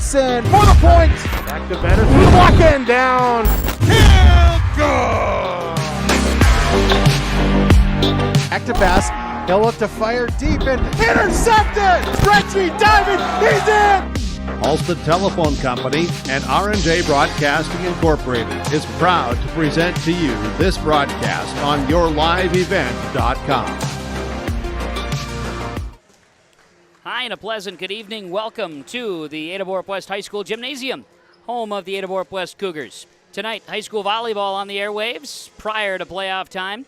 Thompson for the point. Back to better through the block and down. Back to pass. He'll look to fire deep and intercepted. Stretchy diving. He's in. Ulster Telephone Company and R&J Broadcasting Incorporated is proud to present to you this broadcast on yourliveevent.com. Hi and a pleasant good evening. Welcome to the Ada-Borup-West High School Gymnasium, home of the Ada-Borup-West Cougars. Tonight, high school volleyball on the airwaves prior to playoff time.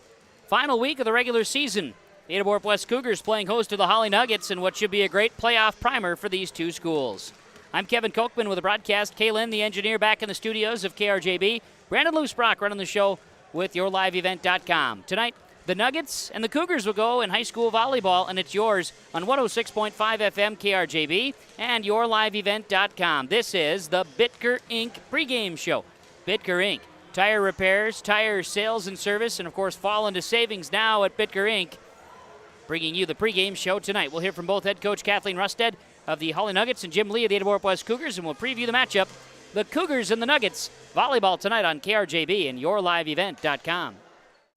Final week of the regular season. The Ada-Borup-West Cougars playing host to the Hawley Nuggets in what should be a great playoff primer for these two schools. I'm Kevin Kochman with the broadcast. Kaylin, the engineer, back in the studios of KRJB. Brandon Loosbrock running the show with yourliveevent.com. Tonight, the Nuggets and the Cougars will go in high school volleyball, and it's yours on 106.5 FM KRJB and yourliveevent.com. This is the Bitker Inc. pregame show. Bitker Inc. Tire repairs, tire sales and service, and of course fall into savings now at Bitker Inc. Bringing you the pregame show tonight. We'll hear from both head coach Kathleen Rusted of the Hawley Nuggets and Jim Lee of the Ada-Borup-West Cougars, and we'll preview the matchup. The Cougars and the Nuggets. Volleyball tonight on KRJB and yourliveevent.com.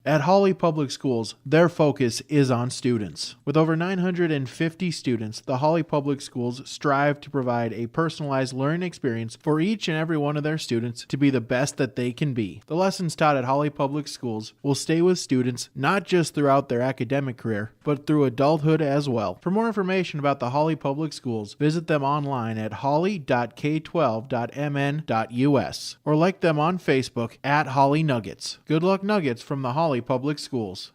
At Hawley Public Schools, their focus is on students. With over 950 students, the Hawley Public Schools strive to provide a personalized learning experience for each and every one of their students to be the best that they can be. The lessons taught at Hawley Public Schools will stay with students not just throughout their academic career, but through adulthood as well. For more information about the Hawley Public Schools, visit them online at hawley.k12.mn.us or like them on Facebook at Hawley Nuggets. Good luck, Nuggets, from the Hawley Public Schools.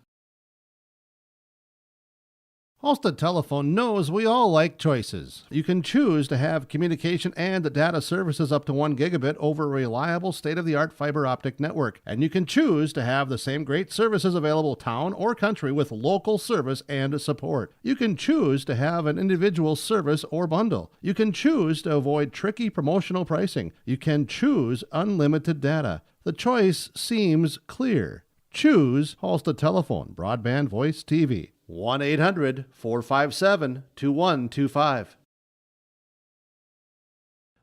Ulster Telephone knows we all like choices. You can choose to have communication and data services up to 1 gigabit over a reliable state-of-the-art fiber optic network. And you can choose to have the same great services available town or country with local service and support. You can choose to have an individual service or bundle. You can choose to avoid tricky promotional pricing. You can choose unlimited data. The choice seems clear. Choose Ulster Telephone, Broadband Voice TV. 1-800-457-2125.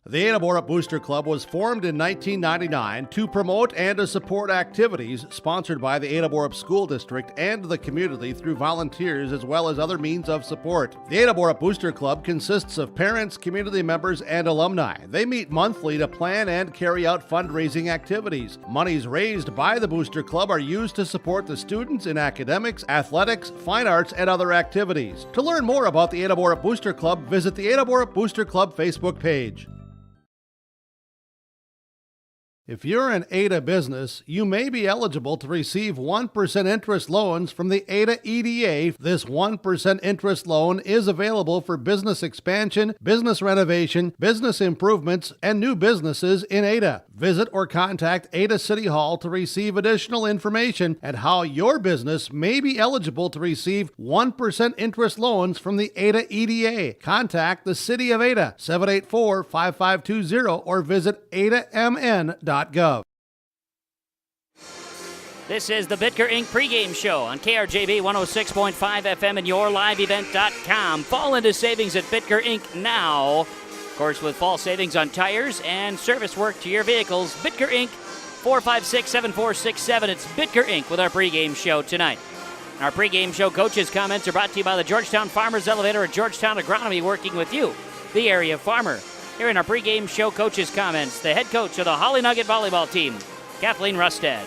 The Ada-Borup Booster Club was formed in 1999 to promote and to support activities sponsored by the Ada-Borup School District and the community through volunteers as well as other means of support. The Ada-Borup Booster Club consists of parents, community members, and alumni. They meet monthly to plan and carry out fundraising activities. Monies raised by the Booster Club are used to support the students in academics, athletics, fine arts, and other activities. To learn more about the Ada-Borup Booster Club, visit the Ada-Borup Booster Club Facebook page. If you're an Ada business, you may be eligible to receive 1% interest loans from the Ada EDA. This 1% interest loan is available for business expansion, business renovation, business improvements, and new businesses in Ada. Visit or contact Ada City Hall to receive additional information and how your business may be eligible to receive 1% interest loans from the Ada EDA. Contact the City of Ada, 784-5520, or visit adamn.gov. This is the Bitker Inc. pregame show on KRJB 106.5 FM and yourliveevent.com. Fall into savings at Bitker Inc. now. Of course, with fall savings on tires and service work to your vehicles. Bitker Inc. 456-7467. It's Bitker Inc. with our pregame show tonight. Our pregame show coaches' comments are brought to you by the Georgetown Farmers Elevator at Georgetown Agronomy, working with you, the area farmer. Here in our pregame show coaches' comments, the head coach of the Hawley Nugget volleyball team, Kathleen Rusted.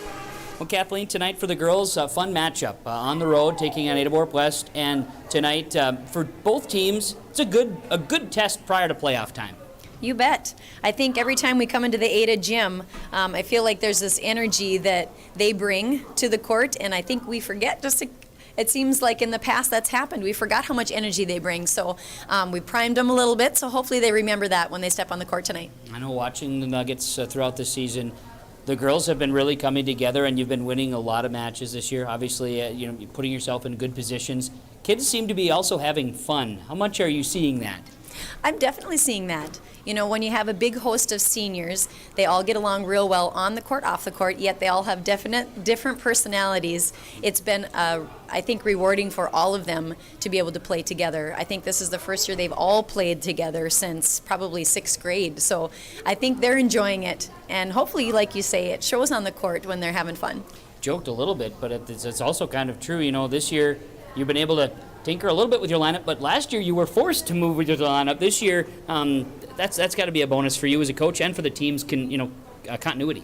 Well, Kathleen, tonight for the girls, a fun matchup on the road, taking on Ada-Borup-West, and tonight for both teams, it's a good test prior to playoff time. You bet. I think every time we come into the Ada gym, I feel like there's this energy that they bring to the court, and I think we forget it seems like in the past that's happened. We forgot how much energy they bring, so we primed them a little bit, so hopefully they remember that when they step on the court tonight. I know watching the Nuggets throughout the season, the girls have been really coming together, and you've been winning a lot of matches this year. Obviously, you're putting yourself in good positions. Kids seem to be also having fun. How much are you seeing that? I'm definitely seeing that. You know, when you have a big host of seniors, they all get along real well on the court, off the court, yet they all have different personalities. It's been, I think, rewarding for all of them to be able to play together. I think this is the first year they've all played together since probably 6th grade. So I think they're enjoying it. And hopefully, like you say, it shows on the court when they're having fun. Joked a little bit, but it's also kind of true. You know, this year you've been able to tinker a little bit with your lineup, but last year you were forced to move with your lineup. This year, that's got to be a bonus for you as a coach and for the team's continuity.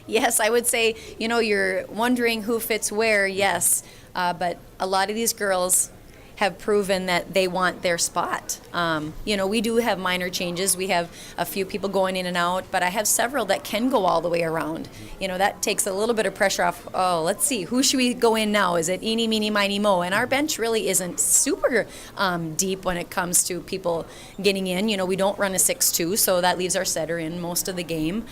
Yes, I would say, you know, you're wondering who fits where, yes, but a lot of these girls have proven that they want their spot. You know, we do have minor changes. We have a few people going in and out, but I have several that can go all the way around. You know, that takes a little bit of pressure off. Oh, let's see, who should we go in now? Is it eeny, meeny, miny, mo? And our bench really isn't super deep when it comes to people getting in. You know, we don't run a 6-2, so that leaves our setter in most of the game.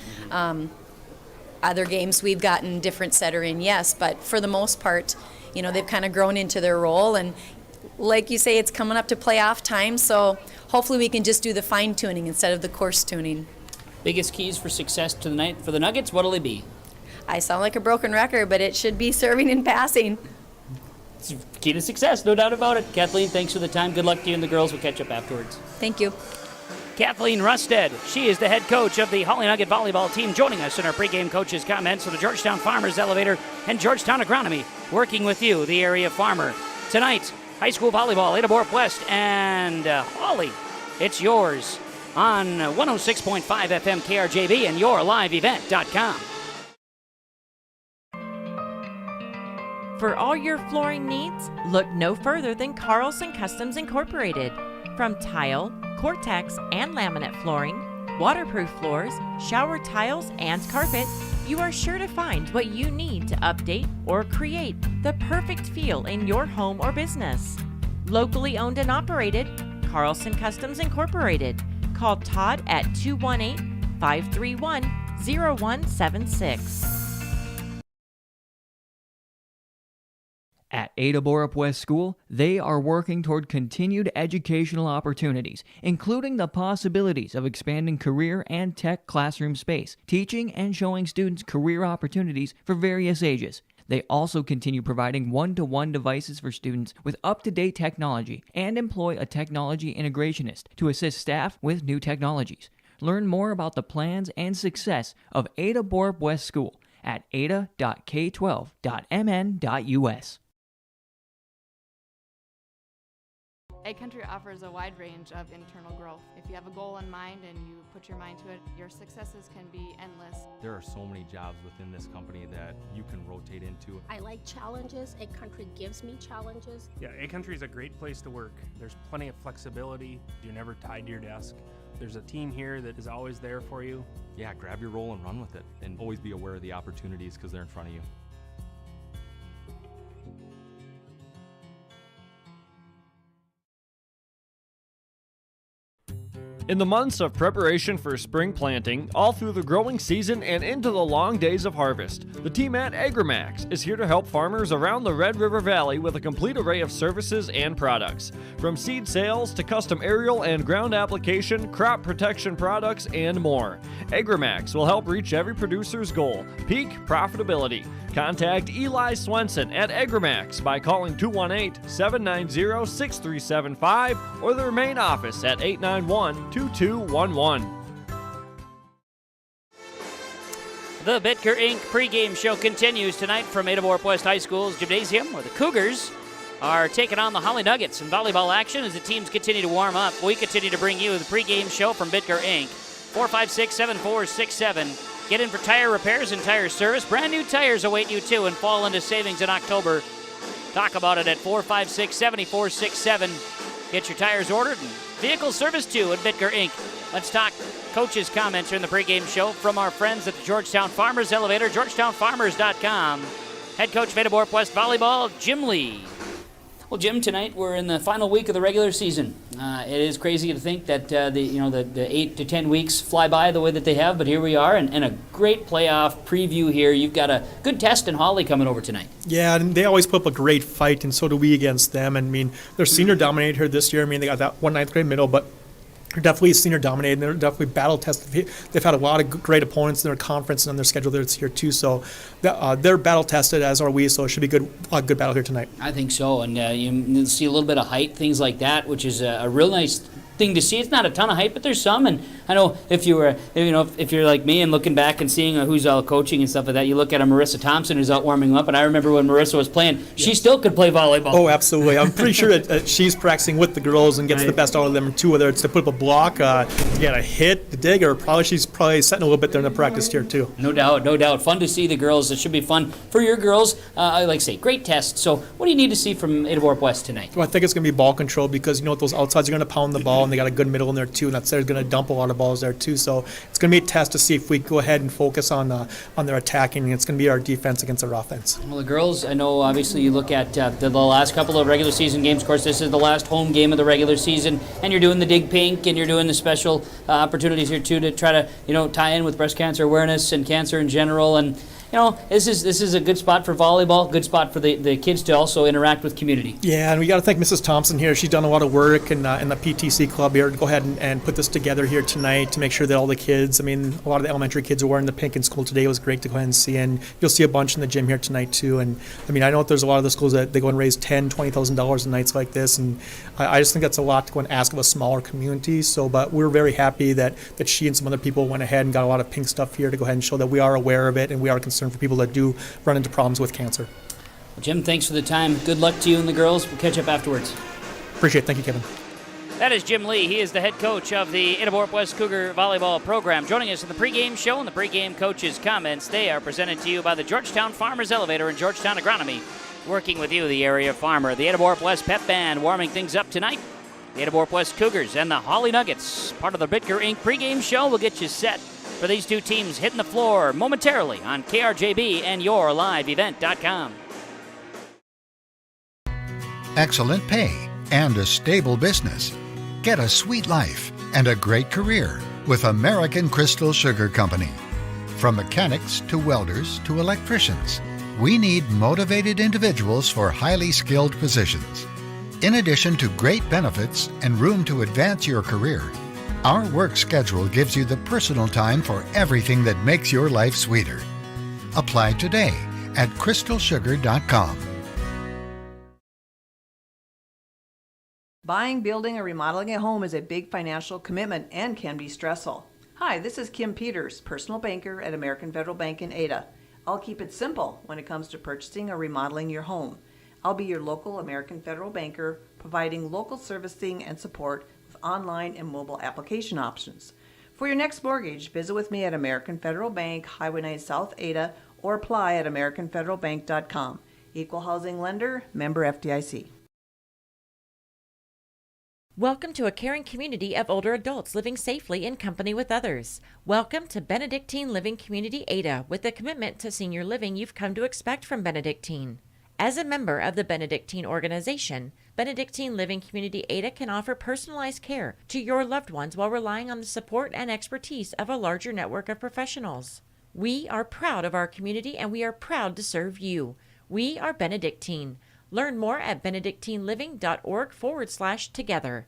Other games we've gotten different setter in, yes, but for the most part, you know, they've kind of grown into their role. And like you say, it's coming up to playoff time, so hopefully we can just do the fine-tuning instead of the course tuning. Biggest keys for success tonight for the Nuggets, what'll they be? I sound like a broken record, but it should be serving and passing. It's key to success, no doubt about it. Kathleen, thanks for the time. Good luck to you and the girls. We'll catch up afterwards. Thank you. Kathleen Rusted, she is the head coach of the Hawley Nugget volleyball team, joining us in our pregame coaches' comments for the Georgetown Farmers Elevator and Georgetown Agronomy, working with you, the area farmer. Tonight, high school volleyball, Ada-Borup-West and Hawley. It's yours on 106.5 FM KRJB and yourliveevent.com. For all your flooring needs, look no further than Carlson Customs Incorporated. From tile, Cortex, and laminate flooring, waterproof floors, shower tiles, and carpet, you are sure to find what you need to update or create the perfect feel in your home or business. Locally owned and operated, Carlson Customs Incorporated. Call Todd at 218-531-0176. At Ada-Borup-West School, they are working toward continued educational opportunities, including the possibilities of expanding career and tech classroom space, teaching and showing students career opportunities for various ages. They also continue providing one-to-one devices for students with up-to-date technology and employ a technology integrationist to assist staff with new technologies. Learn more about the plans and success of Ada-Borup-West School at ada.k12.mn.us. Egg Country offers a wide range of internal growth. If you have a goal in mind and you put your mind to it, your successes can be endless. There are so many jobs within this company that you can rotate into. I like challenges. Egg Country gives me challenges. Yeah, Egg Country is a great place to work. There's plenty of flexibility. You're never tied to your desk. There's a team here that is always there for you. Yeah, grab your role and run with it, and always be aware of the opportunities because they're in front of you. In the months of preparation for spring planting, all through the growing season and into the long days of harvest, the team at AgriMax is here to help farmers around the Red River Valley with a complete array of services and products. From seed sales to custom aerial and ground application, crop protection products, and more. AgriMax will help reach every producer's goal, peak profitability. Contact Eli Swenson at AgriMax by calling 218-790-6375 or their main office at 891-2211. The Bitker Inc. pregame show continues tonight from Ada-Borup-West High School's gymnasium, where the Cougars are taking on the Hawley Nuggets in volleyball action as the teams continue to warm up. We continue to bring you the pregame show from Bitker Inc. 456-7467. Get in for tire repairs and tire service. Brand new tires await you too and fall into savings in October. Talk about it at 456-7467. Get your tires ordered and vehicle service too at Bitker Inc. Let's talk coaches' comments here in the pregame show from our friends at the Georgetown Farmers Elevator, georgetownfarmers.com. Head coach of Ada-Borup-West Volleyball, Jim Lee. Well, Jim, tonight we're in the final week of the regular season. It is crazy to think that the 8 to 10 weeks fly by the way that they have, but here we are, and a great playoff preview here. You've got a good test in Hawley coming over tonight. Yeah, and they always put up a great fight, and so do we against them. And I mean, they're senior dominated here this year. I mean, they got that one ninth grade middle, but They're definitely senior dominated. They're definitely battle tested. They've had a lot of great opponents in their conference and on their schedule that's here too. So they're battle tested, as are we. So it should be a good battle here tonight. I think so, and you see a little bit of height, things like that, which is a real nice thing to see. It's not a ton of height, but there's some. And I know if you're like me and looking back and seeing who's all coaching and stuff like that, you look at a Marissa Thompson who's out warming up. And I remember when Marissa was playing, she still could play volleyball. Oh, absolutely. I'm pretty sure that she's practicing with the girls and gets the best out of them too, whether it's to put up a block, to get a hit, to dig, or she's probably setting a little bit there in the practice here too. No doubt. Fun to see the girls. It should be fun for your girls. I like to say, great test. So what do you need to see from Ada-Borup-West tonight? Well, I think it's going to be ball control because, those outsides are going to pound the ball, and they got a good middle in there too, and that's going to dump a lot of balls there too. So it's going to be a test to see if we go ahead and focus on their attacking, and it's going to be our defense against their offense. Well, the girls, I know obviously you look at the last couple of regular season games. Of course, this is the last home game of the regular season, and you're doing the Dig Pink, and you're doing the special opportunities here too to try to tie in with breast cancer awareness and cancer in general. And this is a good spot for volleyball, good spot for the kids to also interact with community. Yeah, and we got to thank Mrs. Thompson here. She's done a lot of work in the PTC club here to go ahead and put this together here tonight to make sure that all the kids, a lot of the elementary kids are wearing the pink in school today. It was great to go ahead and see, and you'll see a bunch in the gym here tonight too. And I know that there's a lot of the schools that they go and raise $10,000, $20,000 in nights like this, and I just think that's a lot to go and ask of a smaller community. So, but we're very happy that she and some other people went ahead and got a lot of pink stuff here to go ahead and show that we are aware of it and we are concerned for people that do run into problems with cancer. Well, Jim, thanks for the time. Good luck to you and the girls. We'll catch up afterwards. Appreciate it. Thank you, Kevin. That is Jim Lee. He is the head coach of the Ada-Borup-West Cougar volleyball program. Joining us in the pregame show and the pregame coaches' comments. They are presented to you by the Georgetown Farmers Elevator and Georgetown Agronomy. Working with you, the area farmer. The Ada-Borup-West Pep Band warming things up tonight. The Ada-Borup-West Cougars and the Hawley Nuggets. Part of the Bitker Inc. pregame show will get you set for these two teams hitting the floor momentarily on KRJB and YourLiveEvent.com. Excellent pay and a stable business. Get a sweet life and a great career with American Crystal Sugar Company. From mechanics to welders to electricians, we need motivated individuals for highly skilled positions. In addition to great benefits and room to advance your career, our work schedule gives you the personal time for everything that makes your life sweeter. Apply today at crystalsugar.com. Buying, building, or remodeling a home is a big financial commitment and can be stressful. Hi, this is Kim Peters, personal banker at American Federal Bank in Ada. I'll keep it simple when it comes to purchasing or remodeling your home. I'll be your local American Federal banker, providing local servicing and support with online and mobile application options. For your next mortgage, visit with me at American Federal Bank, Highway 9 South Ada, or apply at AmericanFederalBank.com. Equal housing lender, member FDIC. Welcome to a caring community of older adults living safely in company with others. Welcome to Benedictine Living Community Ada, with the commitment to senior living you've come to expect from Benedictine. As a member of the Benedictine organization, Benedictine Living Community Ada can offer personalized care to your loved ones while relying on the support and expertise of a larger network of professionals. We are proud of our community and we are proud to serve you. We are Benedictine. Learn more at benedictineliving.org/together.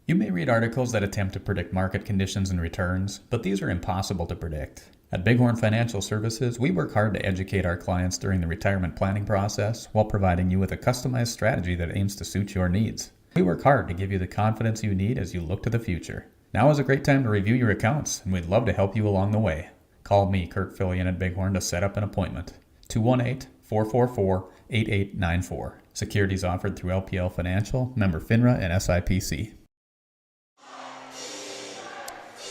You may read articles that attempt to predict market conditions and returns, but these are impossible to predict. At Bighorn Financial Services, we work hard to educate our clients during the retirement planning process while providing you with a customized strategy that aims to suit your needs. We work hard to give you the confidence you need as you look to the future. Now is a great time to review your accounts, and we'd love to help you along the way. Call me, Kirk Fillion at Bighorn, to set up an appointment. 218-444-8894. Securities offered through LPL Financial, member FINRA and SIPC.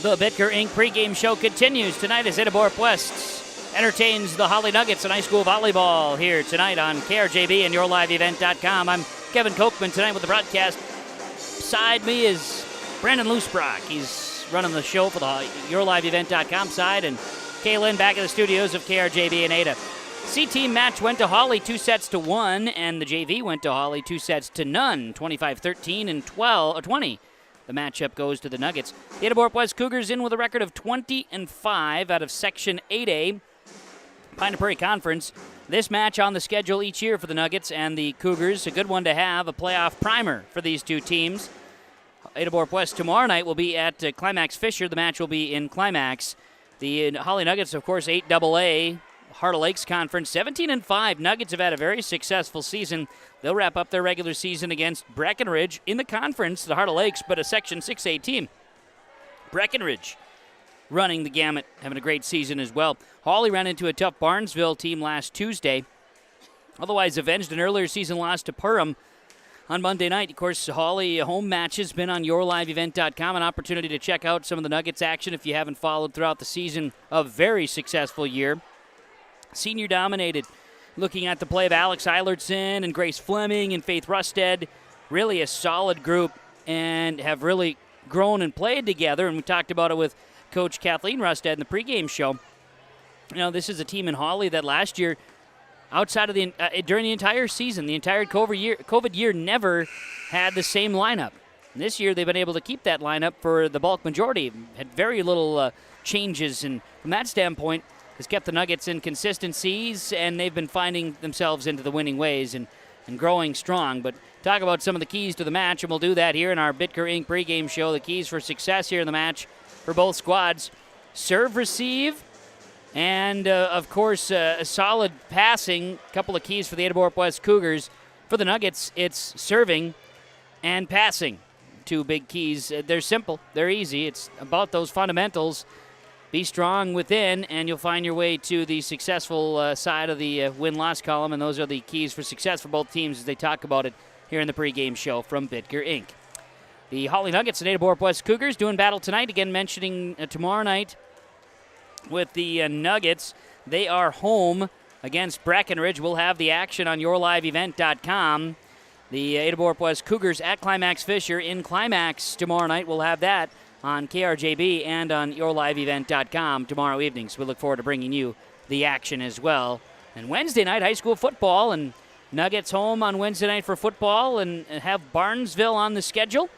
The Bitker Inc. pregame show continues tonight as Ada-Borup-West entertains the Hawley Nuggets in high school volleyball here tonight on KRJB and YourLiveEvent.com. I'm Kevin Kochman tonight with the broadcast. Beside me is Brandon Loosebrock. He's running the show for the YourLiveEvent.com side, and Kaylin back in the studios of KRJB and Ada. C-team match went to Hawley 2-1, and the JV went to Hawley 2-0, 25-13 and 20. The matchup goes to the Nuggets. The Ada-Borup-West Cougars in with a record of 20-5 out of Section 8A, Pine Prairie Conference. This match on the schedule each year for the Nuggets and the Cougars. A good one to have, a playoff primer for these two teams. Ada-Borup-West tomorrow night will be at Climax Fisher. The match will be in Climax. The Hawley Nuggets, of course, 8AA Heart of Lakes Conference, 17-5. Nuggets have had a very successful season. They'll wrap up their regular season against Breckenridge in the conference, the Heart of Lakes, but a Section 6A team. Breckenridge running the gamut, having a great season as well. Hawley ran into a tough Barnesville team last Tuesday. Otherwise avenged an earlier season loss to Perham on Monday night. Of course, Hawley home match has been on yourliveevent.com, an opportunity to check out some of the Nuggets action if you haven't followed throughout the season. A very successful year. Senior dominated. Looking at the play of Alex Eilertson and Grace Fleming and Faith Rusted. Really a solid group and have really grown and played together. And we talked about it with Coach Kathleen Rusted in the pregame show. You know, this is a team in Hawley that last year, outside of during the entire season, the entire COVID year never had the same lineup. And this year they've been able to keep that lineup for the bulk majority. Had very little changes, and from that standpoint has kept the Nuggets in consistencies, and they've been finding themselves into the winning ways and growing strong. But talk about some of the keys to the match, and we'll do that here in our Bitker Inc. pregame show. The keys for success here in the match for both squads: serve, receive, and, of course, a solid passing. A couple of keys for the Ada-Borup-West Cougars. For the Nuggets, it's serving and passing. Two big keys. They're simple. They're easy. It's about those fundamentals. Be strong within, and you'll find your way to the successful side of the win-loss column, and those are the keys for success for both teams as they talk about it here in the pregame show from Bitker Inc. The Hawley Nuggets and Ada-Borup-West Cougars doing battle tonight. Again, mentioning tomorrow night with the Nuggets. They are home against Breckenridge. We'll have the action on yourliveevent.com. The Ada-Borup-West Cougars at Climax Fisher in Climax tomorrow night. We'll have that on KRJB and on yourliveevent.com tomorrow evening. So we look forward to bringing you the action as well. And Wednesday night, high school football, and Nuggets home on Wednesday night for football and have Barnesville on the schedule.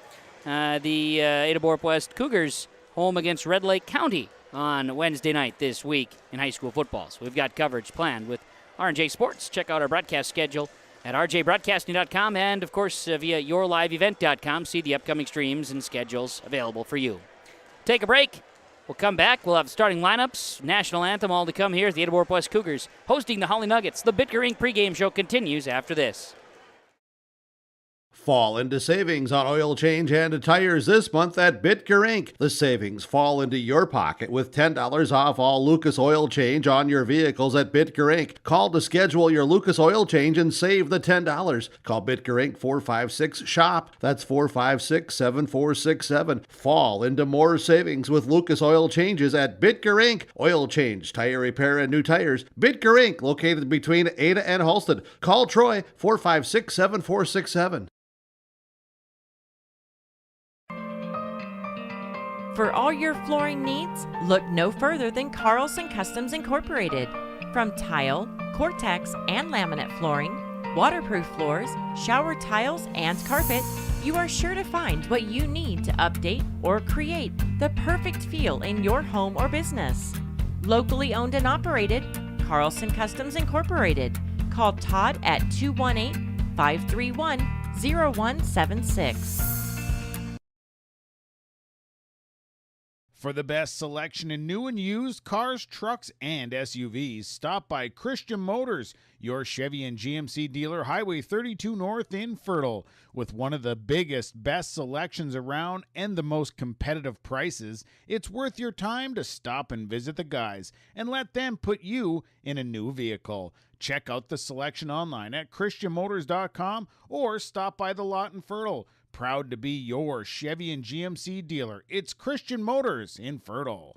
The Ada-Borup-West Cougars home against Red Lake County on Wednesday night this week in high school football. So we've got coverage planned with R&J Sports. Check out our broadcast schedule at rjbroadcasting.com and, of course, via yourliveevent.com. See the upcoming streams and schedules available for you. Take a break. We'll come back. We'll have starting lineups, national anthem, all to come here as the Ada-Borup-West Cougars hosting the Hawley Nuggets. The Bitker Inc. pregame show continues after this. Fall into savings on oil change and tires this month at Bitker Inc. The savings fall into your pocket with $10 off all Lucas oil change on your vehicles at Bitker Inc. Call to schedule your Lucas oil change and save the $10. Call Bitker Inc. 456-SHOP. That's 456-7467. Fall into more savings with Lucas oil changes at Bitker Inc. Oil change, tire repair, and new tires. Bitker Inc. Located between Ada and Halsted. Call Troy 456-7467. For all your flooring needs, look no further than Carlson Customs Incorporated. From tile, Cortex, and laminate flooring, waterproof floors, shower tiles, and carpet, you are sure to find what you need to update or create the perfect feel in your home or business. Locally owned and operated, Carlson Customs Incorporated. Call Todd at 218-531-0176. For the best selection in new and used cars, trucks, and SUVs, stop by Christian Motors, your Chevy and GMC dealer, Highway 32 North in Fertile. With one of the biggest, best selections around and the most competitive prices, it's worth your time to stop and visit the guys and let them put you in a new vehicle. Check out the selection online at christianmotors.com or stop by the lot in Fertile. Proud to be your Chevy and GMC dealer. It's Christian Motors in Fertile.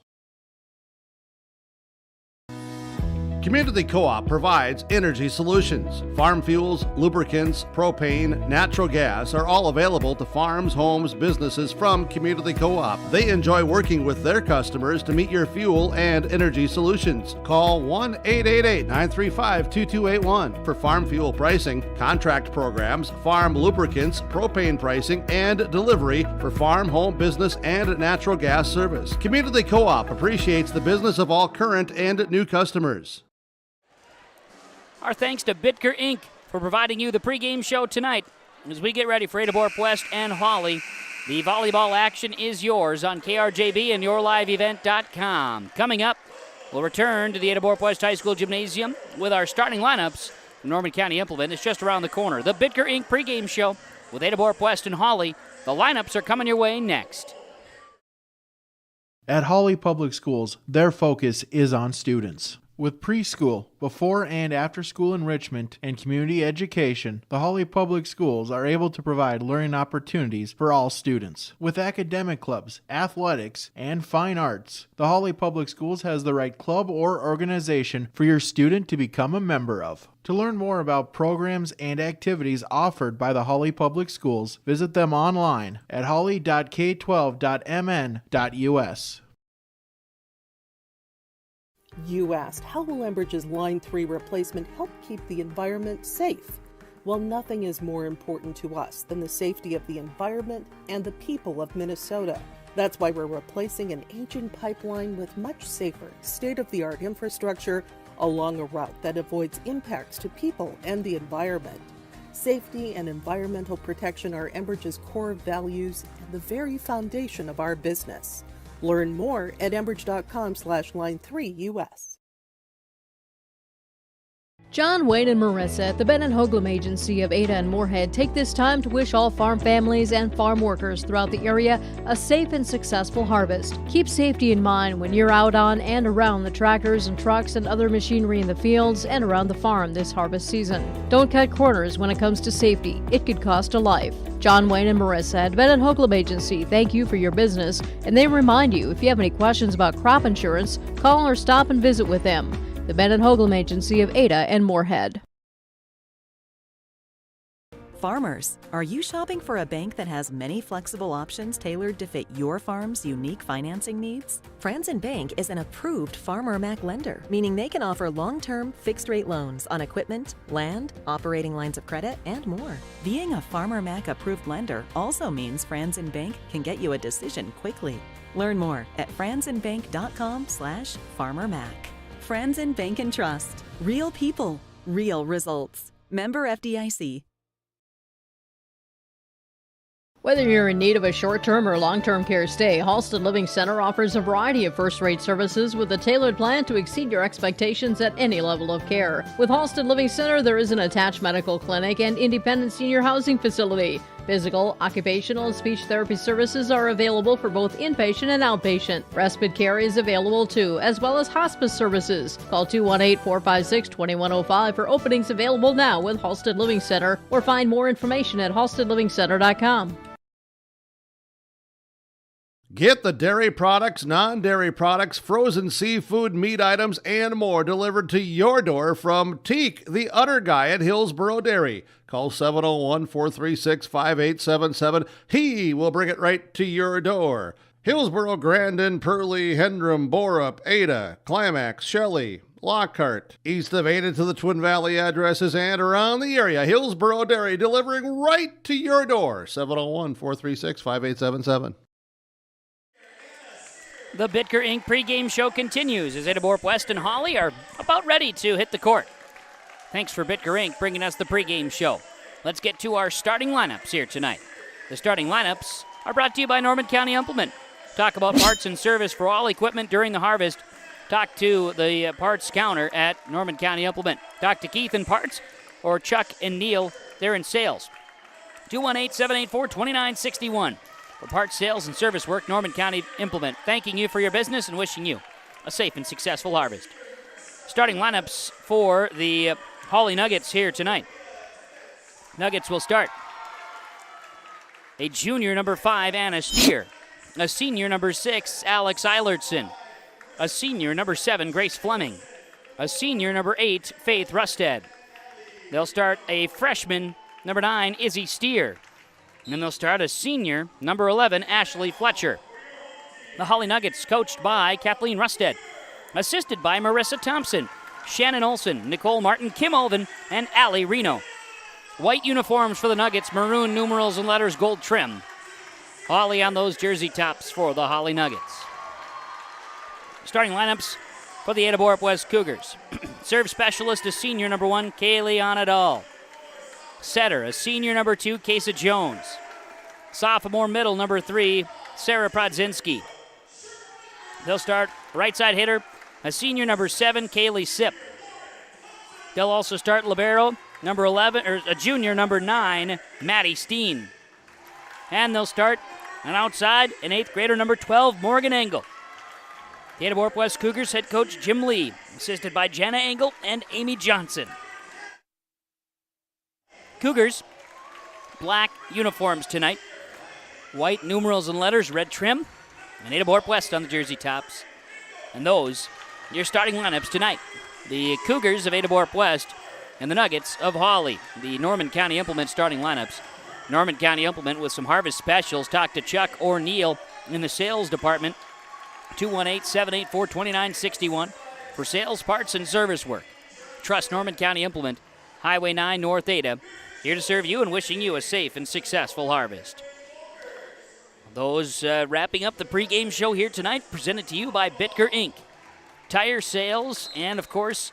Community Co-op provides energy solutions. Farm fuels, lubricants, propane, natural gas are all available to farms, homes, businesses from Community Co-op. They enjoy working with their customers to meet your fuel and energy solutions. Call 1-888-935-2281 for farm fuel pricing, contract programs, farm lubricants, propane pricing, and delivery for farm, home, business, and natural gas service. Community Co-op appreciates the business of all current and new customers. Our thanks to Bitker Inc. for providing you the pregame show tonight as we get ready for Ada-Borup-West and Hawley The volleyball action is yours on KRJB and YourLiveEvent.com. Coming up, we'll return to the Ada-Borup-West High School Gymnasium with our starting lineups from Norman County Implement. It's just around the corner. The Bitker Inc. pregame show with Ada-Borup-West and Hawley. The lineups are coming your way next. At Hawley Public Schools, their focus is on students. With preschool, before and after school enrichment, and community education, the Hawley Public Schools are able to provide learning opportunities for all students. With academic clubs, athletics, and fine arts, the Hawley Public Schools has the right club or organization for your student to become a member of. To learn more about programs and activities offered by the Hawley Public Schools, visit them online at hawley.k12.mn.us. You asked, how will Enbridge's Line 3 replacement help keep the environment safe? Well, nothing is more important to us than the safety of the environment and the people of Minnesota. That's why we're replacing an ancient pipeline with much safer, state-of-the-art infrastructure along a route that avoids impacts to people and the environment. Safety and environmental protection are Enbridge's core values and the very foundation of our business. Learn more at enbridge.com/line3US. John, Wayne, and Marissa at the Ben and Hoagland Agency of Ada and Moorhead take this time to wish all farm families and farm workers throughout the area a safe and successful harvest. Keep safety in mind when you're out on and around the tractors and trucks and other machinery in the fields and around the farm this harvest season. Don't cut corners when it comes to safety. It could cost a life. John, Wayne, and Marissa at Ben and Hoagland Agency thank you for your business, and they remind you if you have any questions about crop insurance, call or stop and visit with them. The Ben and Hoagland Agency of Ada and Moorhead. Farmers, are you shopping for a bank that has many flexible options tailored to fit your farm's unique financing needs? Franzen Bank is an approved Farmer Mac lender, meaning they can offer long-term, fixed-rate loans on equipment, land, operating lines of credit, and more. Being a Farmer Mac approved lender also means Franzen Bank can get you a decision quickly. Learn more at franzenbank.com/farmermac. Franzen Bank and Trust. Real people, real results. Member FDIC. Whether you're in need of a short-term or long-term care stay, Halsted Living Center offers a variety of first-rate services with a tailored plan to exceed your expectations at any level of care. With Halsted Living Center, there is an attached medical clinic and independent senior housing facility. Physical, occupational, and speech therapy services are available for both inpatient and outpatient. Respite care is available too, as well as hospice services. Call 218-456-2105 for openings available now with Halsted Living Center, or find more information at halstedlivingcenter.com. Get the dairy products, non-dairy products, frozen seafood, meat items, and more delivered to your door from Teak, the Udder Guy at Hillsboro Dairy. Call 701-436-5877. He will bring it right to your door. Hillsboro, Grandin, Pearlie, Hendrum, Borup, Ada, Climax, Shelley, Lockhart. East of Ada to the Twin Valley addresses and around the area. Hillsboro Dairy delivering right to your door. 701-436-5877. The Bitker Inc. pregame show continues as Ada-Borup-West and Hawley are about ready to hit the court. Thanks for Bitker Inc. bringing us the pregame show. Let's get to our starting lineups here tonight. The starting lineups are brought to you by Norman County Implement. Talk about parts and service for all equipment during the harvest. Talk to the parts counter at Norman County Implement. Talk to Keith in parts or Chuck and Neil. They're in sales. 218-784-2961. For parts, sales, and service work, Norman County Implement. Thanking you for your business and wishing you a safe and successful harvest. Starting lineups for the Hawley Nuggets here tonight. Nuggets will start. A junior, number 5, Anna Steer. A senior, number 6, Alex Eilertson. A senior, number 7, Grace Fleming. A senior, number 8, Faith Rusted. They'll start a freshman, number 9, Izzy Steer. And then they'll start a senior, number 11, Ashley Fletcher. The Hawley Nuggets coached by Kathleen Rusted. Assisted by Marissa Thompson, Shannon Olson, Nicole Martin, Kim Olvin, and Allie Reno. White uniforms for the Nuggets, maroon numerals and letters, gold trim. Hawley on those jersey tops for the Hawley Nuggets. Starting lineups for the Ada-Borup-West Cougars. Serve specialist, a senior, number 1, Kaylee Anadal. Setter, a senior, number 2, Kesa Jones. Sophomore middle, number 3, Sarah Prodzinski. They'll start right side hitter, a senior, number 7, Kaylee Sipp. They'll also start libero, number 11, or a junior, number 9, Maddie Steen. And they'll start an outside, an 8th grader, number 12, Morgan Engel. The Ada-Borup-West Cougars head coach Jim Lee, assisted by Jenna Engel and Amy Johnson. Cougars, black uniforms tonight. White numerals and letters, red trim, and Ada-Borup-West on the jersey tops. And those, your starting lineups tonight. The Cougars of Ada-Borup-West and the Nuggets of Hawley, the Norman County Implement starting lineups. Norman County Implement with some harvest specials. Talk to Chuck or Neil in the sales department. 218-784-2961 for sales, parts, and service work. Trust Norman County Implement, Highway 9 North Ada, here to serve you and wishing you a safe and successful harvest. Those wrapping up the pregame show here tonight, presented to you by Bitker Inc. Tire sales, and of course,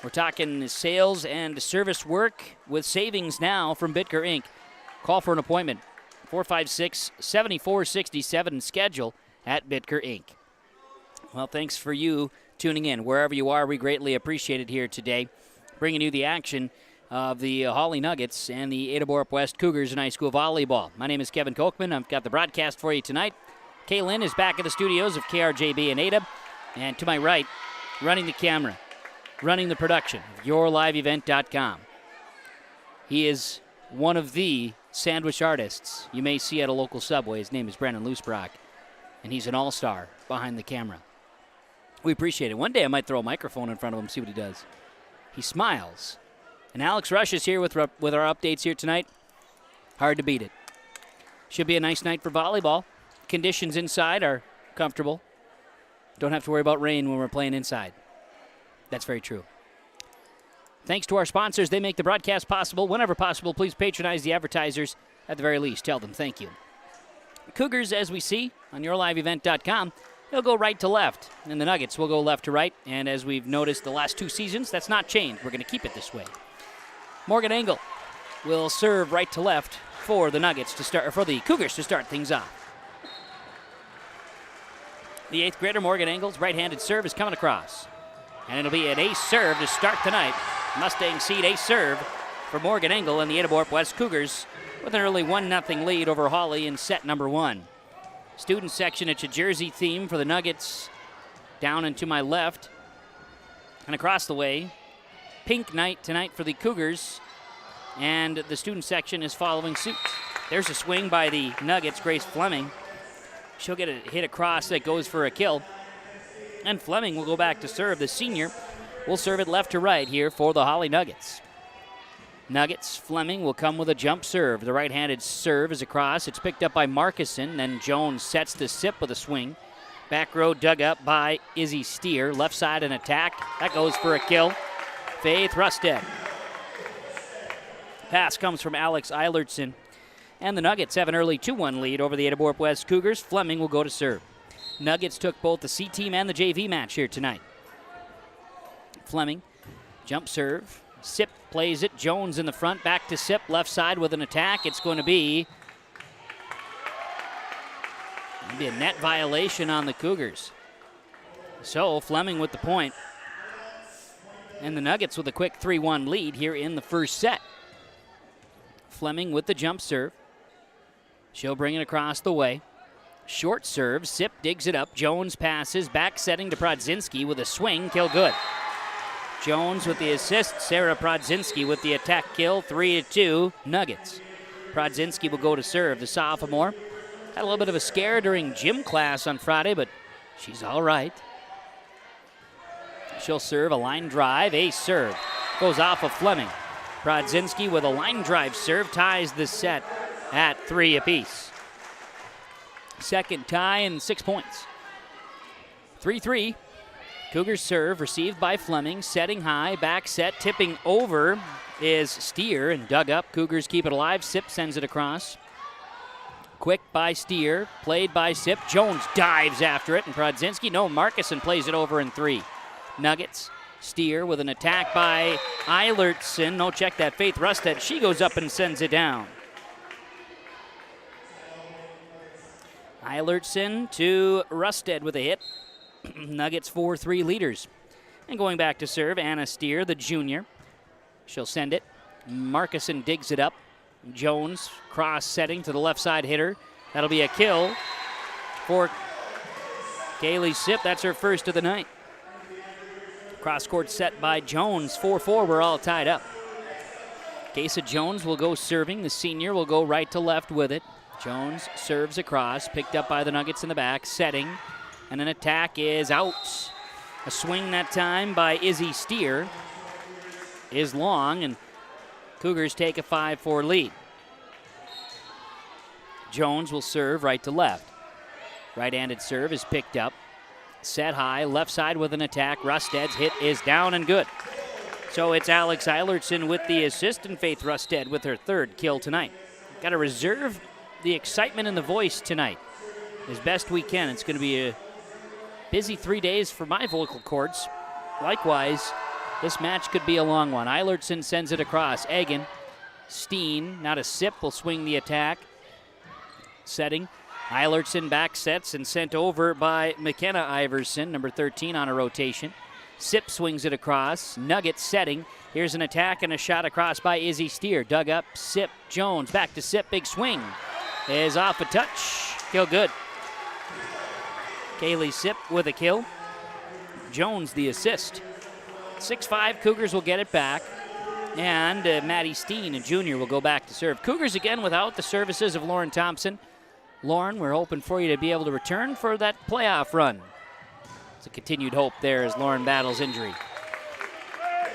we're talking sales and service work with savings now from Bitker Inc. Call for an appointment, 456-7467, and schedule at Bitker Inc. Well, thanks for you tuning in. Wherever you are, we greatly appreciate it here today, bringing you the action of the Hawley Nuggets and the Ada-Borup-West Cougars in high school volleyball. My name is Kevin Kochman. I've got the broadcast for you tonight. Kaylin is back at the studios of KRJB and Ada. And to my right, running the camera, running the production of YourLiveEvent.com. He is one of the sandwich artists you may see at a local Subway. His name is Brandon Loosbrock, and he's an all-star behind the camera. We appreciate it. One day I might throw a microphone in front of him, see what he does. He smiles. And Alex Rush is here with our updates here tonight. Hard to beat it. Should be a nice night for volleyball. Conditions inside are comfortable. Don't have to worry about rain when we're playing inside. That's very true. Thanks to our sponsors. They make the broadcast possible. Whenever possible, please patronize the advertisers. At the very least, tell them thank you. Cougars, as we see on YourLiveEvent.com, they'll go right to left, and the Nuggets will go left to right. And as we've noticed the last 2 seasons, that's not changed. We're going to keep it this way. Morgan Engel will serve right to left for the Nuggets to start, or for the Cougars to start things off. The 8th grader, Morgan Engel's right-handed serve is coming across. And it'll be an ace serve to start tonight. Mustang seed ace serve for Morgan Engel and the Ada-Borup-West Cougars with an early 1-0 lead over Hawley in set number 1. Student section, it's a jersey theme for the Nuggets down and to my left. And across the way, pink night tonight for the Cougars, and the student section is following suit. There's a swing by the Nuggets, Grace Fleming. She'll get a hit across that goes for a kill. And Fleming will go back to serve. The senior will serve it left to right here for the Hawley Nuggets. Nuggets, Fleming will come with a jump serve. The right-handed serve is across. It's picked up by Markison. Then Jones sets the sip with a swing. Back row dug up by Izzy Steer. Left side an attack. That goes for a kill. Faith Rusted. Pass comes from Alex Eilertson. And the Nuggets have an early 2-1 lead over the Ada-Borup-West Cougars. Fleming will go to serve. Nuggets took both the C team and the JV match here tonight. Fleming, jump serve. Sip plays it. Jones in the front. Back to Sip. Left side with an attack. It's going to be a net violation on the Cougars. So Fleming with the point. And the Nuggets with a quick 3-1 lead here in the first set. Fleming with the jump serve. She'll bring it across the way. Short serve. Sip digs it up. Jones passes. Back setting to Prodzinski with a swing. Kill good. Jones with the assist. Sarah Prodzinski with the attack kill. 3-2 Nuggets. Prodzinski will go to serve. The sophomore had a little bit of a scare during gym class on Friday, but she's all right. She'll serve a line drive. Ace serve. Goes off of Fleming. Prodzinski with a line drive serve ties the set at 3 apiece. Second tie and 6 points. 3-3. Cougars serve received by Fleming. Setting high. Back set. Tipping over is Steer and dug up. Cougars keep it alive. Sip sends it across. Quick by Steer. Played by Sip. Jones dives after it. And Prodzinski, no, Markison plays it over in 3. Nuggets. Steer with an attack by Eilertson. No, check that. Faith Rusted. She goes up and sends it down. Eilertson to Rusted with a hit. Nuggets 4-3 leaders. And going back to serve, Anna Steer, the junior. She'll send it. Markison digs it up. Jones cross setting to the left side hitter. That'll be a kill for Kaylee Sipp. That's her first of the night. Cross court set by Jones. 4-4. We're all tied up. Kaysa Jones will go serving. The senior will go right to left with it. Jones serves across. Picked up by the Nuggets in the back. Setting. And an attack is out. A swing that time by Izzy Steer is long, and Cougars take a 5-4 lead. Jones will serve right to left. Right-handed serve is picked up. Set high, left side with an attack. Rusted's hit is down and good. So it's Alex Eilertson with the assist and Faith Rusted with her third kill tonight. Got to reserve the excitement in the voice tonight as best we can. It's going to be a busy 3 days for my vocal cords. Likewise, this match could be a long one. Eilertson sends it across. Egan, Steen, not a Sipp, will swing the attack. Setting. Eilertson back sets and sent over by McKenna Iverson, number 13 on a rotation. Sipp swings it across. Nuggets setting. Here's an attack and a shot across by Izzy Steer. Dug up, Sipp, Jones, back to Sipp, big swing. Is off a touch. Kill good. Kaylee Sipp with a kill. Jones the assist. 6-5, Cougars will get it back. And Maddie Steen, a junior, will go back to serve. Cougars again without the services of Lauren Thompson. Lauren, we're hoping for you to be able to return for that playoff run. It's a continued hope there as Lauren battles injury.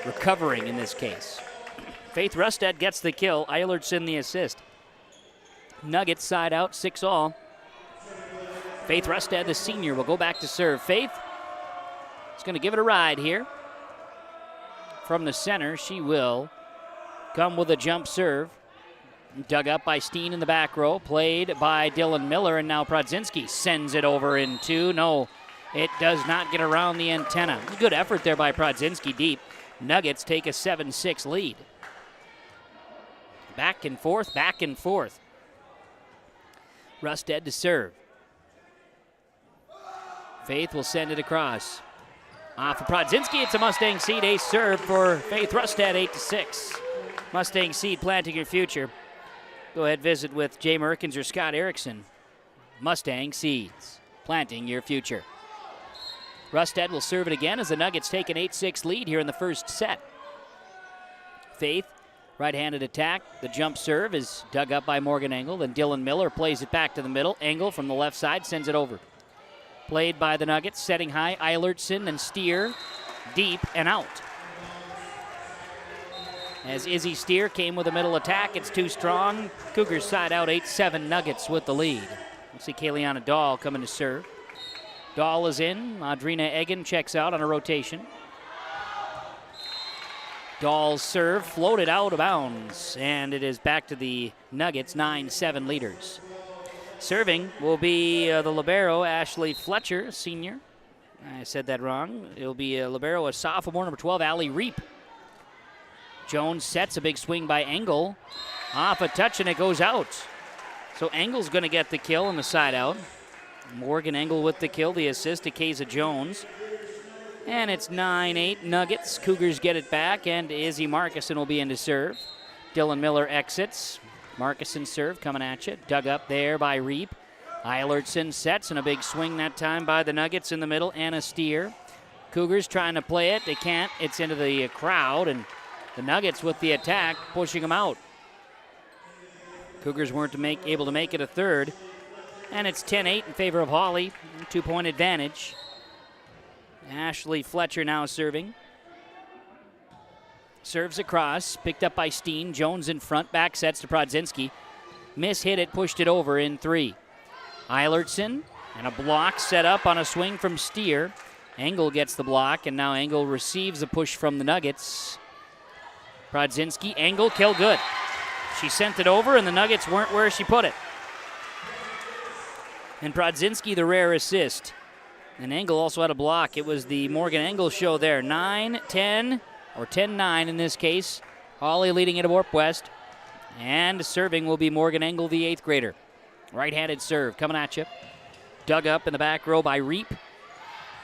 Recovering in this case. Faith Rusted gets the kill. Eilertson the assist. Nuggets side out, 6-all. Faith Rusted, the senior, will go back to serve. Faith is going to give it a ride here. From the center, she will come with a jump serve. Dug up by Steen in the back row. Played by Dylan Miller, and now Prodzinski sends it over in two. No, it does not get around the antenna. Good effort there by Prodzinski deep. Nuggets take a 7-6 lead. Back and forth, back and forth. Rusted to serve. Faith will send it across. Off of Prodzinski, it's a Mustang Seed ace serve for Faith Rusted, 8-6. Mustang Seed planting your future. Go ahead, visit with Jay Merkins or Scott Erickson. Mustang Seeds, planting your future. Rusted will serve it again as the Nuggets take an 8-6 lead here in the first set. Faith, right-handed attack. The jump serve is dug up by Morgan Engel. Then Dylan Miller plays it back to the middle. Engel from the left side sends it over. Played by the Nuggets, setting high. Eilertson and Steer, deep and out. As Izzy Steer came with a middle attack, it's too strong. Cougars side out, 8-7, Nuggets with the lead. We'll see Kayleana Dahl coming to serve. Dahl is in. Audrina Egan checks out on a rotation. Dahl's serve floated out of bounds, and it is back to the Nuggets, 9-7 leaders. Serving will be the libero, Ashley Fletcher, senior. I said that wrong. It'll be a libero, a sophomore, number 12, Allie Reap. Jones sets a big swing by Engel. Off a touch, and it goes out. So Engel's going to get the kill on the side out. Morgan Engel with the kill, the assist to Kaysa Jones. And it's 9-8 Nuggets. Cougars get it back, and Izzy Markison will be in to serve. Dylan Miller exits. Markison serve coming at you. Dug up there by Reap. Eilertson sets, and a big swing that time by the Nuggets in the middle. Anna Steer. Cougars trying to play it. They can't. It's into the crowd, and the Nuggets with the attack, pushing them out. Cougars weren't able to make it a third. And it's 10-8 in favor of Hawley. 2-point advantage. Ashley Fletcher now serving. Serves across, picked up by Steen. Jones in front, back sets to Prodzinski. Hit it, pushed it over in three. Eilertson, and a block set up on a swing from Steer. Engel gets the block, and now Engel receives a push from the Nuggets. Prodzinski, Engel, kill good. She sent it over, and the Nuggets weren't where she put it. And Prodzinski, the rare assist. And Engel also had a block. It was the Morgan Engel show there. 9-10, or 10-9 in this case. Hawley leading Ada-Borup-West. And serving will be Morgan Engel, the 8th grader. Right-handed serve coming at you. Dug up in the back row by Reap.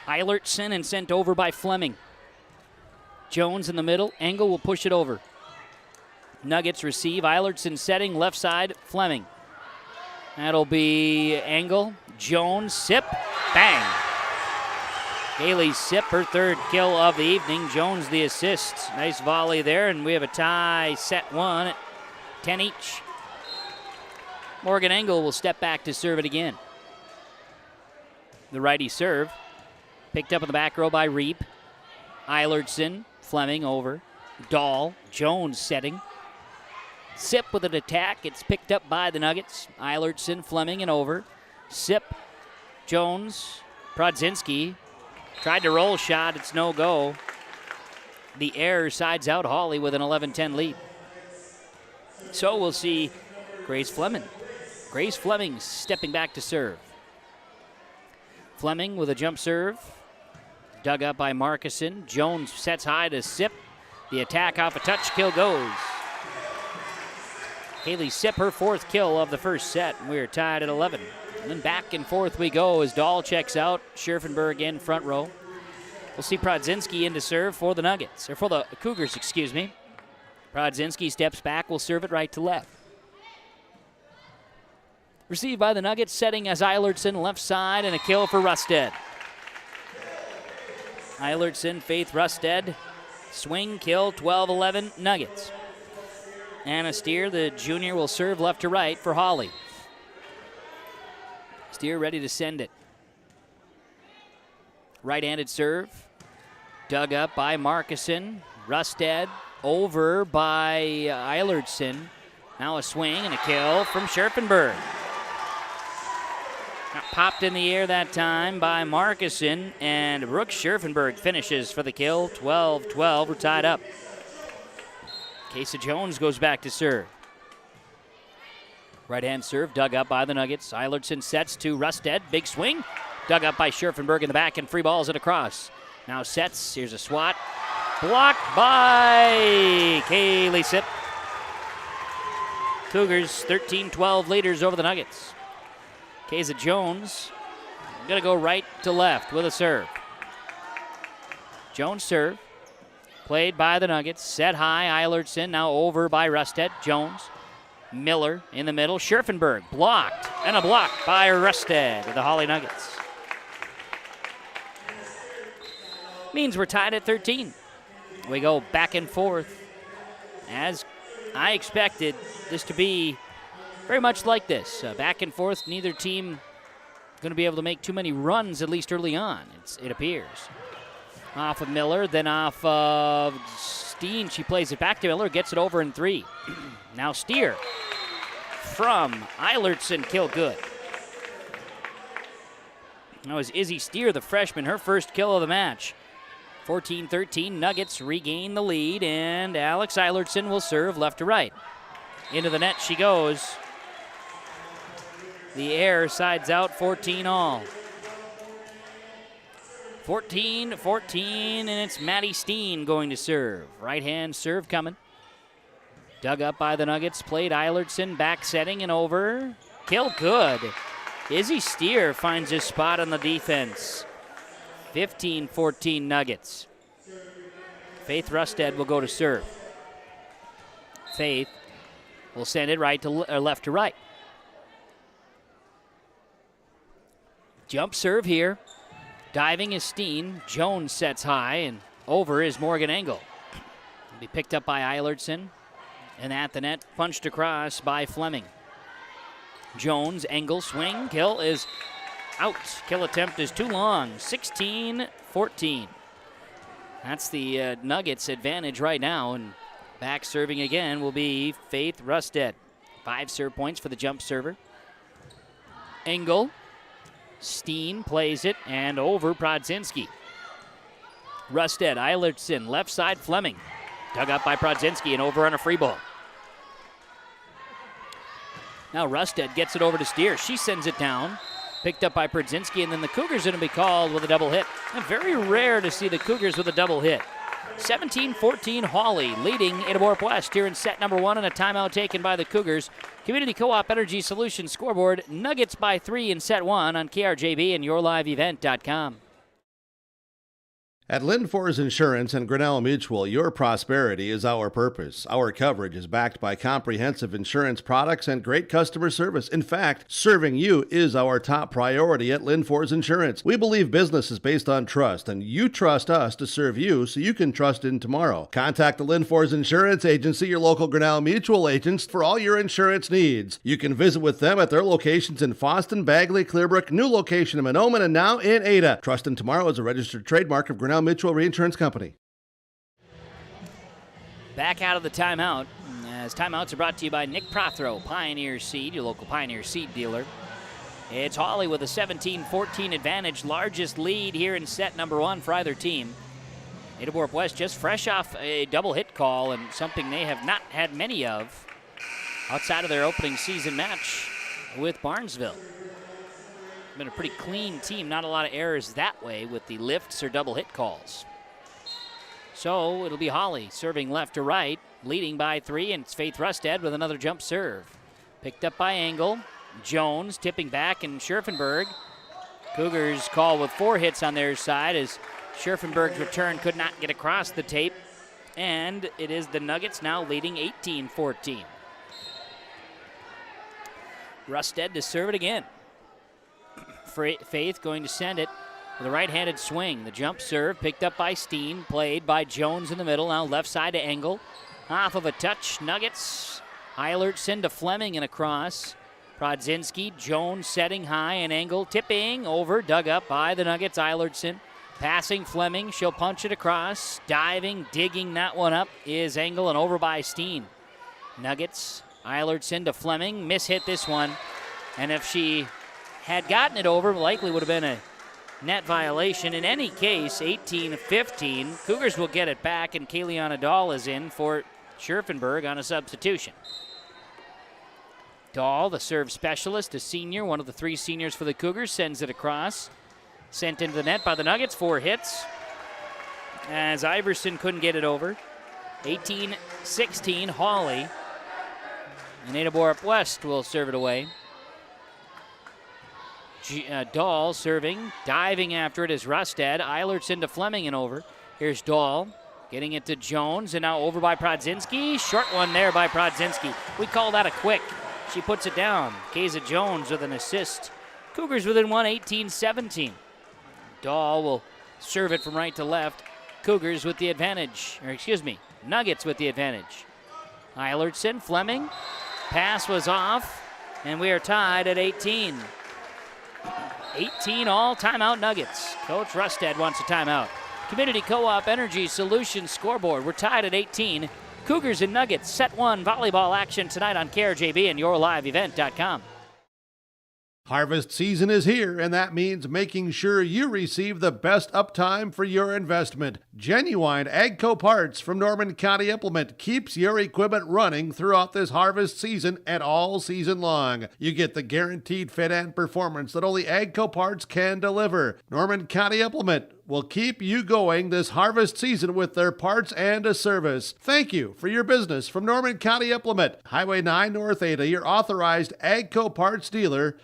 Eilertson and sent over by Fleming. Jones in the middle. Engel will push it over. Nuggets receive. Eilertson setting. Left side. Fleming. That'll be Engel. Jones. Sip. Bang. Haley Sip, her third kill of the evening. Jones the assist. Nice volley there, and we have a tie, set 1 at 10 each. Morgan Engel will step back to serve it again. The righty serve. Picked up in the back row by Reap. Eilertson, Fleming over. Dahl, Jones setting. Sip with an attack. It's picked up by the Nuggets. Eilertson, Fleming, and over. Sip, Jones, Prodzinski. Tried to roll shot. It's no go. The error sides out Hawley with an 11-10 lead. So we'll see Grace Fleming. Grace Fleming stepping back to serve. Fleming with a jump serve. Dug up by Markison. Jones sets high to Sip. The attack off a touch. Kill goes. Haley Sip, her fourth kill of the first set. We're tied at 11. And then back and forth we go as Dahl checks out. Scherfenberg in front row. We'll see Prodzinski in to serve for the Nuggets, or for the Cougars, excuse me. Prodzinski steps back, will serve it right to left. Received by the Nuggets, setting as Eilertson left side, and a kill for Rusted. Eilertson, Faith Rusted, swing, kill, 12-11 Nuggets. Anna Steer, the junior, will serve left to right for Hawley. Steer ready to send it. Right-handed serve. Dug up by Markison. Rusted over by Eilertson. Now a swing and a kill from Scherfenberg. Popped in the air that time by Markison, and Brooke Scherfenberg finishes for the kill. 12-12, we're tied up. Casey Jones goes back to serve. Right-hand serve, dug up by the Nuggets. Eilertson sets to Rusted. Big swing. Dug up by Scherfenberg in the back, and free balls it across. Now sets. Here's a swat. Blocked by Kaylee Sip. Cougars 13-12 leaders over the Nuggets. Kaysa Jones going to go right to left with a serve. Jones serve. Played by the Nuggets. Set high. Eilertson now over by Rusted. Jones. Miller in the middle. Scherfenberg blocked, and a block by Rusted of the Hawley Nuggets. Means we're tied at 13. We go back and forth. As I expected this to be very much like this. Back and forth, neither team going to be able to make too many runs, at least early on, it appears. Off of Miller, then off of Steen. She plays it back to Miller, gets it over in 3. Now Steer from Eilertson, kill good. That was Izzy Steer, the freshman, her first kill of the match. 14-13, Nuggets regain the lead, and Alex Eilertson will serve left to right. Into the net she goes. The air sides out, 14 all. 14-14, and it's Maddie Steen going to serve. Right-hand serve coming. Dug up by the Nuggets, played Eilertson, back setting and over. Kill good. Izzy Steer finds his spot on the defense. 15-14 Nuggets. Faith Rusted will go to serve. Faith will send it right to left to right. Jump serve here. Diving is Steen. Jones sets high, and over is Morgan Engel. Will be picked up by Eilertson, and at the net, punched across by Fleming. Jones, Engel, swing, kill is out. Kill attempt is too long. 16-14. That's the Nuggets' advantage right now, and back serving again will be Faith Rusted. 5 serve points for the jump server. Engel. Steen plays it, and over Prodzinski. Rusted, Eilertson, left side Fleming. Dug up by Prodzinski and over on a free ball. Now Rusted gets it over to Steer. She sends it down. Picked up by Prodzinski, and then the Cougars are going to be called with a double hit. And very rare to see the Cougars with a double hit. 17-14 Hawley leading Ada-Borup-West here in set number 1, and a timeout taken by the Cougars. Community Co-op Energy Solutions scoreboard. Nuggets by 3 in set 1 on KRJB and YourLiveEvent.com. At Lindfors Insurance and Grinnell Mutual, your prosperity is our purpose. Our coverage is backed by comprehensive insurance products and great customer service. In fact, serving you is our top priority at Lindfors Insurance. We believe business is based on trust, and you trust us to serve you so you can trust in tomorrow. Contact the Lindfors Insurance Agency, your local Grinnell Mutual agents, for all your insurance needs. You can visit with them at their locations in Foston, Bagley, Clearbrook, new location in Mahnomen, and now in Ada. Trust in tomorrow is a registered trademark of Grinnell Mutual Reinsurance Company. Back out of the timeout, as timeouts are brought to you by Nick Prothro, Pioneer Seed, your local Pioneer Seed dealer. It's Hawley with a 17-14 advantage, largest lead here in set number 1 for either team. Ada-Borup-West just fresh off a double hit call, and something they have not had many of outside of their opening season match with Barnesville. Been a pretty clean team, not a lot of errors that way with the lifts or double hit calls. So it'll be Hawley serving left to right, leading by 3, and it's Faith Rusted with another jump serve. Picked up by Engel. Jones tipping back, and Scherfenberg. Cougars call with 4 hits on their side as Scherfenberg's return could not get across the tape, and it is the Nuggets now leading 18-14. Rusted to serve it again. Faith going to send it with a right-handed swing. The jump serve picked up by Steen, played by Jones in the middle, now left side to Engel. Off of a touch, Nuggets. Eilertson to Fleming and across. Prodzinski, Jones setting high, and Engel tipping over, dug up by the Nuggets. Eilertson passing Fleming, she'll punch it across. Diving, digging that one up is Engel, and over by Steen. Nuggets, Eilertson to Fleming, mishit this one, and if she had gotten it over, likely would have been a net violation. In any case, 18-15. Cougars will get it back, and Kayleana Dahl is in for Scherfenberg on a substitution. Dahl, the serve specialist, a senior, one of the 3 seniors for the Cougars, sends it across. Sent into the net by the Nuggets, 4 hits. As Iverson couldn't get it over. 18-16, Hawley. And Ada-Borup-West will serve it away. Dahl serving, diving after it is Rusted. Eilertson to Fleming and over. Here's Dahl getting it to Jones, and now over by Prodzinski. Short one there by Prodzinski. We call that a quick. She puts it down. Keza Jones with an assist. Cougars within 1, 18-17. Dahl will serve it from right to left. Cougars with the advantage, or excuse me, Nuggets with the advantage. Eilertson, Fleming. Pass was off, and we are tied at 18. 18 all, timeout Nuggets. Coach Rusted wants a timeout. Community Co-op Energy Solutions scoreboard. We're tied at 18. Cougars and Nuggets, set 1 volleyball action tonight on KRJB and YourLiveEvent.com. Harvest season is here, and that means making sure you receive the best uptime for your investment. Genuine AGCO parts from Norman County Implement keeps your equipment running throughout this harvest season and all season long. You get the guaranteed fit and performance that only AGCO parts can deliver. Norman County Implement will keep you going this harvest season with their parts and a service. Thank you for your business from Norman County Implement, Highway 9 North Ada, your authorized AGCO parts dealer.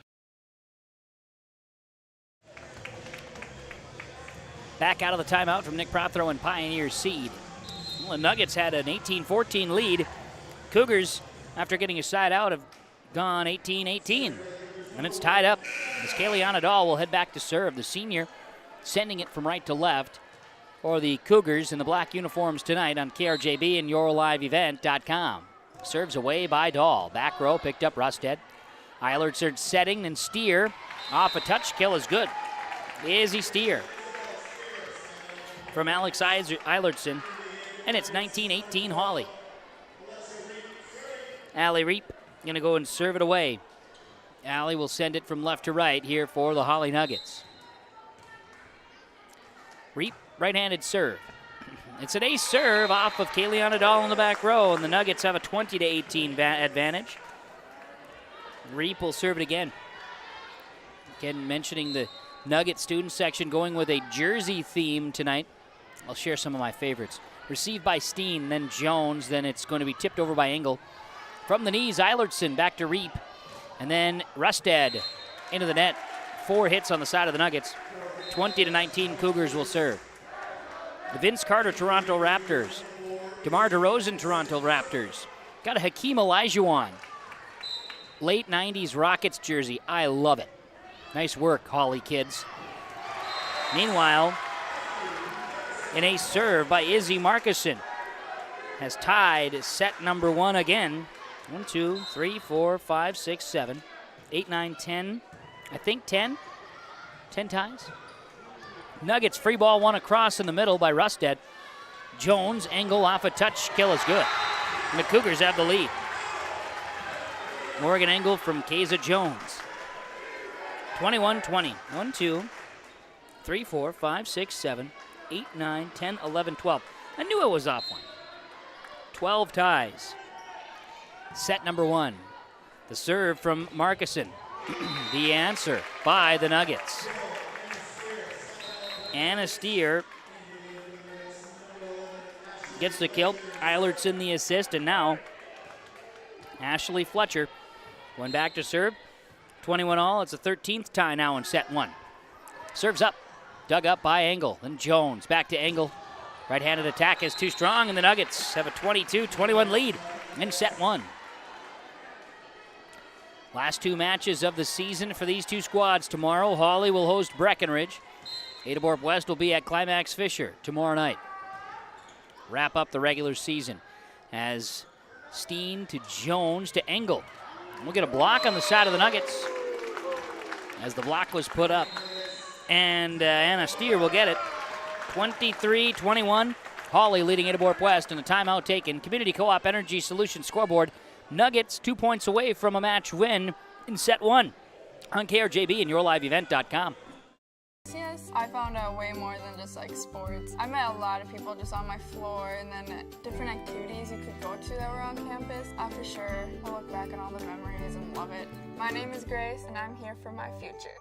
Back out of the timeout from Nick Prothro and Pioneer Seed. Well, the Nuggets had an 18-14 lead. Cougars, after getting a side out, have gone 18-18. And it's tied up as Kayleana Dahl will head back to serve. The senior sending it from right to left for the Cougars in the black uniforms tonight on KRJB and YourLiveEvent.com. Serves away by Dahl. Back row picked up Rusted. Eilertson setting and Steer. Off a touch kill is good. Izzy Steer from Alex Eilertson, and it's 19-18 Hawley. Allie Reap going to go and serve it away. Allie will send it from left to right here for the Hawley Nuggets. Reap, right-handed serve. It's an ace serve off of Kayleana Dahl in the back row, and the Nuggets have a 20-18 advantage. Reap will serve it again. Again, mentioning the Nugget student section going with a jersey theme tonight. I'll share some of my favorites. Received by Steen, then Jones, then it's going to be tipped over by Engel. From the knees, Eilertson back to Reap. And then Rustad into the net. 4 hits on the side of the Nuggets. 20-19 Cougars will serve. The Vince Carter Toronto Raptors. DeMar DeRozan Toronto Raptors. Got a Hakeem Olajuwon. Late 90s Rockets jersey. I love it. Nice work, Hawley kids. Meanwhile, an ace serve by Izzy Markison has tied set number 1 again. 1, 2, 3, 4, 5, 6, 7, 8, 9, 10. I think 10. 10 ties. Nuggets free ball 1 across in the middle by Rustad. Jones, angle off a touch, kill is good. And the Cougars have the lead. Morgan Engel from Keza Jones. 21-20. 1, 2, 3, 4, 5, 6, 7, 8, 9, 10, 11, 12. I knew it was off one. 12 ties. Set number 1. The serve from Markison. The answer by the Nuggets. Anna Steer gets the kill. Eilertson the assist, and now Ashley Fletcher going back to serve. 21 all. It's the 13th tie now in set 1. Serves up. Dug up by Engel. Then Jones back to Engel. Right-handed attack is too strong, and the Nuggets have a 22-21 lead in set 1. Last 2 matches of the season for these 2 squads. Tomorrow, Hawley will host Breckenridge. Ada-Borup-West will be at Climax Fisher tomorrow night. Wrap up the regular season as Steen to Jones to Engel. We'll get a block on the side of the Nuggets as the block was put up. And Anna Steer will get it. 23-21. Hawley leading Ada-Borup-West, and a timeout taken. Community Co-op Energy Solutions scoreboard. Nuggets 2 points away from a match win in set 1 on KRJB and YourLiveEvent.com. Yes, I found out way more than just like sports. I met a lot of people just on my floor, and then different activities you could go to that were on campus. I for sure will look back at all the memories and love it. My name is Grace, and I'm here for my future.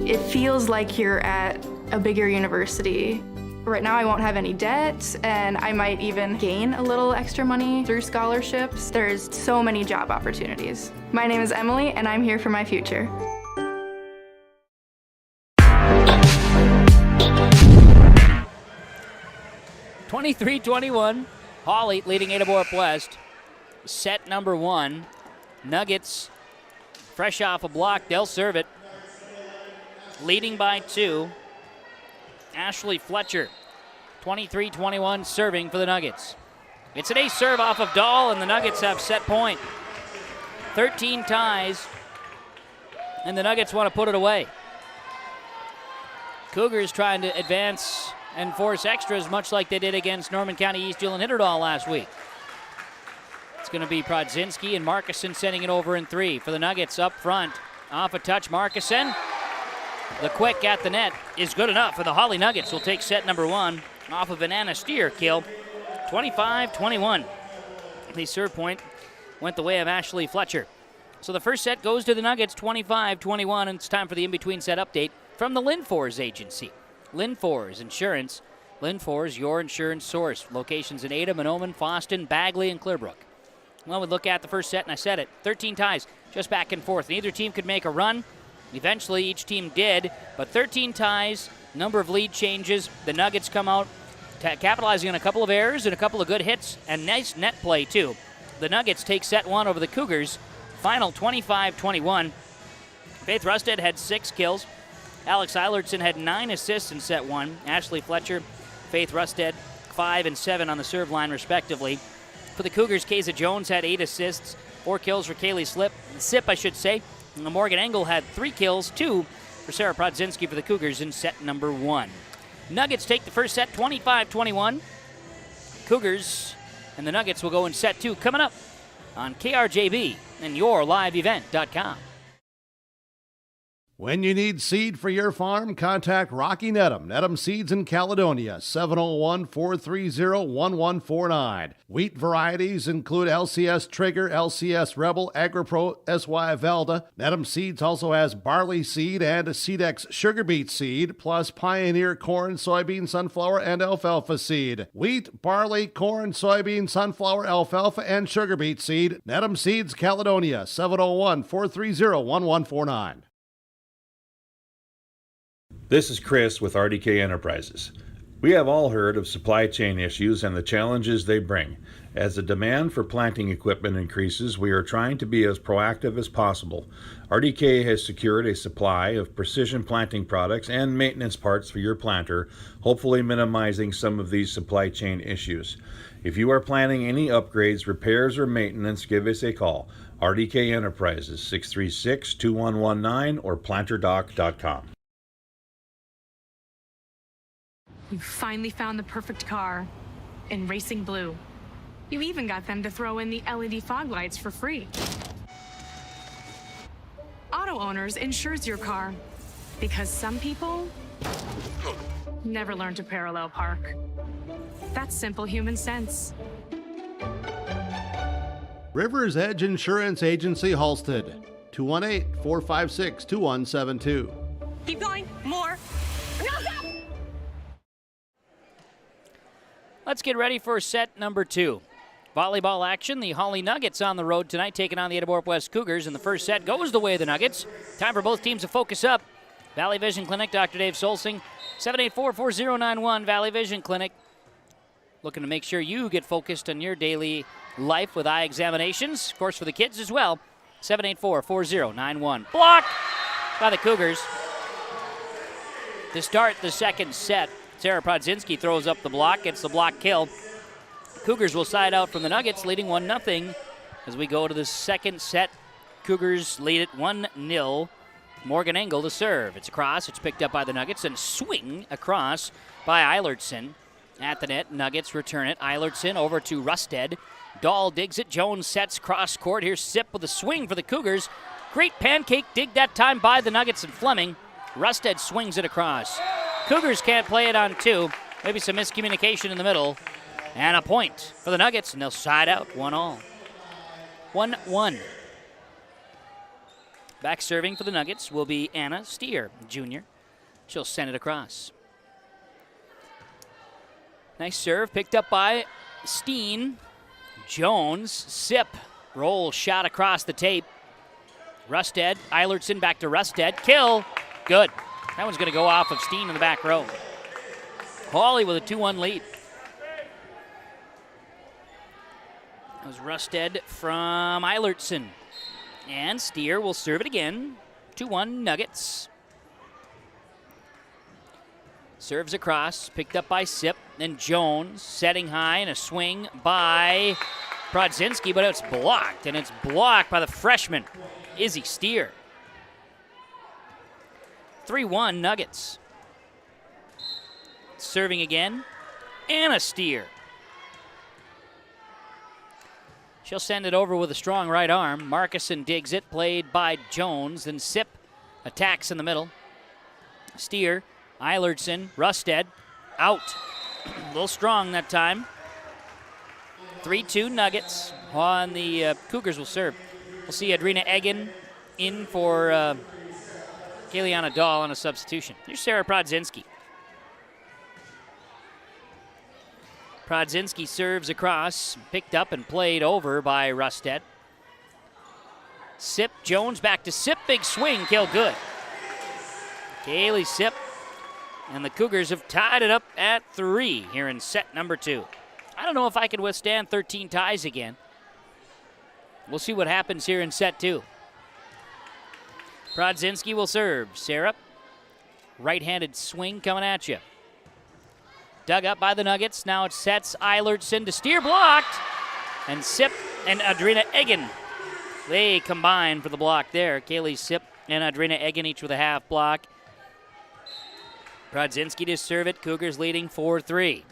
It feels like you're at a bigger university. Right now I won't have any debt, and I might even gain a little extra money through scholarships. There's so many job opportunities. My name is Emily, and I'm here for my future. (23-21). Hawley leading Ada-Borup-West. Set number 1. Nuggets fresh off a block. They'll serve it. Leading by 2. Ashley Fletcher, 23-21, serving for the Nuggets. It's an ace serve off of Dahl, and the Nuggets have set point. 13 ties, and the Nuggets want to put it away. Cougars trying to advance and force extras, much like they did against Norman County East Jewel and Hitterdal last week. It's going to be Prodzinski and Markison sending it over in 3 for the Nuggets up front. Off a touch, Markison. The quick at the net is good enough for the Hawley Nuggets. Will take set number 1 off of an Anna Steer kill. 25-21. The serve point went the way of Ashley Fletcher. So the first set goes to the Nuggets, 25-21, and it's time for the in-between set update from the Linfors Agency. Linfors Insurance. Linfors, your insurance source. Locations in Ada, Mahnomen, Foston, Bagley, and Clearbrook. Well, we look at the first set, and I said it. 13 ties, just back and forth. Neither team could make a run. Eventually, each team did, but 13 ties, number of lead changes. The Nuggets come out capitalizing on a couple of errors and a couple of good hits, and nice net play, too. The Nuggets take set 1 over the Cougars. Final 25-21. Faith Rustad had 6 kills. Alex Eilertson had 9 assists in set 1. Ashley Fletcher, Faith Rustad, 5 and 7 on the serve line, respectively. For the Cougars, Keza Jones had 8 assists, 4 kills for Kaylee Sip, I should say. Morgan Engel had 3 kills, 2 for Sarah Prodzinski for the Cougars in set number 1. Nuggets take the first set, 25-21. Cougars and the Nuggets will go in set 2 coming up on KRJB and YourLiveEvent.com. When you need seed for your farm, contact Rocky Nedham. Nedham Seeds in Caledonia, 701-430-1149. Wheat varieties include LCS Trigger, LCS Rebel, AgriPro, SY Velda. Nedham Seeds also has barley seed and Seedex sugar beet seed, plus Pioneer corn, soybean, sunflower, and alfalfa seed. Wheat, barley, corn, soybean, sunflower, alfalfa, and sugar beet seed. Nedham Seeds, Caledonia, 701-430-1149. This is Chris with RDK Enterprises. We have all heard of supply chain issues and the challenges they bring. As the demand for planting equipment increases, we are trying to be as proactive as possible. RDK has secured a supply of precision planting products and maintenance parts for your planter, hopefully minimizing some of these supply chain issues. If you are planning any upgrades, repairs, or maintenance, give us a call. RDK Enterprises, 636-2119 or planterdoc.com. You finally found the perfect car in racing blue. You even got them to throw in the LED fog lights for free. Auto Owners insures your car because some people never learn to parallel park. That's simple human sense. River's Edge Insurance Agency, Halstead, 218-456-2172. Keep going. More. No, stop! Let's get ready for set number 2. Volleyball action. The Hawley Nuggets on the road tonight, taking on the Ada-Borup-West Cougars. And the first set goes the way of the Nuggets. Time for both teams to focus up. Valley Vision Clinic, Dr. Dave Solsing, 784-4091. Valley Vision Clinic, looking to make sure you get focused on your daily life with eye examinations. Of course, for the kids as well. 784-4091. Block by the Cougars. To start the second set, Sarah Prodzinski throws up the block, gets the block kill. Cougars will side out from the Nuggets, leading 1-0 as we go to the second set. Cougars lead it 1-0. Morgan Engel to serve. It's across, it's picked up by the Nuggets, and swing across by Eilertson. At the net, Nuggets return it. Eilertson over to Rusted. Dahl digs it, Jones sets cross court. Here's Sip with a swing for the Cougars. Great pancake dig that time by the Nuggets and Fleming. Rusted swings it across. Cougars can't play it on 2. Maybe some miscommunication in the middle. And a point for the Nuggets, and they'll side out 1-1. 1-1. Back serving for the Nuggets will be Anna Stier, Jr. She'll send it across. Nice serve, picked up by Steen. Jones, Sip, roll shot across the tape. Rusted, Eilertson back to Rusted. Kill, good. That one's going to go off of Steen in the back row. Hawley with a 2-1 lead. That was Rusted from Eilertson. And Stier will serve it again. 2-1 Nuggets. Serves across, picked up by Sip. Then Jones setting high and a swing by Prodzinski, but it's blocked, and it's blocked by the freshman, Izzy Stier. 3-1 Nuggets. Serving again, Anna Stier. She'll send it over with a strong right arm. Markison digs it, played by Jones. Then Sip attacks in the middle. Stier, Eilertson, Rusted, out. A little strong that time. 3-2 Nuggets. On the Cougars will serve. We'll see Adrina Egan in for Kayliana Dahl on a substitution. Here's Sarah Prodzinski. Prodzinski serves across, picked up and played over by Rusted. Sip, Jones back to Sip, big swing, kill good. Kaylee Sip, and the Cougars have tied it up at 3 here in set number 2. I don't know if I can withstand 13 ties again. We'll see what happens here in set 2. Prodzinski will serve. Sarah, right-handed swing coming at you. Dug up by the Nuggets. Now it sets Eilertson to Stier, blocked. And Sip and Adrina Egan, they combine for the block there. Kaylee Sip and Adrina Egan each with a half block. Prodzinski to serve it. Cougars leading 4-3.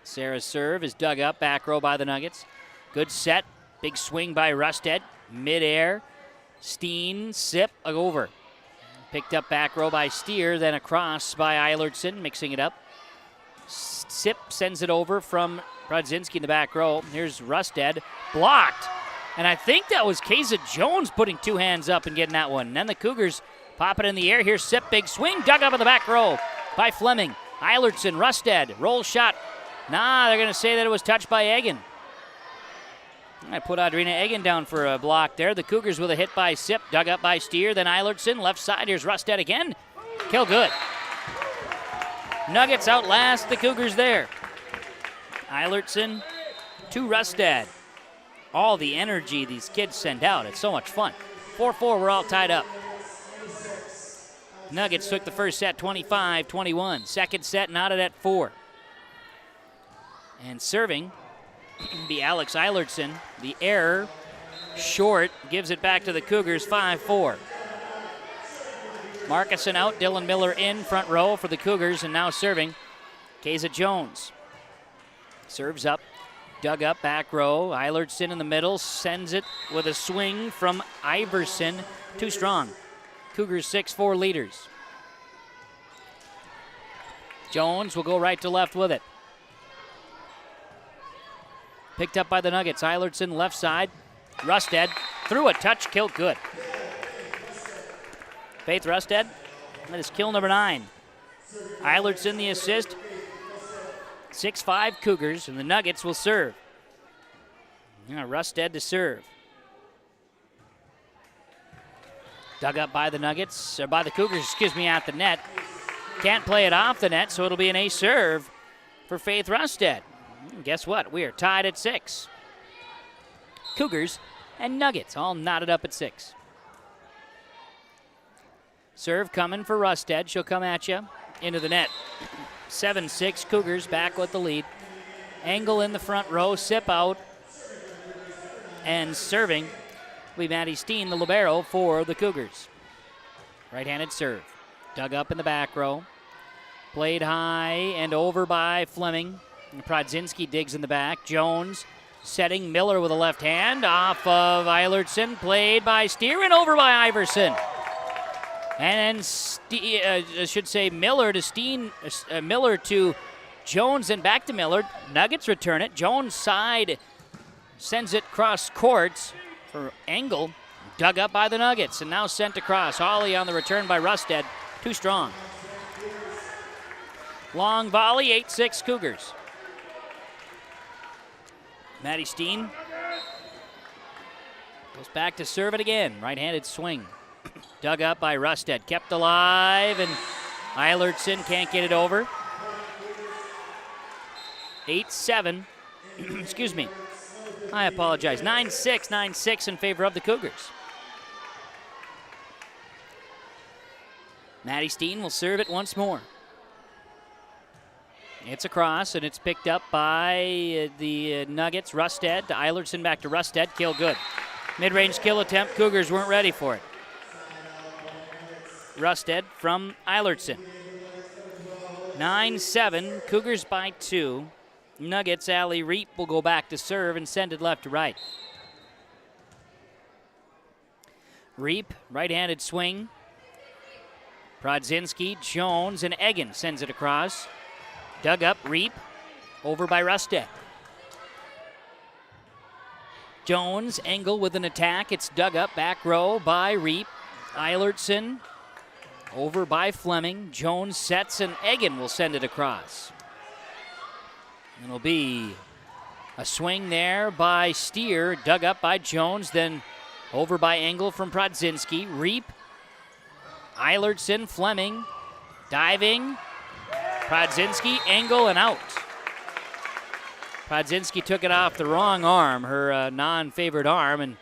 Sarah's serve is dug up, back row by the Nuggets. Good set. Big swing by Rusted. Mid-air. Steen, Sip, over. Picked up back row by Steer, then across by Eilertson, mixing it up. Sip sends it over from Brodzinski in the back row. Here's Rusted, blocked. And I think that was Keza Jones putting two hands up and getting that one. And then the Cougars pop it in the air. Here's Sip, big swing, dug up in the back row by Fleming. Eilertson, Rusted, roll shot. Nah, they're going to say that it was touched by Egan. I put Audrina Egan down for a block there. The Cougars with a hit by Sip, dug up by Steer, then Eilertson, left side. Here's Rusted again. Kill good. Nuggets outlast the Cougars there. Eilertson to Rusted. All the energy these kids send out. It's so much fun. 4-4, we're all tied up. Nuggets took the first set 25-21. Second set knotted at 4. And serving be Alex Eilertson. The error short gives it back to the Cougars 5-4. Markuson out, Dylan Miller in front row for the Cougars, and now serving Keza Jones. Serves up, dug up back row. Eilertson in the middle, sends it with a swing from Iverson. Too strong. Cougars 6-4 leaders. Jones will go right to left with it. Picked up by the Nuggets. Eilertson left side. Rusted through a touch, kill good. Faith Rusted, that is kill number 9. Eilertson the assist. 6-5 Cougars, and the Nuggets will serve. Rusted to serve. Dug up by the Nuggets, or by the Cougars, at the net. Can't play it off the net, so it'll be an ace serve for Faith Rusted. And guess what? We are tied at 6. Cougars and Nuggets all knotted up at 6. Serve coming for Rusted. She'll come at you into the net. 7-6 Cougars back with the lead. Engel in the front row, Sip out. And serving will be Maddie Steen, the libero for the Cougars. Right-handed serve. Dug up in the back row. Played high and over by Fleming. And Brodzinski digs in the back. Jones setting Miller with a left hand off of Eilertson. Played by Steer and over by Iverson. And then Miller to Steen, Miller to Jones and back to Miller. Nuggets return it. Jones side sends it cross court for Engel. Dug up by the Nuggets and now sent across. Hawley on the return by Rusted. Too strong. Long volley, 8-6 Cougars. Maddie Steen goes back to serve it again. Right-handed swing. Dug up by Rusted. Kept alive, and Eilertson can't get it over. 8-7. Excuse me. I apologize. 9-6, 9-6 in favor of the Cougars. Maddie Steen will serve it once more. It's across, and it's picked up by the Nuggets. Rusted to Eilertson, back to Rusted. Kill good. Mid-range kill attempt. Cougars weren't ready for it. Rusted from Eilertson. 9-7, Cougars by 2. Nuggets, Allie Reap will go back to serve and send it left to right. Reap, right-handed swing. Brodzinski, Jones, and Egan sends it across. Dug up, Reap, over by Rusted. Jones, Engel with an attack. It's dug up, back row by Reap. Eilertson over by Fleming. Jones sets, and Egan will send it across. It'll be a swing there by Steer, dug up by Jones, then over by Engel from Brodzinski. Reap, Eilertson, Fleming, diving. Brodzinski, Engel, and out. Brodzinski took it off the wrong arm, her non-favored arm, and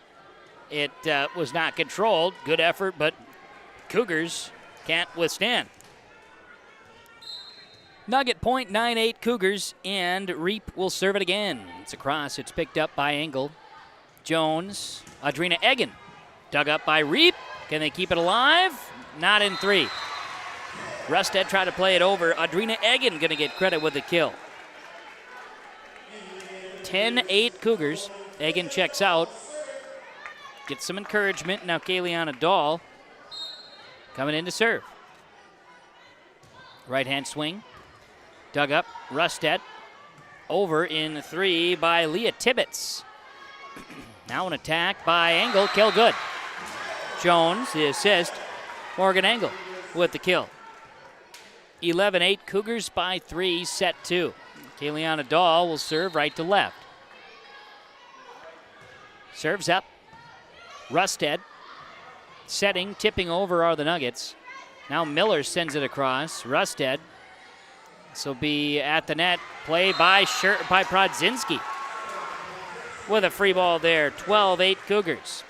it was not controlled. Good effort, but Cougars can't withstand. Nugget point, 9-8 Cougars, and Reap will serve it again. It's across. It's picked up by Engel. Jones, Audrina Egan, dug up by Reap. Can they keep it alive? Not in 3. Rusted tried to play it over. Audrina Egan going to get credit with the kill. 10-8 Cougars. Egan checks out. Gets some encouragement. Now Kayliana Dahl coming in to serve. Right-hand swing. Dug up. Rusted. Over in 3 by Leah Tibbetts. Now an attack by Engel. Kill good. Jones, the assist. Morgan Engel with the kill. 11-8. Cougars by 3. Set 2. Kayliana Dahl will serve right to left. Serves up. Rusted. Setting, tipping over are the Nuggets. Now Miller sends it across. Rusted. This will be at the net. Play by Prodzinski. With a free ball there. 12-8 Cougars.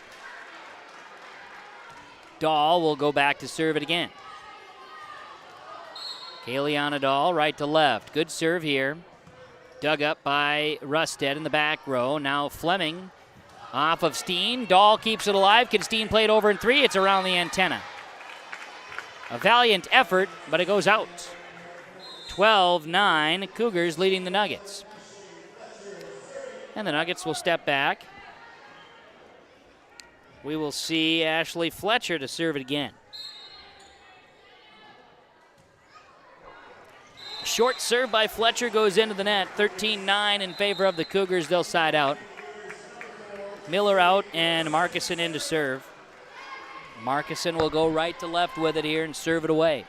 Dahl will go back to serve it again. Kayliana Dahl, right to left. Good serve here. Dug up by Rusted in the back row. Now Fleming off of Steen. Dahl keeps it alive. Can Steen play it over in 3? It's around the antenna. A valiant effort, but it goes out. 12-9, Cougars leading the Nuggets. And the Nuggets will step back. We will see Ashley Fletcher to serve it again. Short serve by Fletcher goes into the net. 13-9 in favor of the Cougars. They'll side out. Miller out and Markison in to serve. Markison will go right to left with it here and serve it away.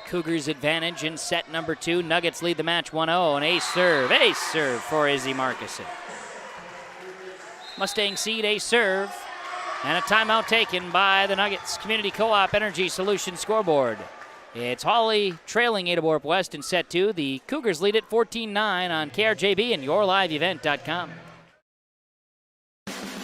Cougars advantage in set number 2. Nuggets lead the match 1-0. An ace serve for Izzy Markison. Mustang Seed ace serve. And a timeout taken by the Nuggets Community Co-op Energy Solutions scoreboard. It's Hawley trailing Ada-Borup-West in set 2. The Cougars lead it 14-9 on KRJB and YourLiveEvent.com.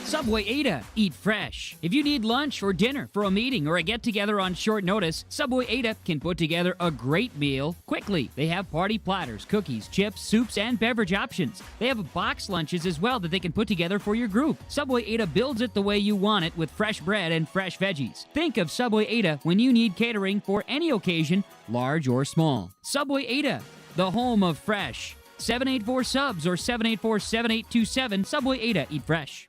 Subway Ada. Eat fresh. If you need lunch or dinner for a meeting or a get-together on short notice, Subway Ada can put together a great meal quickly. They have party platters, cookies, chips, soups, and beverage options. They have box lunches as well that they can put together for your group. Subway Ada builds it the way you want it with fresh bread and fresh veggies. Think of Subway Ada when you need catering for any occasion, large or small. Subway Ada, the home of fresh. 784-SUBS or 784-7827. Subway Ada. Eat fresh.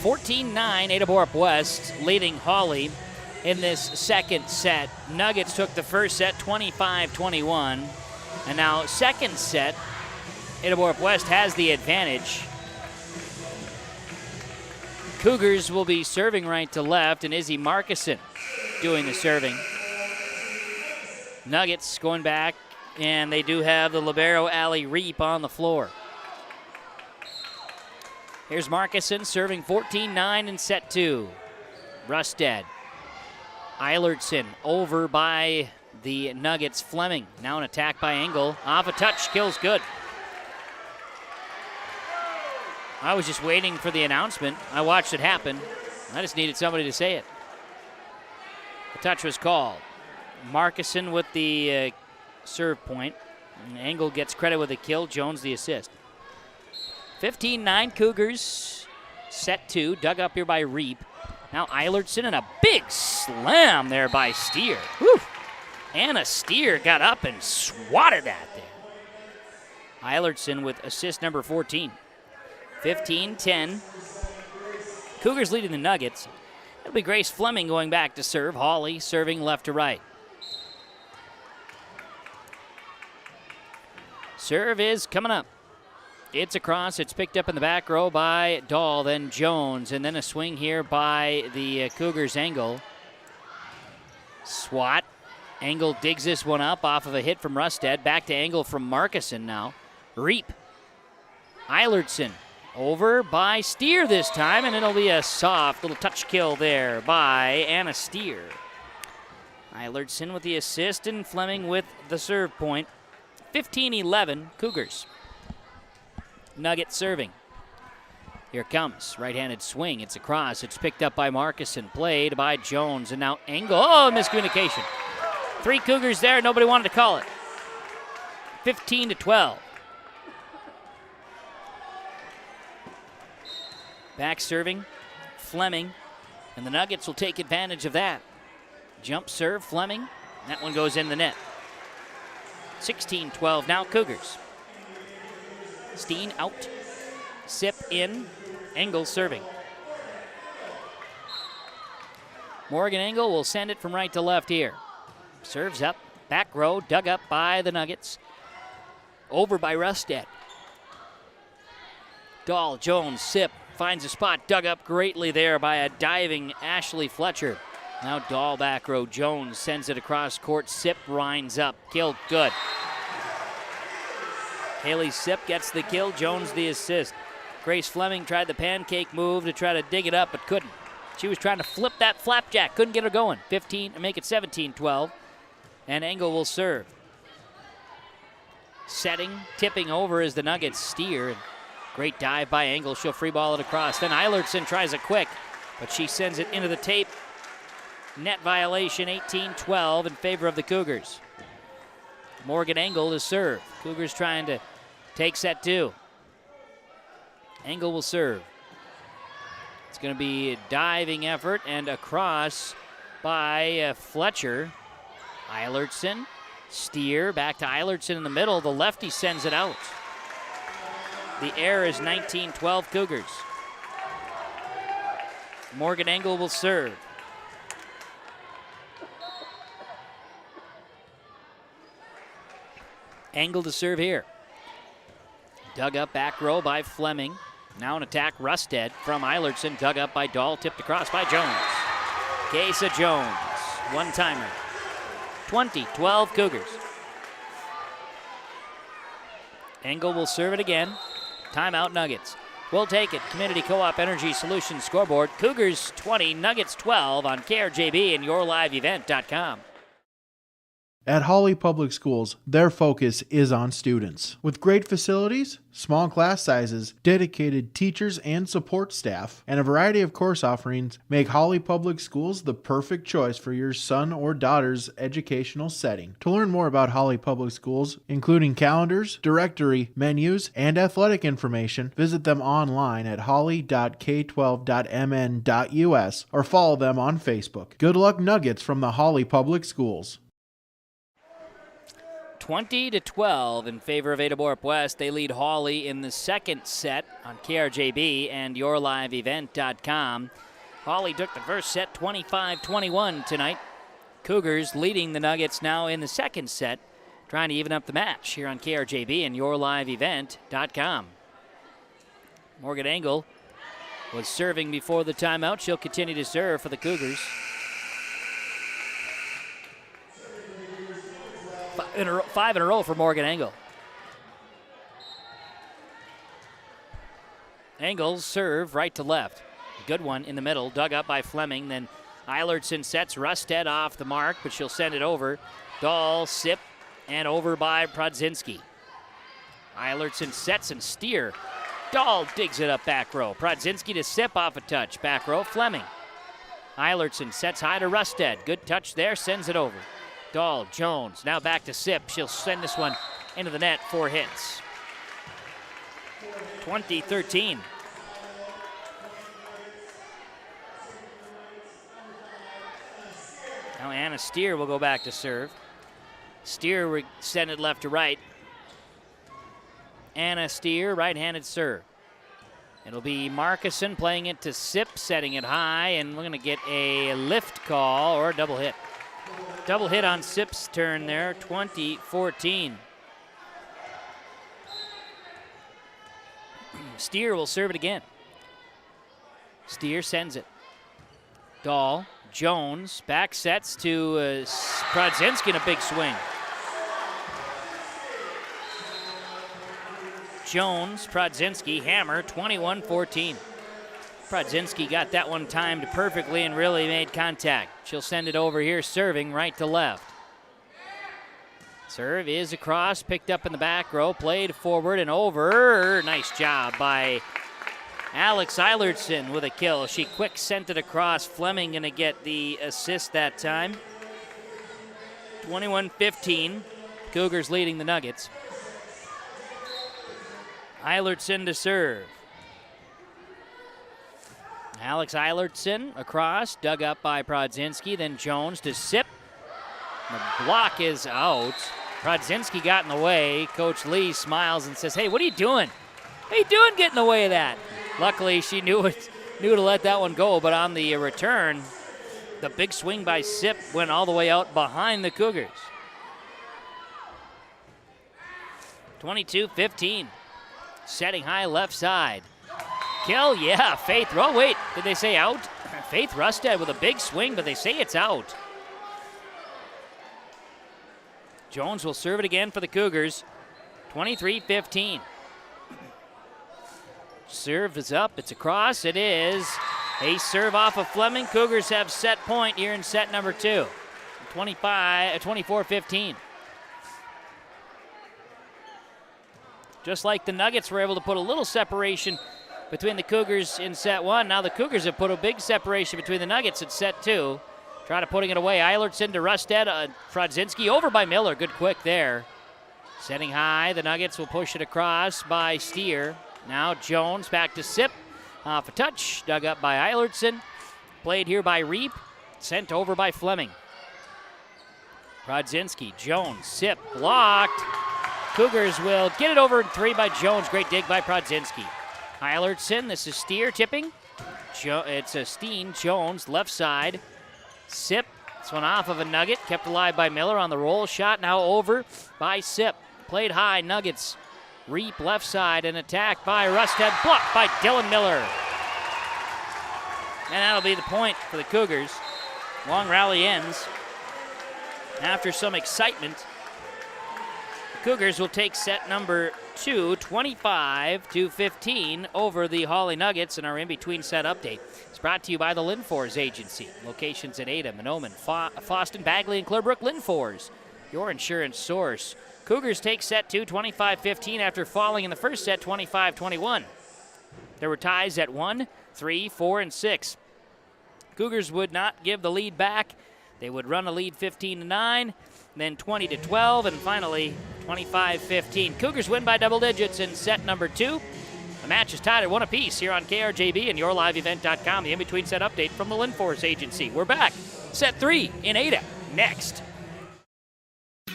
14-9, Ada-Borup-West leading Hawley in this second set. Nuggets took the first set 25-21. And now second set, Ada-Borup-West has the advantage. Cougars will be serving right to left, and Izzy Markison doing the serving. Nuggets going back, and they do have the libero Allie Reap on the floor. Here's Markison serving 14-9 in set 2. Rusted. Eilertson over by the Nuggets. Fleming. Now an attack by Engel. Off a touch. Kills good. I was just waiting for the announcement. I watched it happen. I just needed somebody to say it. The touch was called. Markison with the serve point. And Engel gets credit with a kill. Jones the assist. 15-9 Cougars, set 2, dug up here by Reap. Now Eilertson and a big slam there by Steer. Whew. Anna Steer got up and swatted that there. Eilertson with assist number 14. 15-10. Cougars leading the Nuggets. It'll be Grace Fleming going back to serve. Hawley serving left to right. Serve is coming up. It's across. It's picked up in the back row by Dahl, then Jones, and then a swing here by the Cougars' Engel. Swat. Engel digs this one up off of a hit from Rusted. Back to Engel from Markison now. Reap. Eilertson over by Steer this time, and it'll be a soft little touch kill there by Anna Steer. Eilertson with the assist and Fleming with the serve point. 15-11 Cougars. Nugget serving. Here it comes. Right-handed swing. It's across. It's picked up by Markison. Played by Jones. And now Engel. Oh, miscommunication. 3 Cougars there. Nobody wanted to call it. 15-12. Back serving. Fleming. And the Nuggets will take advantage of that. Jump serve. Fleming. That one goes in the net. 16-12 now Cougars. Steen out. Sip in. Engel serving. Morgan Engel will send it from right to left here. Serves up, back row, dug up by the Nuggets. Over by Rustad. Dahl, Jones, Sip, finds a spot, dug up greatly there by a diving Ashley Fletcher. Now Dahl back row, Jones sends it across court, Sip winds up, killed, good. Haley Sip gets the kill, Jones the assist. Grace Fleming tried the pancake move to try to dig it up, but couldn't. She was trying to flip that flapjack, couldn't get her going. 15, make it 17-12, and Engel will serve. Setting, tipping over is the Nuggets steer. Great dive by Engel, she'll free ball it across. Then Eilertson tries a quick, but she sends it into the tape. Net violation, 18-12 in favor of the Cougars. Morgan Engel to serve. Cougars trying to take set 2. Engel will serve. It's going to be a diving effort and across by Fletcher. Eilertson, steer, back to Eilertson in the middle. The lefty sends it out. The error is 19-12 Cougars. Morgan Engel will serve. Engel to serve here. Dug up back row by Fleming. Now an attack, Rustad from Eilertson. Dug up by Dahl, tipped across by Jones. Kesa Jones, one-timer. 20-12 Cougars. Engel will serve it again. Timeout Nuggets. We'll take it. Community Co-op Energy Solutions scoreboard. Cougars 20, Nuggets 12 on KRJB and YourLiveEvent.com. At Hawley Public Schools, their focus is on students. With great facilities, small class sizes, dedicated teachers and support staff, and a variety of course offerings, make Hawley Public Schools the perfect choice for your son or daughter's educational setting. To learn more about Hawley Public Schools, including calendars, directory, menus, and athletic information, visit them online at hawley.k12.mn.us or follow them on Facebook. Good luck Nuggets from the Hawley Public Schools. 20-12 in favor of Ada-Borup-West. They lead Hawley in the second set on KRJB and YourLiveEvent.com. Hawley took the first set 25-21 tonight. Cougars leading the Nuggets now in the second set, trying to even up the match here on KRJB and YourLiveEvent.com. Morgan Engel was serving before the timeout. She'll continue to serve for the Cougars. 5 in a row for Morgan Engel. Engel's serve right to left. Good one in the middle, dug up by Fleming. Then Eilertson sets Rustad off the mark, but she'll send it over. Dahl, Sip, and over by Prodzinski. Eilertson sets and steer. Dahl digs it up back row. Prodzinski to Sip off a touch. Back row, Fleming. Eilertson sets high to Rustad. Good touch there, sends it over. Dahl, Jones, now back to Sip. She'll send this one into the net, 4 hits. 20-13. Now Anna Steer will go back to serve. Steer send it left to right. Anna Steer, right-handed serve. It'll be Markison playing it to Sip, setting it high, and we're going to get a lift call or a double hit. Double hit on Sip's turn there, 20-14. Steer will serve it again. Steer sends it. Dahl, Jones, back sets to Prodzinski in a big swing. Jones, Prodzinski, hammer, 21-14. Prodzinski got that one timed perfectly and really made contact. She'll send it over here, serving right to left. Serve is across, picked up in the back row, played forward and over. Nice job by Alex Eilertson with a kill. She quick sent it across. Fleming gonna get the assist that time. 21-15, Cougars leading the Nuggets. Eilertson to serve. Alex Eilertson across, dug up by Prodzinski, then Jones to Sip. The block is out. Prodzinski got in the way. Coach Lee smiles and says, hey, what are you doing? What are you doing getting in the way of that? Luckily, she knew to let that one go, but on the return, The big swing by Sip went all the way out behind the Cougars. 22-15. Setting high left side. Kill, yeah, Faith. Oh, wait, did they say out? Faith Rusted with a big swing, but they say it's out. Jones will serve it again for the Cougars. 23-15. Serve is up, it's across, it is. A serve off of Fleming. Cougars have set point here in set number 2. 24-15. Just like the Nuggets were able to put a little separation between the Cougars in set 1, now the Cougars have put a big separation between the Nuggets in set 2. Try to putting it away. Eilertson to Rusted. Frodzinski over by Miller. Good quick there. Setting high. The Nuggets will push it across by Steer. Now Jones back to Sip. Off a touch. Dug up by Eilertson. Played here by Reap. Sent over by Fleming. Frodzinski. Jones. Sip. Blocked. Cougars will get it over in 3 by Jones. Great dig by Frodzinski. Eilertson. This is Steer tipping. It's a Steen. Jones. Left side. Sip, this one off of a Nugget, kept alive by Miller on the roll shot, now over by Sip. Played high, Nuggets. Reap left side, and attacked by Rusted, blocked by Dylan Miller. And that'll be the point for the Cougars. Long rally ends. After some excitement, the Cougars will take set number 2, 25-15 over the Hawley Nuggets in our in-between set update. It's brought to you by the Linfors Agency. Locations in Ada, Mahnomen, Foston, Bagley, and Clearbrook. Linfors, your insurance source. Cougars take set 2, 25-15 after falling in the first set, 25-21. There were ties at 1, 3, 4, and 6. Cougars would not give the lead back. They would run a lead 15-9, then 20-12, and finally 25-15. Cougars win by double digits in set number 2. The match is tied at 1 apiece here on KRJB and YourLiveEvent.com. The in-between set update from the Linfors Agency. We're back. Set 3 in Ada. Next.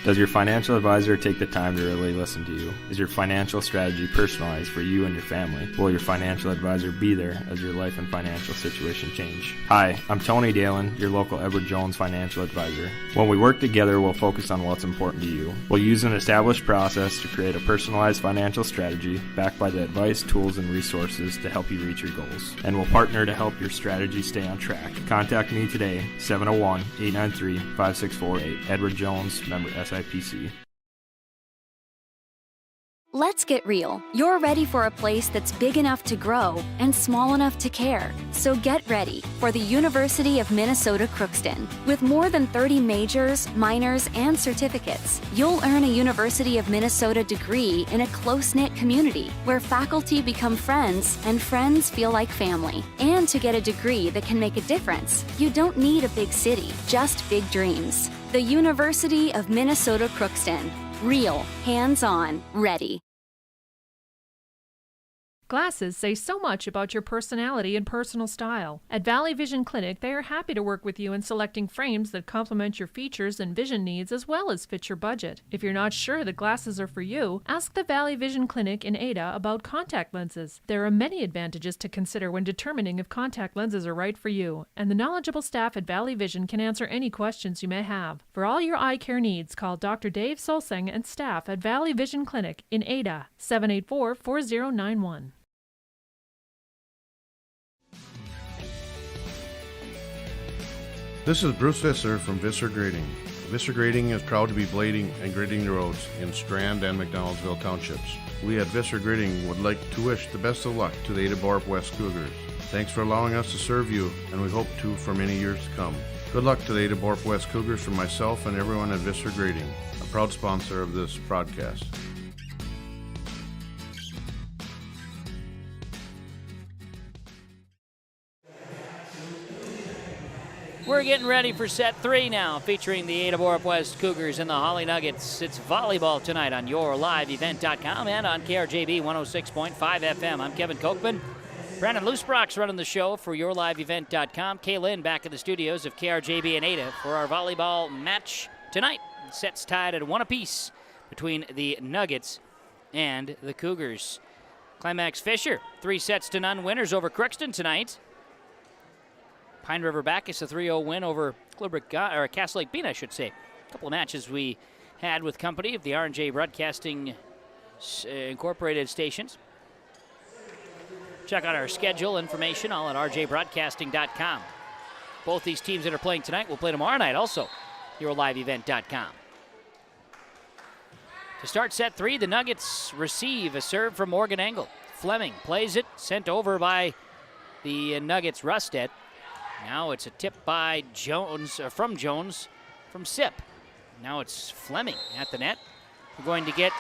Does your financial advisor take the time to really listen to you? Is your financial strategy personalized for you and your family? Will your financial advisor be there as your life and financial situation change? Hi, I'm Tony Dalen, your local Edward Jones financial advisor. When we work together, we'll focus on what's important to you. We'll use an established process to create a personalized financial strategy backed by the advice, tools, and resources to help you reach your goals. And we'll partner to help your strategy stay on track. Contact me today, 701-893-5648. Edward Jones, member SIPC. Let's get real. You're ready for a place that's big enough to grow and small enough to care. So get ready for the University of Minnesota Crookston. With more than 30 majors, minors, and certificates, you'll earn a University of Minnesota degree in a close-knit community where faculty become friends and friends feel like family. And to get a degree that can make a difference, you don't need a big city, just big dreams. The University of Minnesota Crookston. Real, hands-on, ready. Glasses say so much about your personality and personal style. At Valley Vision Clinic, they are happy to work with you in selecting frames that complement your features and vision needs as well as fit your budget. If you're not sure that glasses are for you, ask the Valley Vision Clinic in Ada about contact lenses. There are many advantages to consider when determining if contact lenses are right for you, and the knowledgeable staff at Valley Vision can answer any questions you may have. For all your eye care needs, call Dr. Dave Solseng and staff at Valley Vision Clinic in Ada, 784-4091. This is Bruce Visser from Visser Grading. Visser Grading is proud to be blading and grading the roads in Strand and McDonaldsville townships. We at Visser Grading would like to wish the best of luck to the Ada-Borup-West Cougars. Thanks for allowing us to serve you, and we hope to for many years to come. Good luck to the Ada-Borup-West Cougars from myself and everyone at Visser Grading, a proud sponsor of this broadcast. We're getting ready for set 3 now, featuring the Ada-Borup-West Cougars and the Hawley Nuggets. It's volleyball tonight on YourLiveEvent.com and on KRJB 106.5 FM. I'm Kevin Kochman. Brandon Loosebrock's running the show for YourLiveEvent.com. Kaylin back in the studios of KRJB and Ada for our volleyball match tonight. Sets tied at 1 apiece between the Nuggets and the Cougars. Climax Fisher, 3-0 winners over Crookston tonight. Pine River Bacchus, a 3-0 win over or Castle Lake Bean, I should say. A couple of matches we had with company of the R&J Broadcasting Incorporated stations. Check out our schedule information all at rjbroadcasting.com. Both these teams that are playing tonight will play tomorrow night also, yourliveevent.com. To start set 3, the Nuggets receive a serve from Morgan Engel. Fleming plays it, sent over by the Nuggets Rusted. Now it's a tip by Jones, from Sip. Now it's Fleming at the net. We're going to get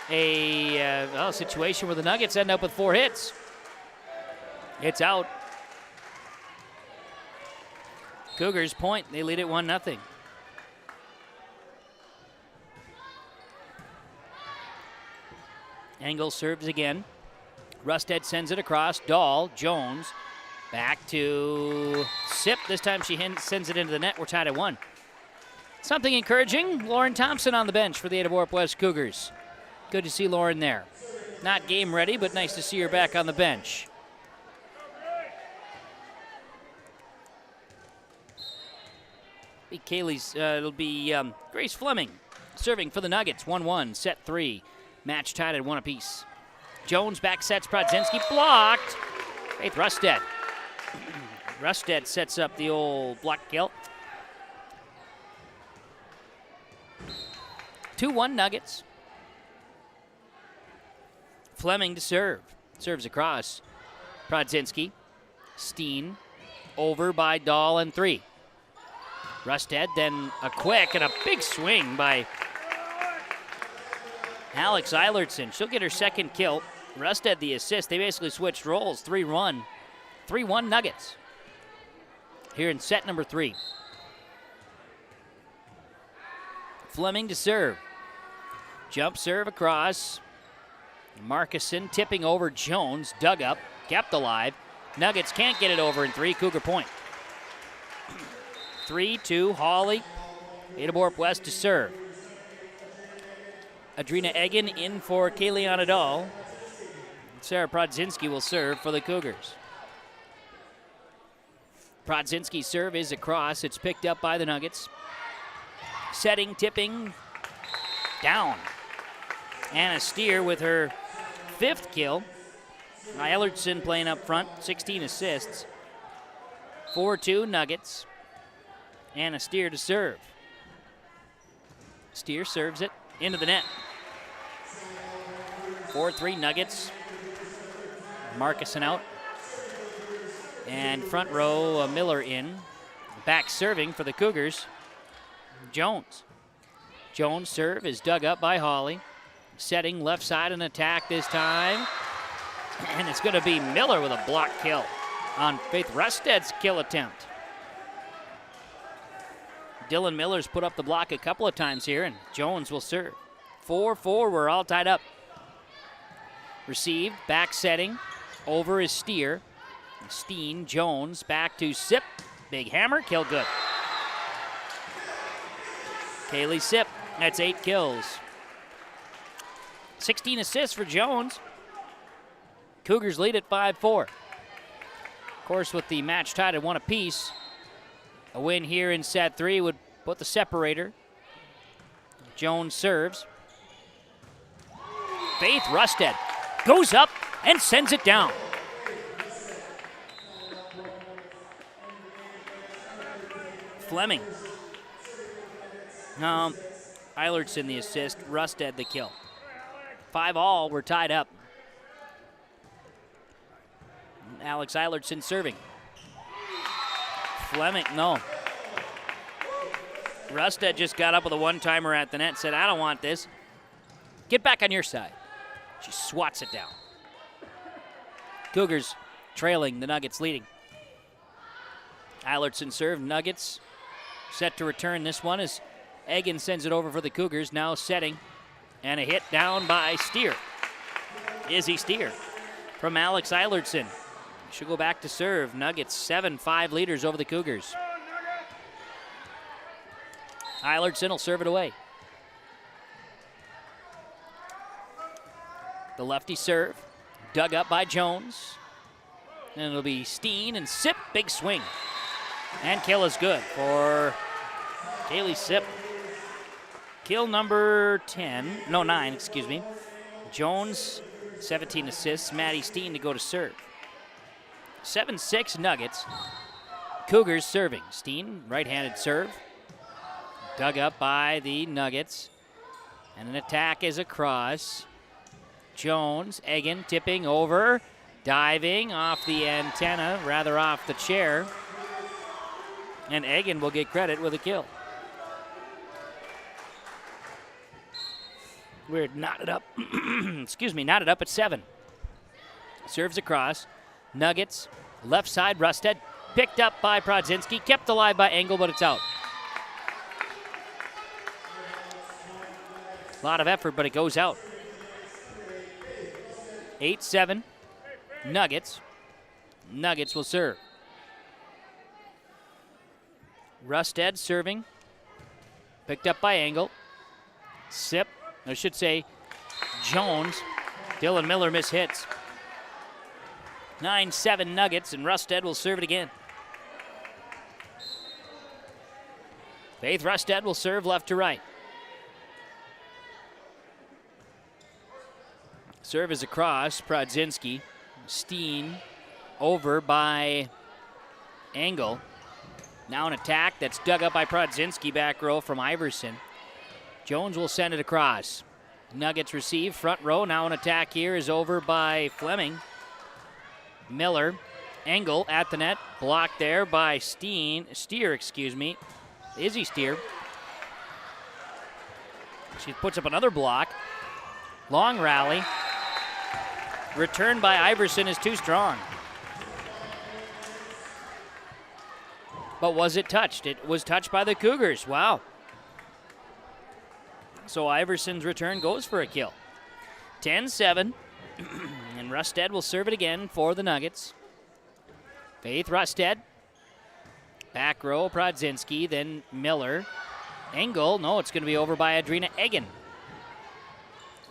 a situation where the Nuggets end up with 4 hits. It's out. Cougars point. They lead it 1-0. Engel serves again. Rusted sends it across. Dahl, Jones, back to Sip. This time she sends it into the net. We're tied at 1. Something encouraging. Lauren Thompson on the bench for the Ada-Borup-West Cougars. Good to see Lauren there. Not game ready, but nice to see her back on the bench. It'll be Grace Fleming serving for the Nuggets. 1-1, set 3. Match tied at 1 apiece. Jones back sets Prodzinski, blocked. Faith Rusted. Rusted sets up the old block kill. 2-1 Nuggets. Fleming to serve. Serves across. Prodzinski. Steen. Over by Dahl and 3. Rusted, then a quick and a big swing by Alex Eilertson. She'll get her second kill. Rusted the assist. They basically switched roles. 3-1 Nuggets. Here in set number 3. Fleming to serve. Jump serve across. Markison tipping over Jones. Dug up. Kept alive. Nuggets can't get it over in 3. Cougar point. 3-2 Hawley. Ada-Borup-West to serve. Adrina Egan in for Kayleana Dahl. Sarah Prodzinski will serve for the Cougars. Prodzinski's serve is across. It's picked up by the Nuggets. Setting, tipping, down. Anna Steer with her 5th kill. Eilertson playing up front, 16 assists. 4-2 Nuggets. Anna Steer to serve. Steer serves it into the net. 4-3 Nuggets. Markison out. And front row, Miller in. Back serving for the Cougars, Jones. Jones' serve is dug up by Hawley. Setting left side and attack this time. And it's going to be Miller with a block kill on Faith Rusted's kill attempt. Dylan Miller's put up the block a couple of times here, and Jones will serve. 4-4, we're all tied up. Received, back setting. Over is Steer. Steen, Jones, back to Sip. Big hammer, kill good. Kaylee Sip, that's 8 kills. 16 assists for Jones. Cougars lead at 5-4. Of course, with the match tied at 1 apiece, a win here in set 3 would put the separator. Jones serves. Faith Rusted goes up and sends it down. Fleming. Eilertson the assist, Rusted the kill. 5-all, we're tied up. Alex Eilertson serving. Fleming, no. Rusted just got up with a one-timer at the net, said, I don't want this. Get back on your side. She swats it down. Cougars trailing, the Nuggets leading. Eilertson serve, Nuggets set to return this one as Egan sends it over for the Cougars, now setting. And a hit down by Steer. Izzy Steer from Alex Eilertson. She'll go back to serve. Nuggets 7-5 leaders over the Cougars. Eilertson will serve it away. The lefty serve, dug up by Jones. And it'll be Steen and Sip, big swing. And kill is good for Kaylee Sip. Kill number 9, excuse me. Jones, 17 assists. Maddie Steen to go to serve. 7-6 Nuggets. Cougars serving. Steen, right-handed serve. Dug up by the Nuggets. And an attack is across. Jones, Egan tipping over. Diving off the antenna, rather off the chair. And Egan will get credit with a kill. We're knotted up. Excuse me, knotted up at 7. Serves across. Nuggets, left side, Rusted. Picked up by Prodzinski. Kept alive by Engel, but it's out. A lot of effort, but it goes out. 8-7. Nuggets. Nuggets will serve. Rusted serving. Picked up by Engel. Sip. I should say Jones. Dylan Miller mishits. 9-7 Nuggets, and Rusted will serve it again. Faith Rusted will serve left to right. Serve is across. Prodzinski. Steen over by Engel. Now an attack that's dug up by Prodzinski, back row from Iverson. Jones will send it across. Nuggets receive, front row. Now an attack here is over by Fleming. Miller, Engel at the net. Blocked there by Steer, Izzy Steer. She puts up another block. Long rally. Return by Iverson is too strong. But was it touched? It was touched by the Cougars. Wow. So Iverson's return goes for a kill. 10-7. And Rusted will serve it again for the Nuggets. Faith Rusted. Back row, Prodzinski, then Miller. Engel, no, it's going to be over by Adrina Egan.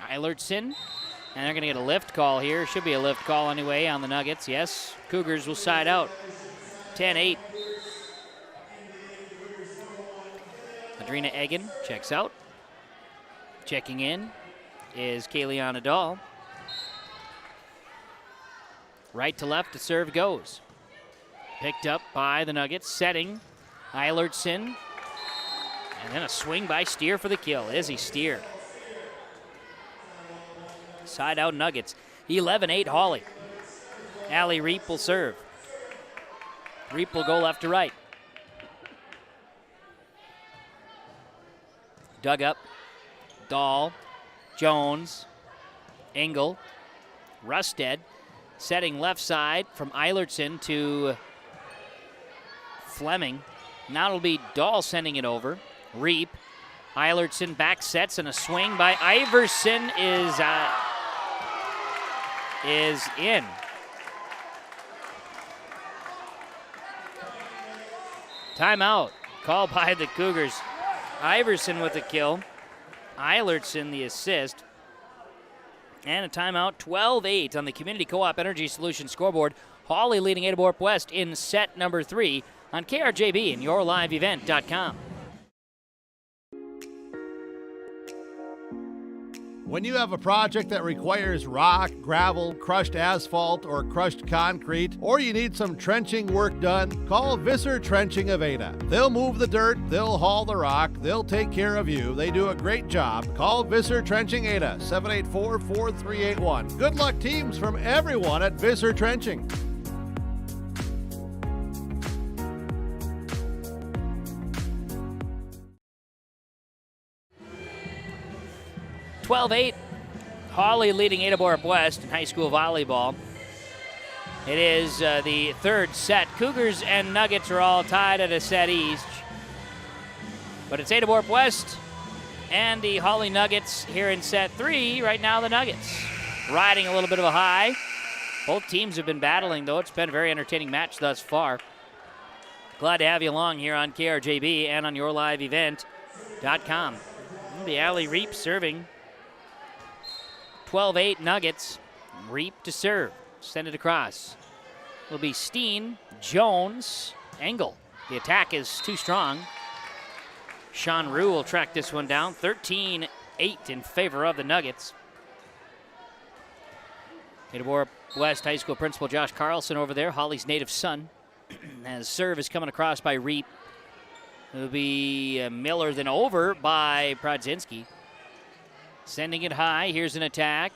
Eilertson. And they're going to get a lift call here. Should be a lift call anyway on the Nuggets. Yes, Cougars will side out. 10-8. Adrina Egan checks out. Checking in is Kayliana Dahl. Right to left, the serve goes. Picked up by the Nuggets. Setting, Eilertson. And then a swing by Steer for the kill. Izzy Steer. Side out Nuggets. 11-8 Hawley. Allie Reap will serve. Reap will go left to right. Dug up. Dahl. Jones. Engel. Rusted. Setting left side from Eilertson to Fleming. Now it'll be Dahl sending it over. Reap. Eilertson back sets and a swing by Iverson is in. Timeout called by the Cougars. Iverson with the kill. Eilertson the assist. And a timeout, 12-8 on the Community Co-op Energy Solutions scoreboard. Hawley leading Ada-Borup-West in set number 3 on KRJB and YourLiveEvent.com. When you have a project that requires rock, gravel, crushed asphalt, or crushed concrete, or you need some trenching work done, call Visser Trenching of Ada. They'll move the dirt, they'll haul the rock, they'll take care of you. They do a great job. Call Visser Trenching Ada, 784-4381. Good luck, teams, from everyone at Visser Trenching. Hawley leading Ada-Borup-West in high school volleyball. It is the third set. Cougars and Nuggets are all tied at a set each. But it's Ada-Borup-West and the Hawley Nuggets here in set 3. Right now the Nuggets riding a little bit of a high. Both teams have been battling, though. It's been a very entertaining match thus far. Glad to have you along here on KRJB and on YourLiveEvent.com. The Allie Reap serving. 12-8 Nuggets. Reap to serve. Send it across. will be Steen, Jones, Engel. The attack is too strong. Sean Rue will track this one down. 13-8 in favor of the Nuggets. Ada-Borup-West High School principal Josh Carlson over there, Hawley's native son. As serve is coming across by Reap. It'll be Miller, then over by Prodzinski. Sending it high. Here's an attack.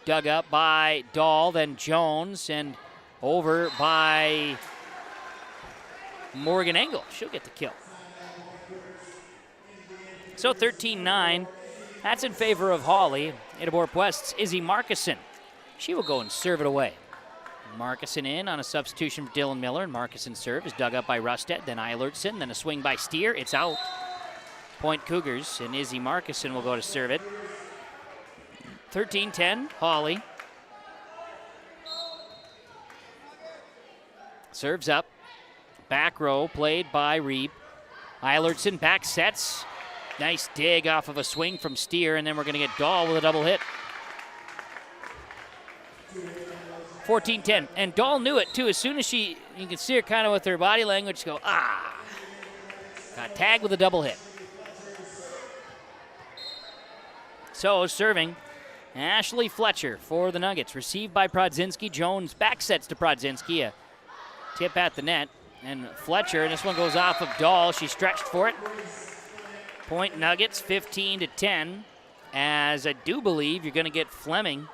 Dug up by Dahl, then Jones, and over by Morgan Engel. She'll get the kill. So 13-9. That's in favor of Hawley. Ada-Borup-West's Izzy Markison. She will go and serve it away. Markison in on a substitution for Dylan Miller, and Markison's serve is dug up by Rusted, then Eilertson, then a swing by Steer. It's out. Point Cougars, and Izzy Markison will go to serve it. 13-10, Hawley. Serves up. Back row played by Reeb. Eilertson back sets. Nice dig off of a swing from Steer, and then we're going to get Dahl with a double hit. 14-10, and Dahl knew it too. As soon as you can see her kind of with her body language go, got tagged with a double hit. So serving, Ashley Fletcher for the Nuggets. Received by Prodzinski. Jones back sets to Prodzinski. A tip at the net, and Fletcher, and this one goes off of Dahl. She stretched for it. Point Nuggets, 15-10, as I do believe you're going to get Fleming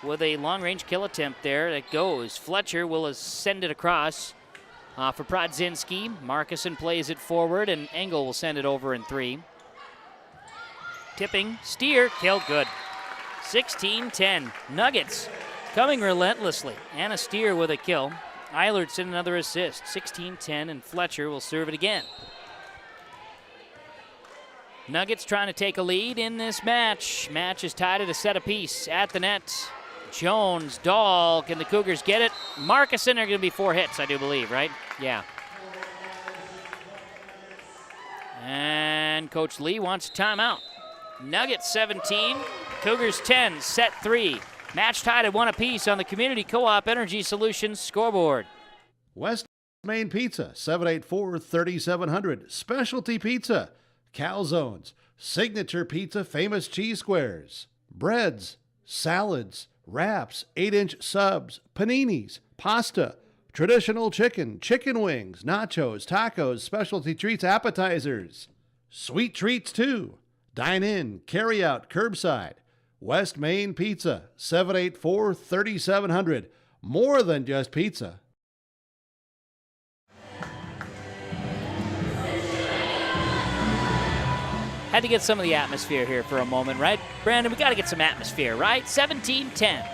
with a long-range kill attempt there. That goes. Fletcher will send it across for Prodzinski. Markison plays it forward, and Engel will send it over in 3. Tipping, Steer, kill, good. 16-10. Nuggets coming relentlessly. Anna Steer with a kill. Eilertson another assist. 16-10, and Fletcher will serve it again. Nuggets trying to take a lead in this match. Match is tied at a set apiece at the net. Jones, Dahl, can the Cougars get it? Markison are going to be 4 hits, I do believe, right? Yeah. And Coach Lee wants a timeout. Nuggets 17, Cougars 10, set 3. Match tied at 1 apiece on the Community Co-op Energy Solutions scoreboard. West Main Pizza, 784-3700. Specialty Pizza, calzones, signature pizza, famous cheese squares, breads, salads, wraps, 8-inch subs, paninis, pasta, traditional chicken, chicken wings, nachos, tacos, specialty treats, appetizers, sweet treats too. Dine in, carry out, curbside. West Main Pizza, 784-3700. More than just pizza. Had to get some of the atmosphere here for a moment, right? Brandon, we got to get some atmosphere, right? 17-10.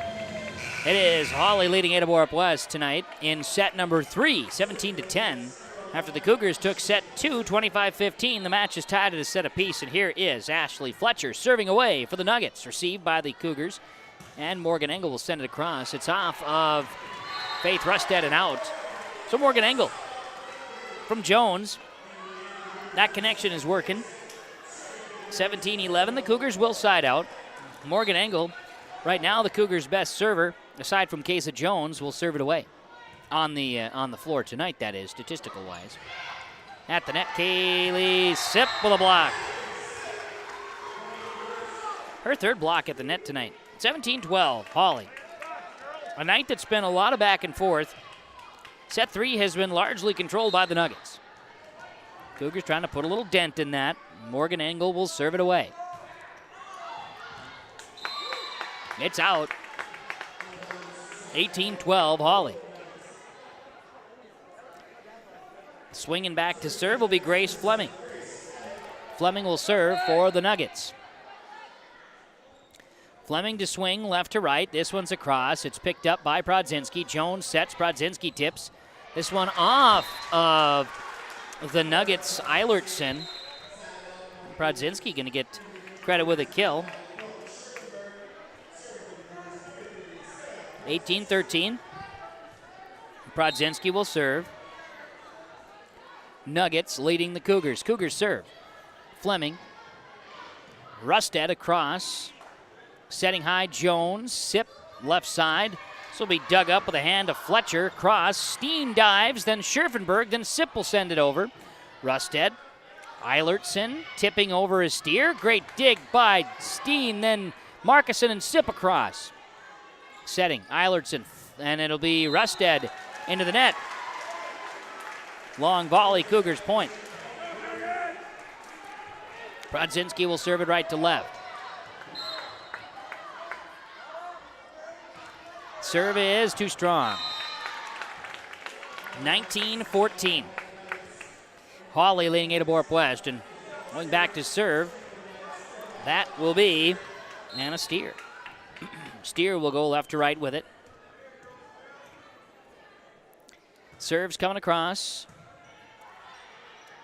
It is Hawley leading Ada-Borup-West tonight in set number 3, 17-10. After the Cougars took set 2, 25-15, the match is tied at a set apiece, and here is Ashley Fletcher serving away for the Nuggets. Received by the Cougars, and Morgan Engel will send it across. It's off of Faith Rusted and out. So Morgan Engel from Jones. That connection is working. 17-11, the Cougars will side out. Morgan Engel, right now the Cougars' best server, aside from Kesa Jones, will serve it away. On the floor tonight, that is, statistical-wise. At the net, Kaylee Sip with a block. Her third block at the net tonight. 17-12, Hawley. A night that's been a lot of back and forth. Set 3 has been largely controlled by the Nuggets. Cougars trying to put a little dent in that. Morgan Engel will serve it away. It's out. 18-12, Hawley. Swinging back to serve will be Grace Fleming. Fleming will serve for the Nuggets. Fleming to swing left to right. This one's across. It's picked up by Prodzinski. Jones sets. Prodzinski tips. This one off of the Nuggets' Eilertson. Prodzinski going to get credit with a kill. 18-13. Prodzinski will serve. Nuggets leading the Cougars. Cougars serve. Fleming. Rusted across. Setting high, Jones. Sip left side. This will be dug up with a hand of Fletcher. Cross. Steen dives, then Scherfenberg, then Sipp will send it over. Rusted. Eilertson tipping over his steer. Great dig by Steen, then Markuson and Sipp across. Setting. Eilertson, and it'll be Rusted into the net. Long volley, Cougars point. Brodzinski will serve it right to left. Serve is too strong. 19-14. Hawley leading Ada-Borup-West, and going back to serve, that will be Anna Steer. Steer will go left to right with it. Serves coming across.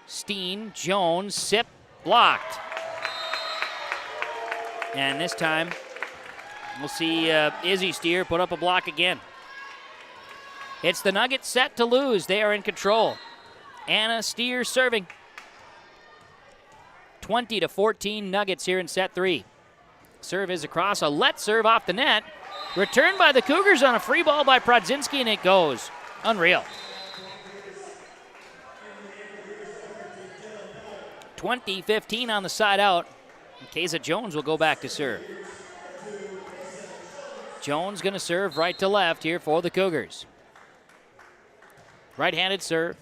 Steen, Jones, Sipp, blocked. And this time, we'll see Izzy Steer put up a block again. It's the Nuggets set to lose. They are in control. Anna Steer serving. 20-14 Nuggets here in set 3. Serve is across, a let serve off the net. Returned by the Cougars on a free ball by Brodzinski, and it goes. Unreal. 20-15 on the side out. Keza Jones will go back to serve. Jones going to serve right to left here for the Cougars. Right-handed serve.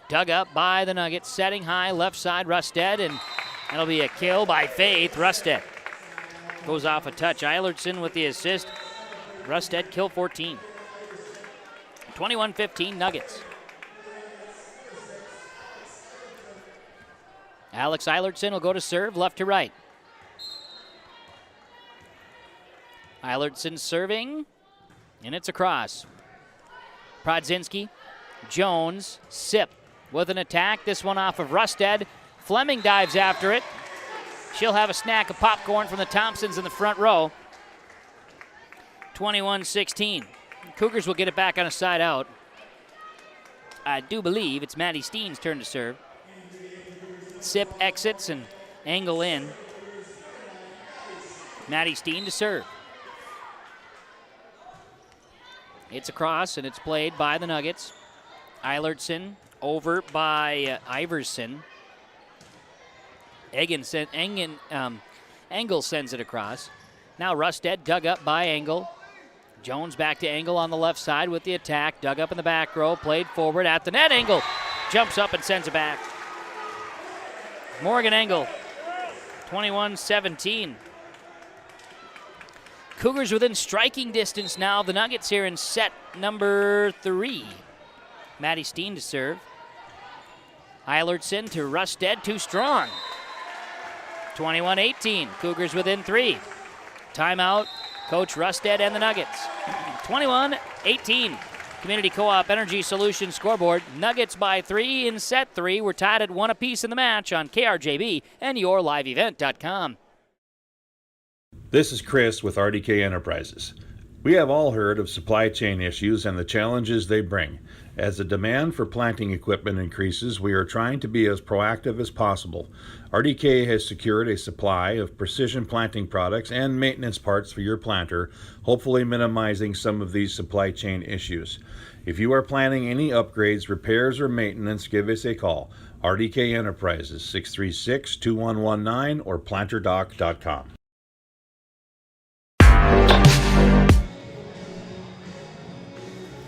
Dug up by the Nuggets. Setting high, left side, Rusted, and that'll be a kill by Faith. Rusted goes off a touch. Eilertson with the assist. Rusted kill 14. 21-15 Nuggets. Alex Eilertson will go to serve, left to right. Eilertson serving, and it's across. Brodzinski, Jones, Sipp with an attack. This one off of Rusted. Fleming dives after it. She'll have a snack of popcorn from the Thompsons in the front row. 21-16. Cougars will get it back on a side out. I do believe it's Maddie Steen's turn to serve. Sipp exits and angle in. Maddie Steen to serve. It's across, and it's played by the Nuggets. Eilertson over by Iverson. Engel sends it across. Now Rusted dug up by Engel. Jones back to Engel on the left side with the attack. Dug up in the back row, played forward at the net. Engel jumps up and sends it back. Morgan Engel, 21-17. Cougars within striking distance now. The Nuggets here in set number 3. Maddie Steen to serve. Eilertson to Rusted, too strong. 21-18, Cougars within 3. Timeout, Coach Rusted and the Nuggets. 21-18, Community Co-op Energy Solutions scoreboard. Nuggets by 3 in set 3. We're tied at 1 apiece in the match on KRJB and yourliveevent.com. This is Chris with RDK Enterprises. We have all heard of supply chain issues and the challenges they bring. As the demand for planting equipment increases, we are trying to be as proactive as possible. RDK has secured a supply of precision planting products and maintenance parts for your planter, hopefully minimizing some of these supply chain issues. If you are planning any upgrades, repairs, or maintenance, give us a call. RDK Enterprises, 636-2119 or planterdoc.com.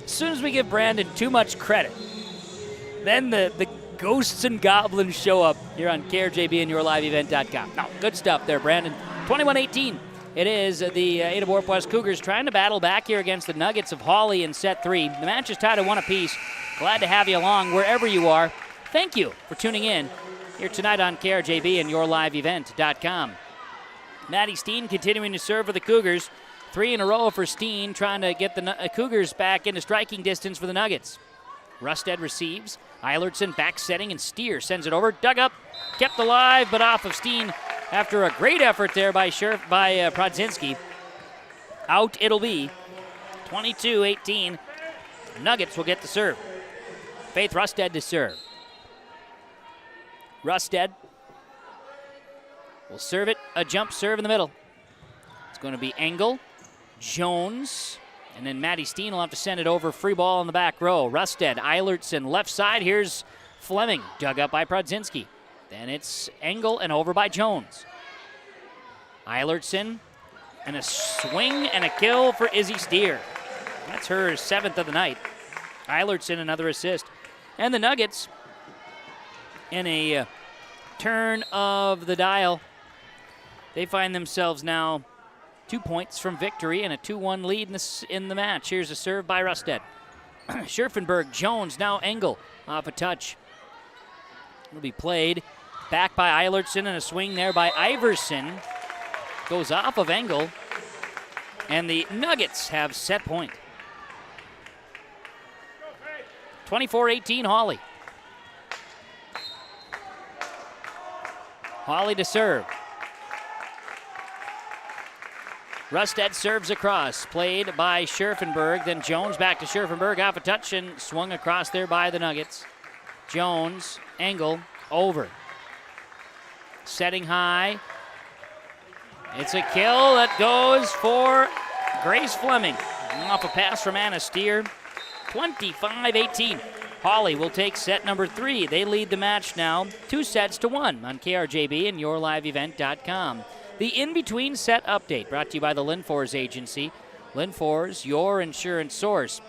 As soon as we give Brandon too much credit, then the ghosts and goblins show up here on KRJB and yourliveevent.com. No, good stuff there, Brandon. 21-18. It is the Ada-Borup-West Cougars trying to battle back here against the Nuggets of Hawley in set 3. The match is tied at 1 apiece. Glad to have you along wherever you are. Thank you for tuning in here tonight on KRJB and yourliveevent.com. Maddie Steen continuing to serve for the Cougars. 3 in a row for Steen, trying to get the Cougars back into striking distance for the Nuggets. Rusted receives. Eilertson back setting, and Steer sends it over. Dug up, kept alive, but off of Steen after a great effort there by Brodzinski. Out it'll be. 22-18. Nuggets will get the serve. Faith Rusted to serve. Rusted will serve it, a jump serve in the middle. It's going to be Engel. Jones, And then Maddie Steen will have to send it over. Free ball in the back row. Rusted, Eilertson, left side. Here's Fleming, dug up by Prodzinski. Then it's Engel and over by Jones. Eilertson, and a swing and a kill for Izzy Steer. That's her 7th of the night. Eilertson, another assist. And the Nuggets, in a turn of the dial, they find themselves now 2 points from victory and a 2-1 lead in the match. Here's a serve by Rusted. Scherfenberg, Jones, now Engel off a touch. It'll be played back by Eilertson, and a swing there by Iverson. Goes off of Engel, and the Nuggets have set point. 24-18 Hawley. Hawley to serve. Rusted serves across, played by Scherfenberg. Then Jones back to Scherfenberg, off a touch and swung across there by the Nuggets. Jones, Engel, over. Setting high. It's a kill that goes for Grace Fleming. Off a pass from Anna Steer. 25-18. Hawley will take set number 3. They lead the match now 2-1 on KRJB and YourLiveEvent.com. The in-between set update brought to you by the Linfors Agency. Linfors, your insurance source.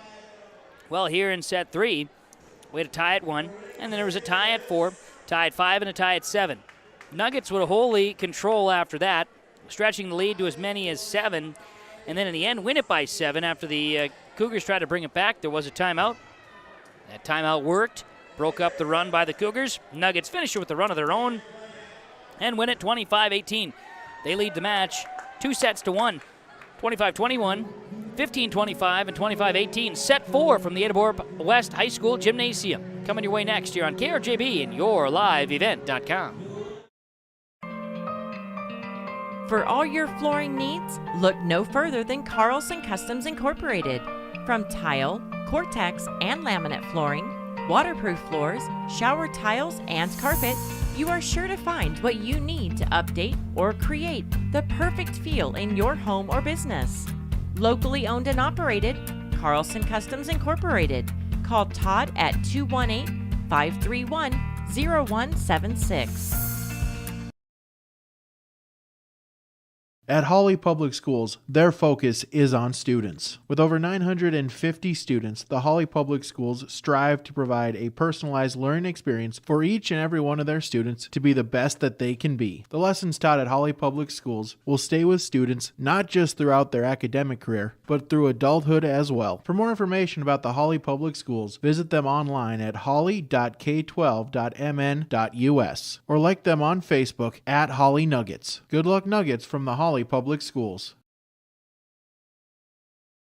Well, here in set 3, we had a tie at 1, and then there was a tie at 4, tie at 5, and a tie at 7. Nuggets would wholly control after that, stretching the lead to as many as 7, and then in the end win it by 7 after the Cougars tried to bring it back. There was a timeout. That timeout worked, broke up the run by the Cougars. Nuggets finish it with a run of their own and win it 25-18. They lead the match 2-1, 25-21, 15-25, and 25-18. Set 4 from the Ada-Borup-West High School Gymnasium. Coming your way next here on KRJB and YourLiveEvent.com. For all your flooring needs, look no further than Carlson Customs Incorporated. From tile, Cortex, and laminate flooring, waterproof floors, shower tiles, and carpet, you are sure to find what you need to update or create the perfect feel in your home or business. Locally owned and operated, Carlson Customs Incorporated. Call Todd at 218-531-0176. At Hawley Public Schools, their focus is on students. With over 950 students, the Hawley Public Schools strive to provide a personalized learning experience for each and every one of their students to be the best that they can be. The lessons taught at Hawley Public Schools will stay with students not just throughout their academic career, but through adulthood as well. For more information about the Hawley Public Schools, visit them online at hawley.k12.mn.us or like them on Facebook at Hawley Nuggets. Good luck, Nuggets, from the Hawley Public Schools.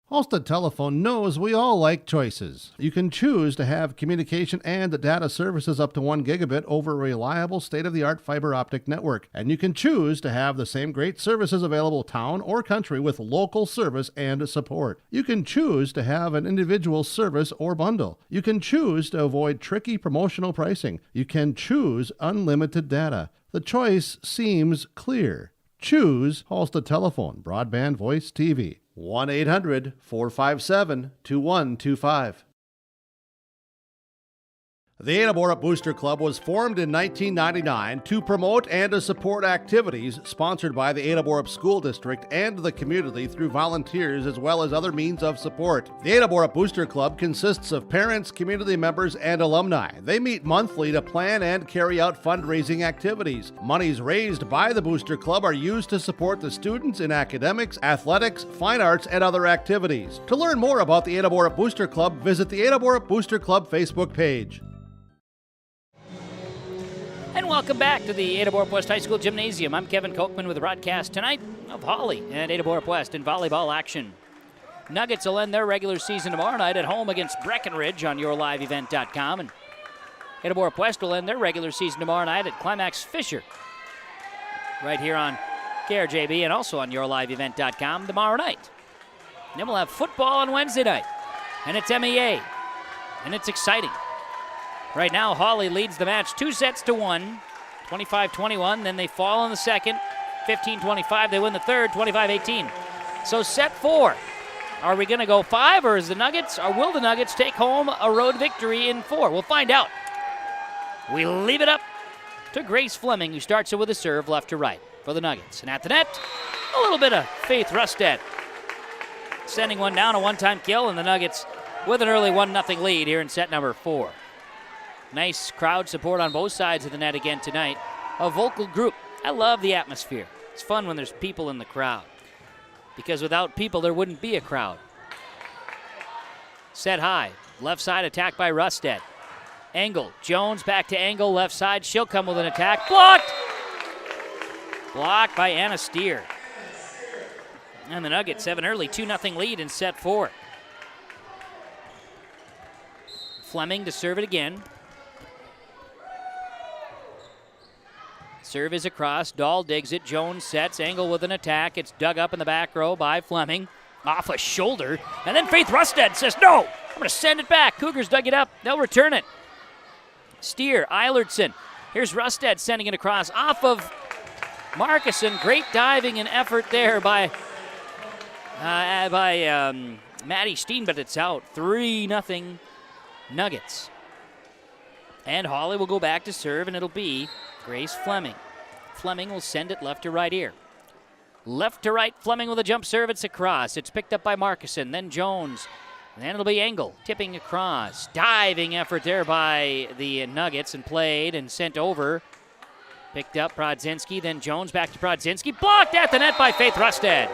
Halstead Telephone knows we all like choices. You can choose to have communication and data services up to 1 gigabit over a reliable state-of-the-art fiber optic network. And you can choose to have the same great services available town or country with local service and support. You can choose to have an individual service or bundle. You can choose to avoid tricky promotional pricing. You can choose unlimited data. The choice seems clear. Choose Halstead Telephone, Broadband Voice TV. 1-800-457-2125. The Ada-Borup Booster Club was formed in 1999 to promote and to support activities sponsored by the Ada-Borup School District and the community through volunteers as well as other means of support. The Ada-Borup Booster Club consists of parents, community members, and alumni. They meet monthly to plan and carry out fundraising activities. Monies raised by the Booster Club are used to support the students in academics, athletics, fine arts, and other activities. To learn more about the Ada-Borup Booster Club, visit the Ada-Borup Booster Club Facebook page. And welcome back to the Ada-Borup-West High School Gymnasium. I'm Kevin Kochman with the broadcast tonight of Hawley and Ada-Borup-West in volleyball action. Nuggets will end their regular season tomorrow night at home against Breckenridge on YourLiveEvent.com. And Ada-Borup-West will end their regular season tomorrow night at Climax Fisher right here on KRJB and also on YourLiveEvent.com tomorrow night. And then we'll have football on Wednesday night. And it's MEA. And it's exciting. Right now, Hawley leads the match 2-1, 25-21. Then they fall in the second, 15-25. They win the third, 25-18. So set 4 Are we going to go 5, or will the Nuggets take home a road victory in 4? We'll find out. We leave it up to Grace Fleming, who starts it with a serve left to right for the Nuggets. And at the net, a little bit of Faith Rustad sending one down, a one-time kill, and the Nuggets with an early 1-0 lead here in set number 4. Nice crowd support on both sides of the net again tonight. A vocal group. I love the atmosphere. It's fun when there's people in the crowd, because without people, there wouldn't be a crowd. Set high. Left side attack by Rustad. Engel. Jones back to Engel. Left side. She'll come with an attack. Blocked! Blocked by Anna Steer. And the Nuggets have an early 2-0 lead in set 4. Fleming to serve it again. Serve is across. Dahl digs it. Jones sets. Engel with an attack. It's dug up in the back row by Fleming. Off a shoulder. And then Faith Rustad says, no, I'm going to send it back. Cougars dug it up. They'll return it. Steer, Eilertson. Here's Rustad sending it across off of Markuson. Great diving and effort there by Maddie Steen, but it's out. 3-0 Nuggets. And Hawley will go back to serve, and it'll be Grace Fleming. Fleming will send it left to right here. Left to right, Fleming with a jump serve. It's across. It's picked up by Markuson. Then Jones. And then it'll be Engel tipping across. Diving effort there by the Nuggets and played and sent over. Picked up Brodzinski. Then Jones back to Brodzinski. Blocked at the net by Faith Rustad.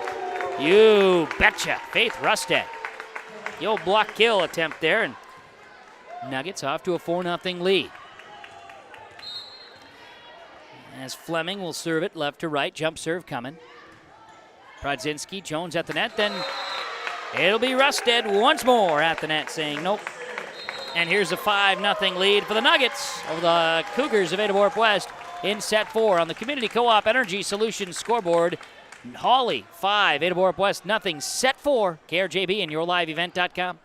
You betcha. Faith Rustad. The old block kill attempt there. And Nuggets off to a 4-0 lead. As Fleming will serve it left to right. Jump serve coming. Brodzinski, Jones at the net. Then it'll be Rustad once more at the net saying nope. And here's a 5-0 lead for the Nuggets over the Cougars of Ada-Borup-West in set 4 on the Community Co-op Energy Solutions scoreboard. Hawley 5, Ada-Borup-West nothing. Set 4, KRJB and YourLiveEvent.com.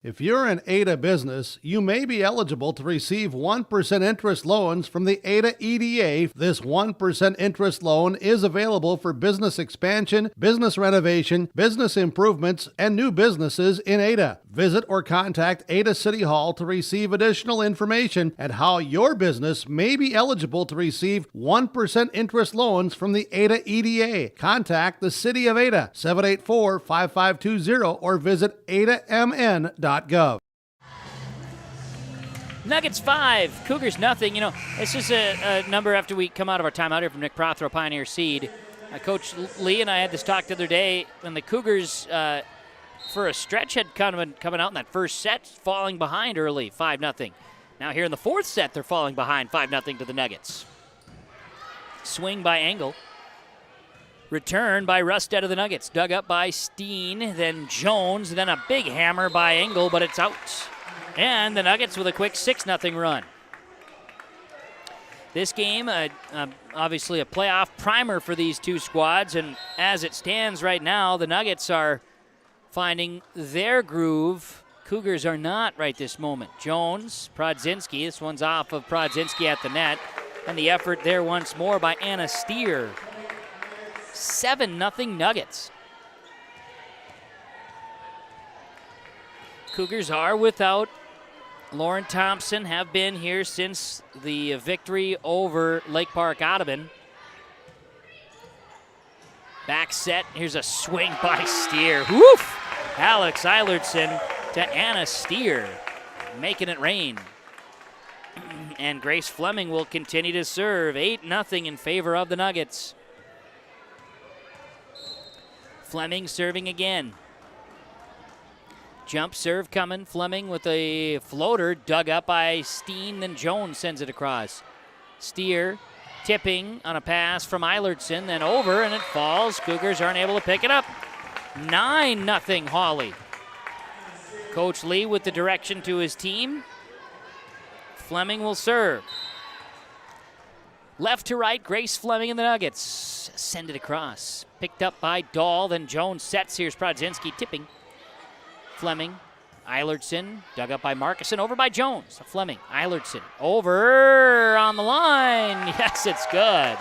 If you're an Ada business, you may be eligible to receive 1% interest loans from the Ada EDA. This 1% interest loan is available for business expansion, business renovation, business improvements, and new businesses in Ada. Visit or contact Ada City Hall to receive additional information and how your business may be eligible to receive 1% interest loans from the Ada EDA. Contact the City of Ada, 784-5520, or visit adamn.gov. Nuggets 5, Cougars nothing. You know, it's just a number after we come out of our timeout here from Nick Prothero, Pioneer Seed. Coach Lee and I had this talk the other day when the Cougars, for a stretch, had kind of been coming out in that first set, falling behind early, 5-0. Now here in the fourth set, they're falling behind 5-0 to the Nuggets. Swing by Engel. Return by Rustad of the Nuggets. Dug up by Steen, then Jones, then a big hammer by Engel, but it's out. And the Nuggets with a quick 6-0 run. This game, obviously a playoff primer for these two squads, and as it stands right now, the Nuggets are finding their groove. Cougars are not right this moment. Jones, Brodzinski, this one's off of Brodzinski at the net, and the effort there once more by Anna Steer. 7-0 Nuggets. Cougars are without Lauren Thompson, have been here since the victory over Lake Park Audubon. Back set, here's a swing by Steer. Woof! Alex Eilertson to Anna Steer, making it rain. And Grace Fleming will continue to serve. 8-0 in favor of the Nuggets. Fleming serving again. Jump serve coming. Fleming with a floater dug up by Steen. Then Jones sends it across. Steer tipping on a pass from Eilertson. Then over and it falls. Cougars aren't able to pick it up. 9-0 Hawley. Coach Lee with the direction to his team. Fleming will serve. Left to right, Grace Fleming and the Nuggets send it across. Picked up by Dahl, then Jones sets. Here's Brodzinski tipping. Fleming, Eilertson, dug up by Markuson, over by Jones. Fleming, Eilertson, over on the line. Yes, it's good.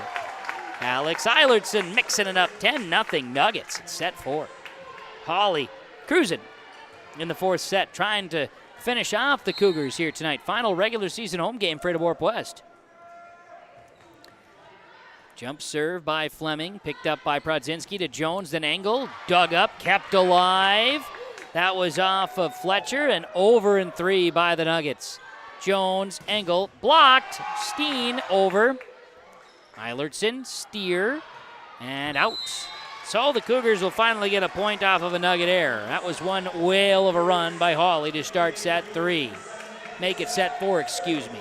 Alex Eilertson mixing it up. 10-0 Nuggets in set 4. Hawley cruising in the fourth set, trying to finish off the Cougars here tonight. Final regular season home game for Ada-Borup-West. Jump serve by Fleming, picked up by Prodzinski to Jones, then Engel, dug up, kept alive. That was off of Fletcher and over in 3 by the Nuggets. Jones, Engel, blocked, Steen over. Eilertson, Steer, and out. So the Cougars will finally get a point off of a Nugget error. That was one whale of a run by Hawley to start set 3. Make it set 4, excuse me.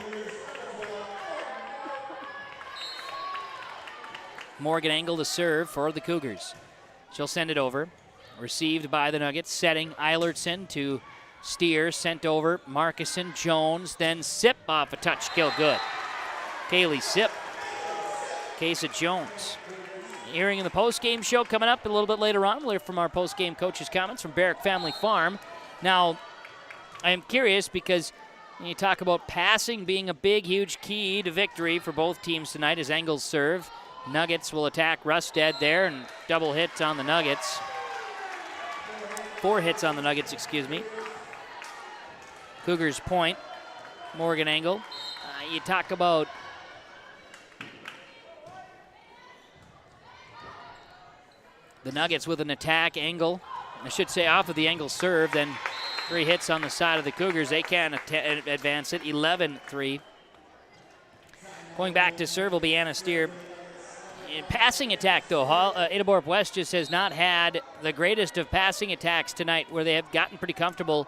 Morgan Engel to serve for the Cougars. She'll send it over. Received by the Nuggets. Setting Eilertson to Steer. Sent over. Markison, Jones, then Sip off a touch kill. Good. Kaylee Sip. Case of Jones. Hearing in the post-game show coming up a little bit later on. We'll hear from our post-game coaches' comments from Barrick Family Farm. Now, I am curious because when you talk about passing being a big, huge key to victory for both teams tonight as Engels serve. Nuggets will attack Rustad there and double hits on the Nuggets. 4 hits on the Nuggets, excuse me. Cougars point. Morgan Engel. You talk about the Nuggets with an attack. Engel, I should say off of the Engel serve, then 3 hits on the side of the Cougars. They can't advance it. 11-3. Going back to serve will be Anna Steer. In passing attack, though, Ada-Borup-West just has not had the greatest of passing attacks tonight, where they have gotten pretty comfortable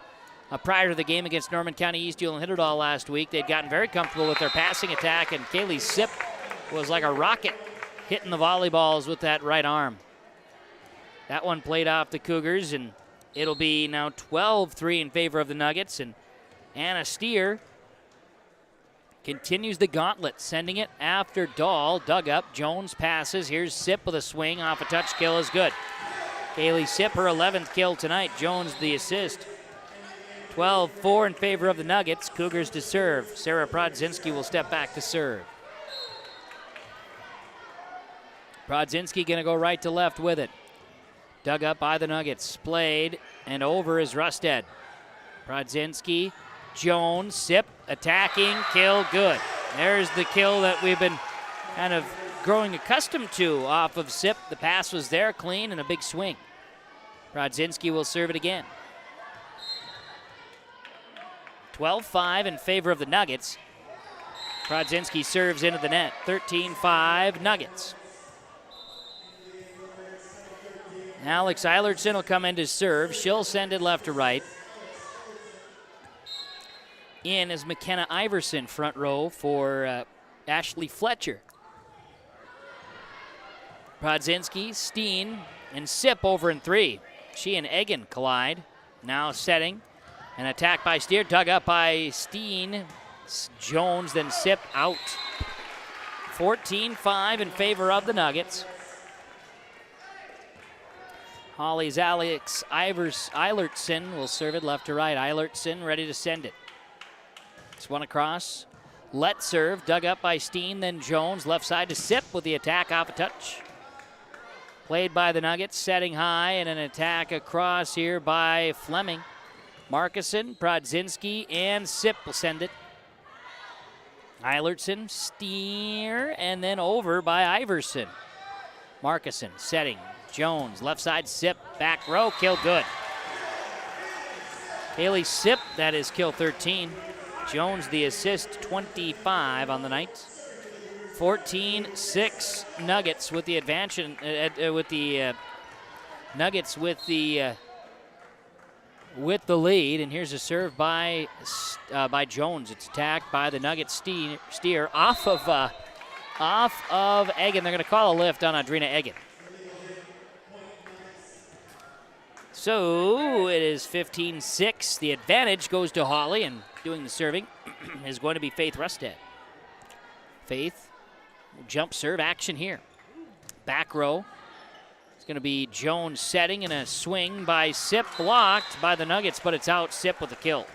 prior to the game against Norman County East Hewlett Hitterdall last week. They'd gotten very comfortable with their passing attack, and Kaylee Sip was like a rocket hitting the volleyballs with that right arm. That one played off the Cougars, and it'll be now 12-3 in favor of the Nuggets, and Anna Steer continues the gauntlet, sending it after Dahl. Dug up. Jones passes. Here's Sip with a swing. Off a touch kill is good. Kaylee Sip, her 11th kill tonight. Jones the assist. 12-4 in favor of the Nuggets. Cougars to serve. Sarah Prodzinski will step back to serve. Prodzinski going to go right to left with it. Dug up by the Nuggets. Played and over is Rustad. Prodzinski. Jones, Sip, attacking, kill, good. There's the kill that we've been kind of growing accustomed to off of Sip. The pass was there, clean, and a big swing. Prodzinski will serve it again. 12-5 in favor of the Nuggets. Prodzinski serves into the net. 13-5 Nuggets. Alex Eilertson will come in to serve. She'll send it left to right. In is McKenna Iverson, front row for Ashley Fletcher. Prodzinski, Steen, and Sip over in 3. She and Egan collide. Now setting. An attack by Steer, dug up by Steen. Jones, then Sip out. 14-5 in favor of the Nuggets. Hawley's Alex Eilertson will serve it left to right. Eilertson ready to send it. It's one across. Let serve, dug up by Steen, then Jones. Left side to Sip with the attack off a touch. Played by the Nuggets, setting high, and an attack across here by Fleming. Markison, Prodzinski, and Sip will send it. Eilertson, Steer, and then over by Iverson. Markison setting. Jones, left side Sip, back row, kill good. Kaylee Sip, that is kill 13. Jones the assist, 25 on the night. 14-6 Nuggets with the advance. Nuggets with the lead, and here's a serve by Jones. It's attacked by the Nuggets. Steer off of Egan. They're going to call a lift on Adrina Egan. So it is 15-6. The advantage goes to Hawley, and doing the serving is going to be Faith Rustad. Faith, jump serve action here. Back row. It's going to be Jones setting, and a swing by Sip, blocked by the Nuggets, but it's out. Sip with the kill.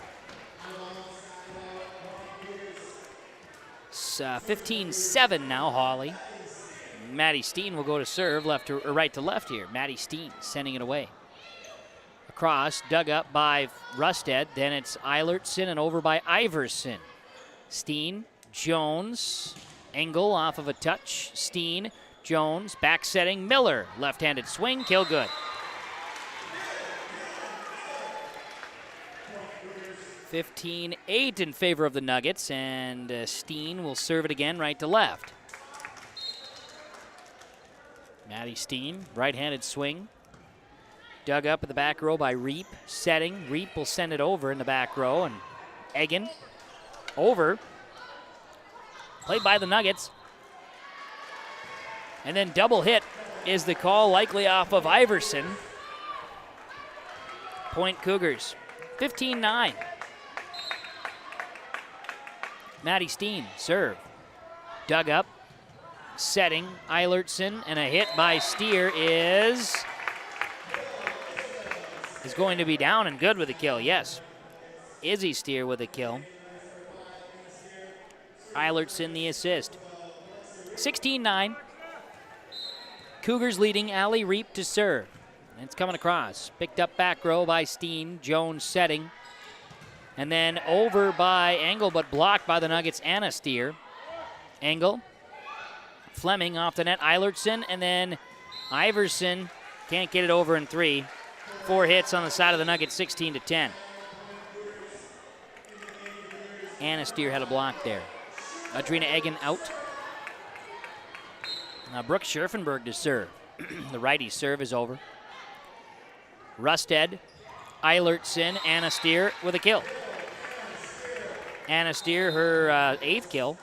It's 15-7 now, Hawley. Maddie Steen will go to serve right to left here. Maddie Steen sending it away. Across, dug up by Rusted. Then it's Eilertson and over by Iverson. Steen, Jones, Engel off of a touch. Steen, Jones, back setting Miller. Left-handed swing, kill good. 15-8 in favor of the Nuggets, and Steen will serve it again right to left. Maddie Steen, right-handed swing. Dug up in the back row by Reap, setting. Reap will send it over in the back row, and Egan over. Played by the Nuggets. And then double hit is the call, likely off of Iverson. Point Cougars, 15-9. Maddie Steen, serve. Dug up, setting, Eilertson, and a hit by Steer is going to be down and good with a kill, yes. Izzy Steer with a kill. Eilertson the assist. 16-9. Cougars leading. Allie Reap to serve. It's coming across. Picked up back row by Steen. Jones setting. And then over by Engel, but blocked by the Nuggets' Anna Steer. Engel. Fleming off the net. Eilertson, and then Iverson can't get it over in 3. 4 hits on the side of the Nuggets, 16-10. Anna Steer had a block there. Adrina Egan out. Now Brooke Scherfenberg to serve. The righty serve is over. Rusted, Eilertson, Anna Steer with a kill. Anna Steer, her 8th kill.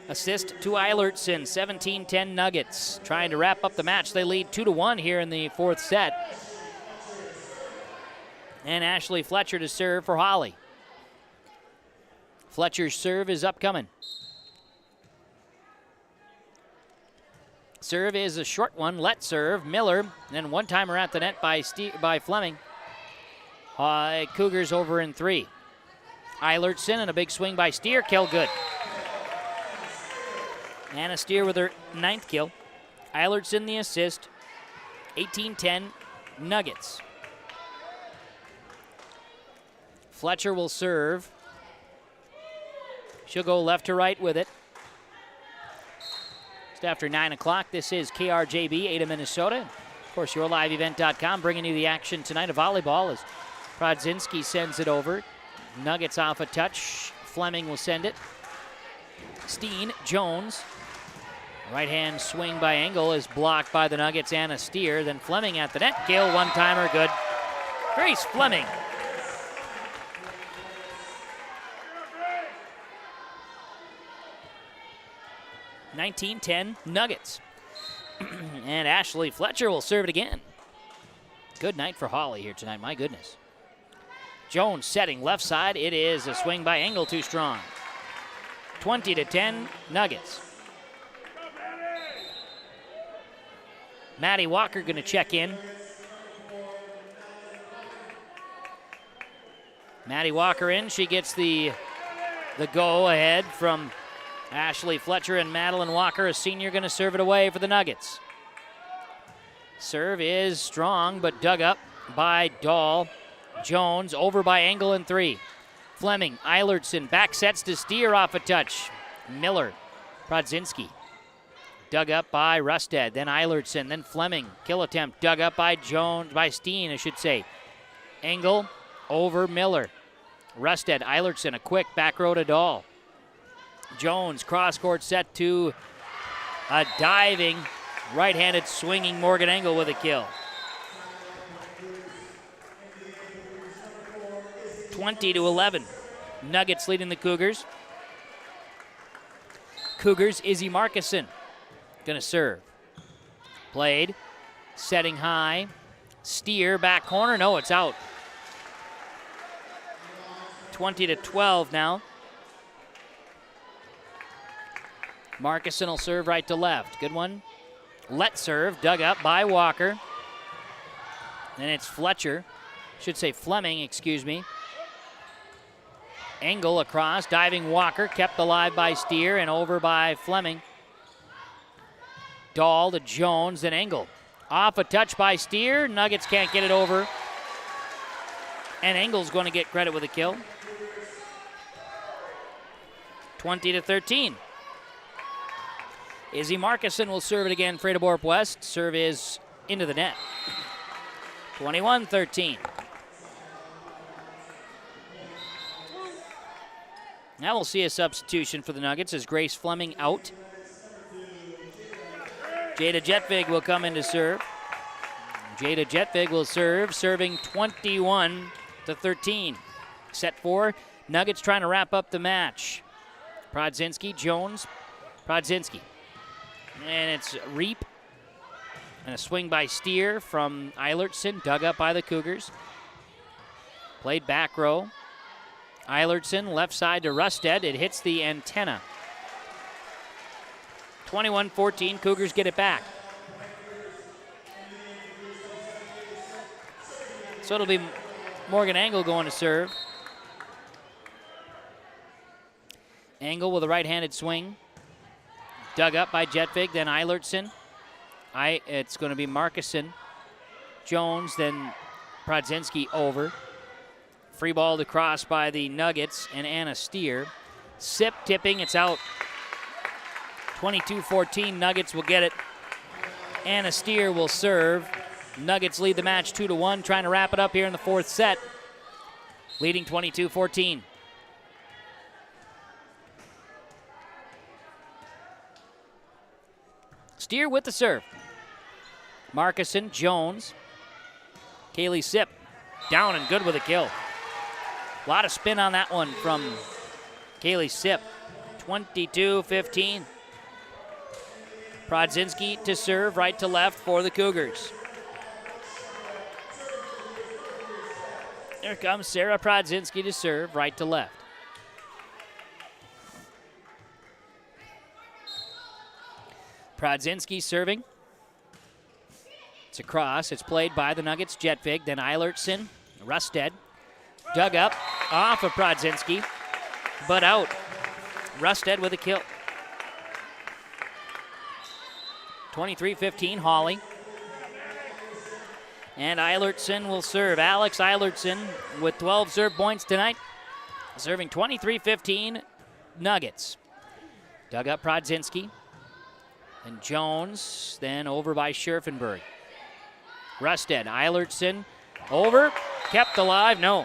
Assist to Eilertson, 17-10 Nuggets. Trying to wrap up the match. They lead 2-1 here in the 4th set. And Ashley Fletcher to serve for Hawley. Fletcher's serve is upcoming. Serve is a short one. Let serve. Miller. And then one-timer at the net by Fleming. Cougars over in 3. Eilertson and a big swing by Steer. Kill good. Anna Steer with her 9th kill. Eilertson the assist. 18-10 Nuggets. Fletcher will serve. She'll go left to right with it. Just after 9 o'clock, this is KRJB, Ada, Minnesota. Of course, YourLiveEvent.com bringing you the action tonight of volleyball as Prodzinski sends it over. Nuggets off a touch. Fleming will send it. Steen, Jones. Right-hand swing by Engel is blocked by the Nuggets' Anna Steer. Then Fleming at the net. Gill, one-timer, good. Grace Fleming. (19-10) Nuggets. And Ashley Fletcher will serve it again. Good night for Hawley here tonight, my goodness. Jones setting left side. It is a swing by Engel, too strong. 20-10 Nuggets. Maddie Walker going to check in. Maddie Walker in. She gets the go ahead from Ashley Fletcher, and Madeline Walker, a senior, going to serve it away for the Nuggets. Serve is strong, but dug up by Dahl. Jones over by Engel in 3. Fleming, Eilertson, back sets to Steer off a touch. Miller, Prodzinski. Dug up by Rusted, then Eilertson, then Fleming. Kill attempt, dug up by Jones, by Steen, I should say. Engel over Miller. Rusted, Eilertson, a quick back row to Dahl. Jones, cross-court set to a diving, right-handed swinging Morgan Engel with a kill. 20-11. Nuggets leading the Cougars. Cougars, Izzy Markison gonna serve. Played, setting high. Steer, back corner, no, it's out. 20-12 now. Markison will serve right to left. Good one. Let serve, dug up by Walker. Then it's Fletcher. Should say Fleming, excuse me. Engel across, diving Walker, kept alive by Steer and over by Fleming. Dahl to Jones, then Engel. Off a touch by Steer. Nuggets can't get it over. And Engel's going to get credit with a kill. 20-13. Izzy Markison will serve it again for Ada-Borup-West. Serve is into the net. 21-13. Now we'll see a substitution for the Nuggets as Grace Fleming out. Jada Jetvig will come in to serve. Jada Jetvig will serve, serving 21-13. Set 4. Nuggets trying to wrap up the match. Prodzinski, Jones, Prodzinski. And it's Reap. And a swing by Steer from Eilertson, dug up by the Cougars. Played back row. Eilertson, left side to Rusted. It hits the antenna. 21-14, Cougars get it back. So it'll be Morgan Engel going to serve. Engel with a right-handed swing. Dug up by Jetvig, then Eilertson. It's going to be Markison. Jones, then Prodzinski over. Free ball to cross by the Nuggets and Anna Steer. Sip tipping, it's out. 22-14, Nuggets will get it. Anna Steer will serve. Nuggets lead the match 2-1, trying to wrap it up here in the fourth set. Leading 22-14. Steer with the serve. Markison, Jones. Kaylee Sip down and good with a kill. A lot of spin on that one from Kaylee Sip. 22-15. Prodzinski to serve, right to left for the Cougars. There comes Sarah Prodzinski to serve, right to left. Prodzinski serving. It's a cross. It's played by the Nuggets. Jetvig, then Eilertson. Rusted. Dug up off of Prodzinski, but out. Rusted with a kill. 23-15, Hawley. And Eilertson will serve. Alex Eilertson with 12 serve points tonight. Serving 23-15, Nuggets. Dug up Prodzinski. And Jones, then over by Scherfenberg. Rusted, Eilertson, over, kept alive, no.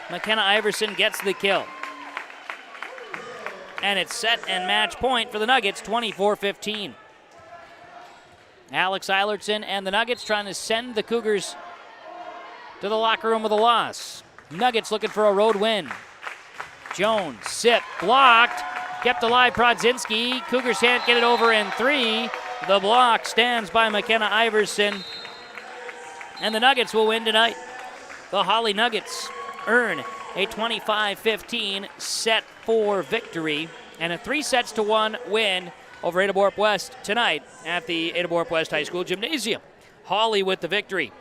McKenna Iverson gets the kill. And it's set and match point for the Nuggets, 24-15. Alex Eilertson and the Nuggets trying to send the Cougars to the locker room with a loss. Nuggets looking for a road win. Jones, Sip, blocked, kept alive Prodzinski. Cougars can't get it over in 3. The block stands by McKenna Iverson. And the Nuggets will win tonight. The Hawley Nuggets earn a 25-15 set 4 victory and a 3-1 win over Ada-Borup-West tonight at the Ada-Borup-West High School Gymnasium. Hawley with the victory.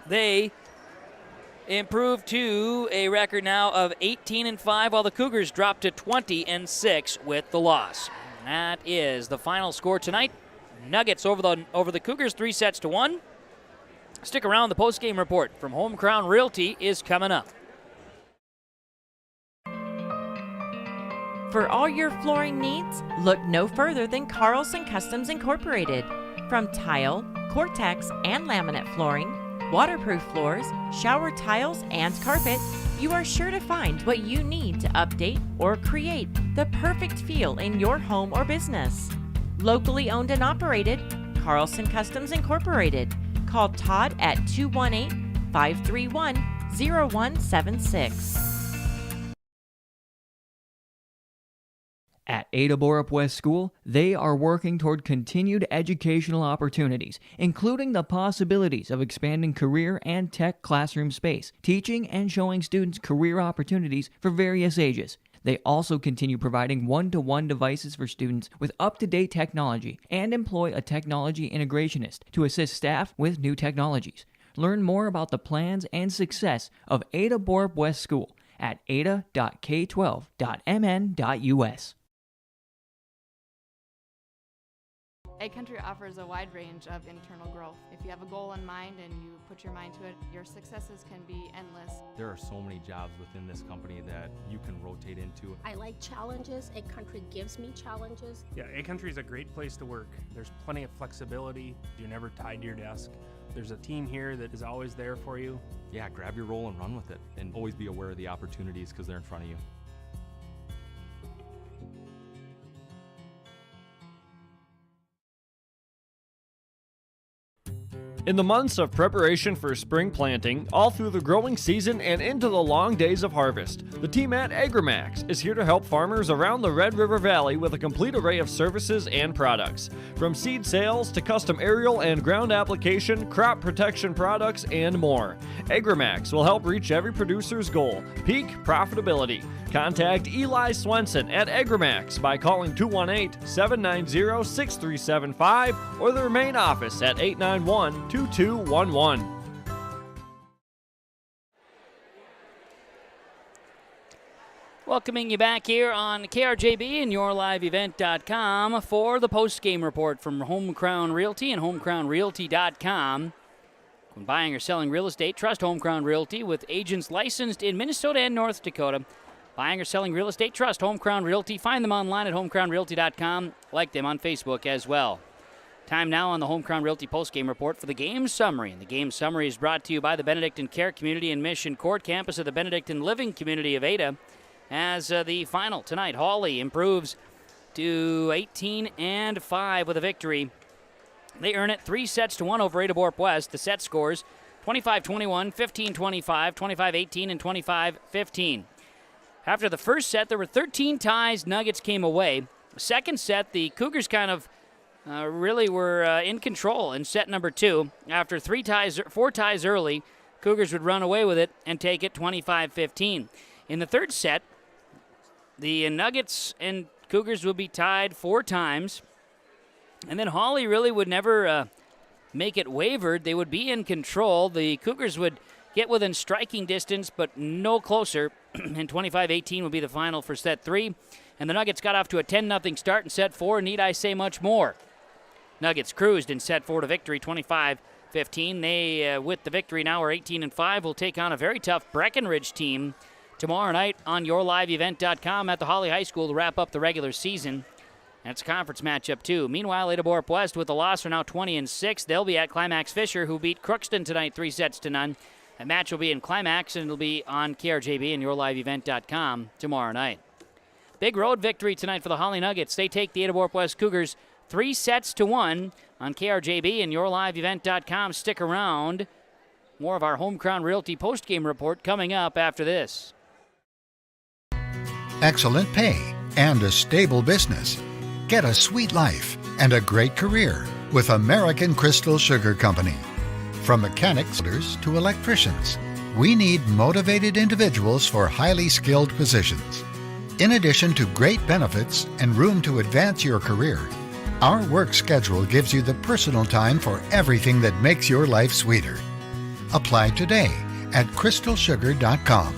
They improved to a record now of 18-5, while the Cougars dropped to 20-6 with the loss. That is the final score tonight. Nuggets over the Cougars 3-1. Stick around, the post-game report from Home Crown Realty is coming up. For all your flooring needs, look no further than Carlson Customs Incorporated. From tile, Cortex, and laminate flooring, waterproof floors, shower tiles, and carpet, you are sure to find what you need to update or create the perfect feel in your home or business. Locally owned and operated, Carlson Customs Incorporated. Call Todd at 218-531-0176. At Ada-Borup-West School, they are working toward continued educational opportunities, including the possibilities of expanding career and tech classroom space, teaching and showing students career opportunities for various ages. They also continue providing one-to-one devices for students with up-to-date technology and employ a technology integrationist to assist staff with new technologies. Learn more about the plans and success of Ada-Borup-West School at ada.k12.mn.us. Egg Country offers a wide range of internal growth. If you have a goal in mind and you put your mind to it, your successes can be endless. There are so many jobs within this company that you can rotate into. I like challenges. Egg Country gives me challenges. Yeah, Egg Country is a great place to work. There's plenty of flexibility. You're never tied to your desk. There's a team here that is always there for you. Yeah, grab your role and run with it, and always be aware of the opportunities because they're in front of you. In the months of preparation for spring planting, all through the growing season and into the long days of harvest, the team at AgriMax is here to help farmers around the Red River Valley with a complete array of services and products. From seed sales to custom aerial and ground application, crop protection products, and more. AgriMax will help reach every producer's goal, peak profitability. Contact Eli Swenson at AgriMax by calling 218-790-6375 or their main office at 891-2211. Welcoming you back here on KRJB and YourLiveEvent.com for the post-game report from Home Crown Realty and HomeCrownRealty.com. When buying or selling real estate, trust Home Crown Realty with agents licensed in Minnesota and North Dakota. Buying or selling real estate, trust Home Crown Realty. Find them online at HomeCrownRealty.com. Like them on Facebook as well. Time now on the Home Crown Realty postgame report for the game summary. And the game summary is brought to you by the Benedictine Care Community and Mission Court campus of the Benedictine Living Community of Ada. As the final tonight, Hawley improves to 18-5 with a victory. They earn it 3-1 over Ada-Borup-West. The set scores 25-21, 15-25, 25-18, and 25-15. After the first set, there were 13 ties. Nuggets came away. Second set, the Cougars kind of really were in control in set number 2. After 4 ties early, Cougars would run away with it and take it 25-15. In the third set, the Nuggets and Cougars would be tied 4 times. And then Hawley really would never make it wavered. They would be in control. The Cougars would get within striking distance, but no closer. And 25-18 would be the final for set 3. And the Nuggets got off to a 10-0 start in set 4. Need I say much more? Nuggets cruised in set 4 to victory, 25-15. They, with the victory now, are 18-5. Will take on a very tough Breckenridge team tomorrow night on YourLiveEvent.com at the Hawley High School to wrap up the regular season. And it's a conference matchup, too. Meanwhile, Ada-Borup-West with the loss are now 20-6. They'll be at Climax Fisher, who beat Crookston tonight 3-0. That match will be in Climax, and it'll be on KRJB and YourLiveEvent.com tomorrow night. Big road victory tonight for the Hawley Nuggets. They take the Ada-Borup-West Cougars 3-1 on KRJB and YourLiveEvent.com. Stick around. More of our Home Crown Realty postgame report coming up after this. Excellent pay and a stable business. Get a sweet life and a great career with American Crystal Sugar Company. From mechanics to electricians, we need motivated individuals for highly skilled positions. In addition to great benefits and room to advance your career, our work schedule gives you the personal time for everything that makes your life sweeter. Apply today at crystalsugar.com.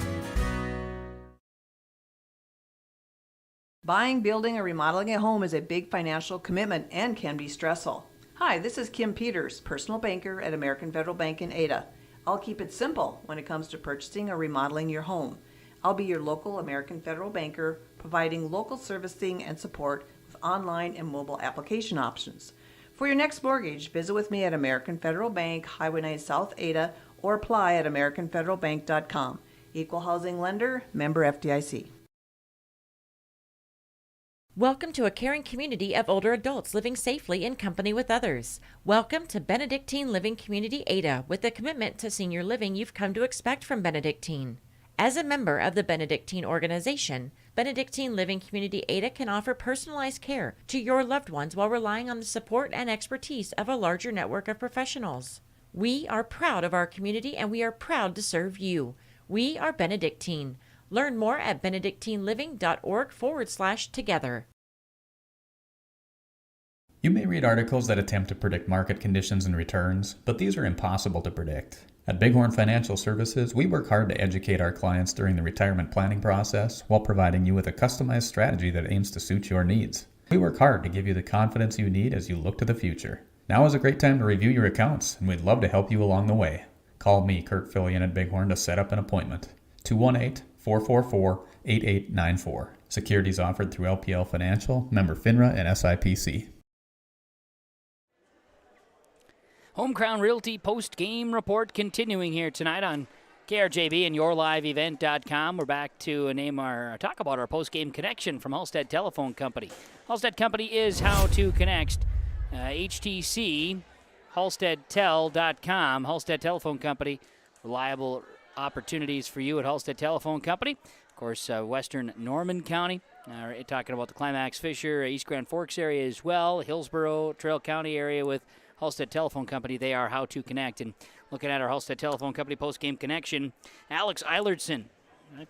Buying, building, or remodeling a home is a big financial commitment and can be stressful. Hi, this is Kim Peters, personal banker at American Federal Bank in Ada. I'll keep it simple when it comes to purchasing or remodeling your home. I'll be your local American Federal banker, providing local servicing and support with online and mobile application options. For your next mortgage, visit with me at American Federal Bank, Highway 9 South Ada, or apply at AmericanFederalBank.com. Equal housing lender, member FDIC. Welcome to a caring community of older adults living safely in company with others. Welcome to Benedictine Living Community Ada with the commitment to senior living you've come to expect from Benedictine. As a member of the Benedictine organization, Benedictine Living Community Ada can offer personalized care to your loved ones while relying on the support and expertise of a larger network of professionals. We are proud of our community and we are proud to serve you. We are Benedictine. Learn more at benedictineliving.org/together. You may read articles that attempt to predict market conditions and returns, but these are impossible to predict. At Bighorn Financial Services, we work hard to educate our clients during the retirement planning process while providing you with a customized strategy that aims to suit your needs. We work hard to give you the confidence you need as you look to the future. Now is a great time to review your accounts, and we'd love to help you along the way. Call me, Kurt Fillion at Bighorn, to set up an appointment. 218-444-8894. Securities offered through LPL Financial, member FINRA and SIPC. Home Crown Realty post-game report continuing here tonight on KRJB and YourLiveEvent.com. We're back to talk about our post-game connection from Halstead Telephone Company. Halstead Company is how to connect. HTC, HalsteadTel.com. Halstead Telephone Company, reliable opportunities for you at Halstead Telephone Company. Of course, Western Norman County. Talking about the Climax Fisher, East Grand Forks area as well. Hillsborough, Trail County area with Halstead Telephone Company. They are how to connect. And looking at our Halstead Telephone Company post-game connection, Alex Eilertson,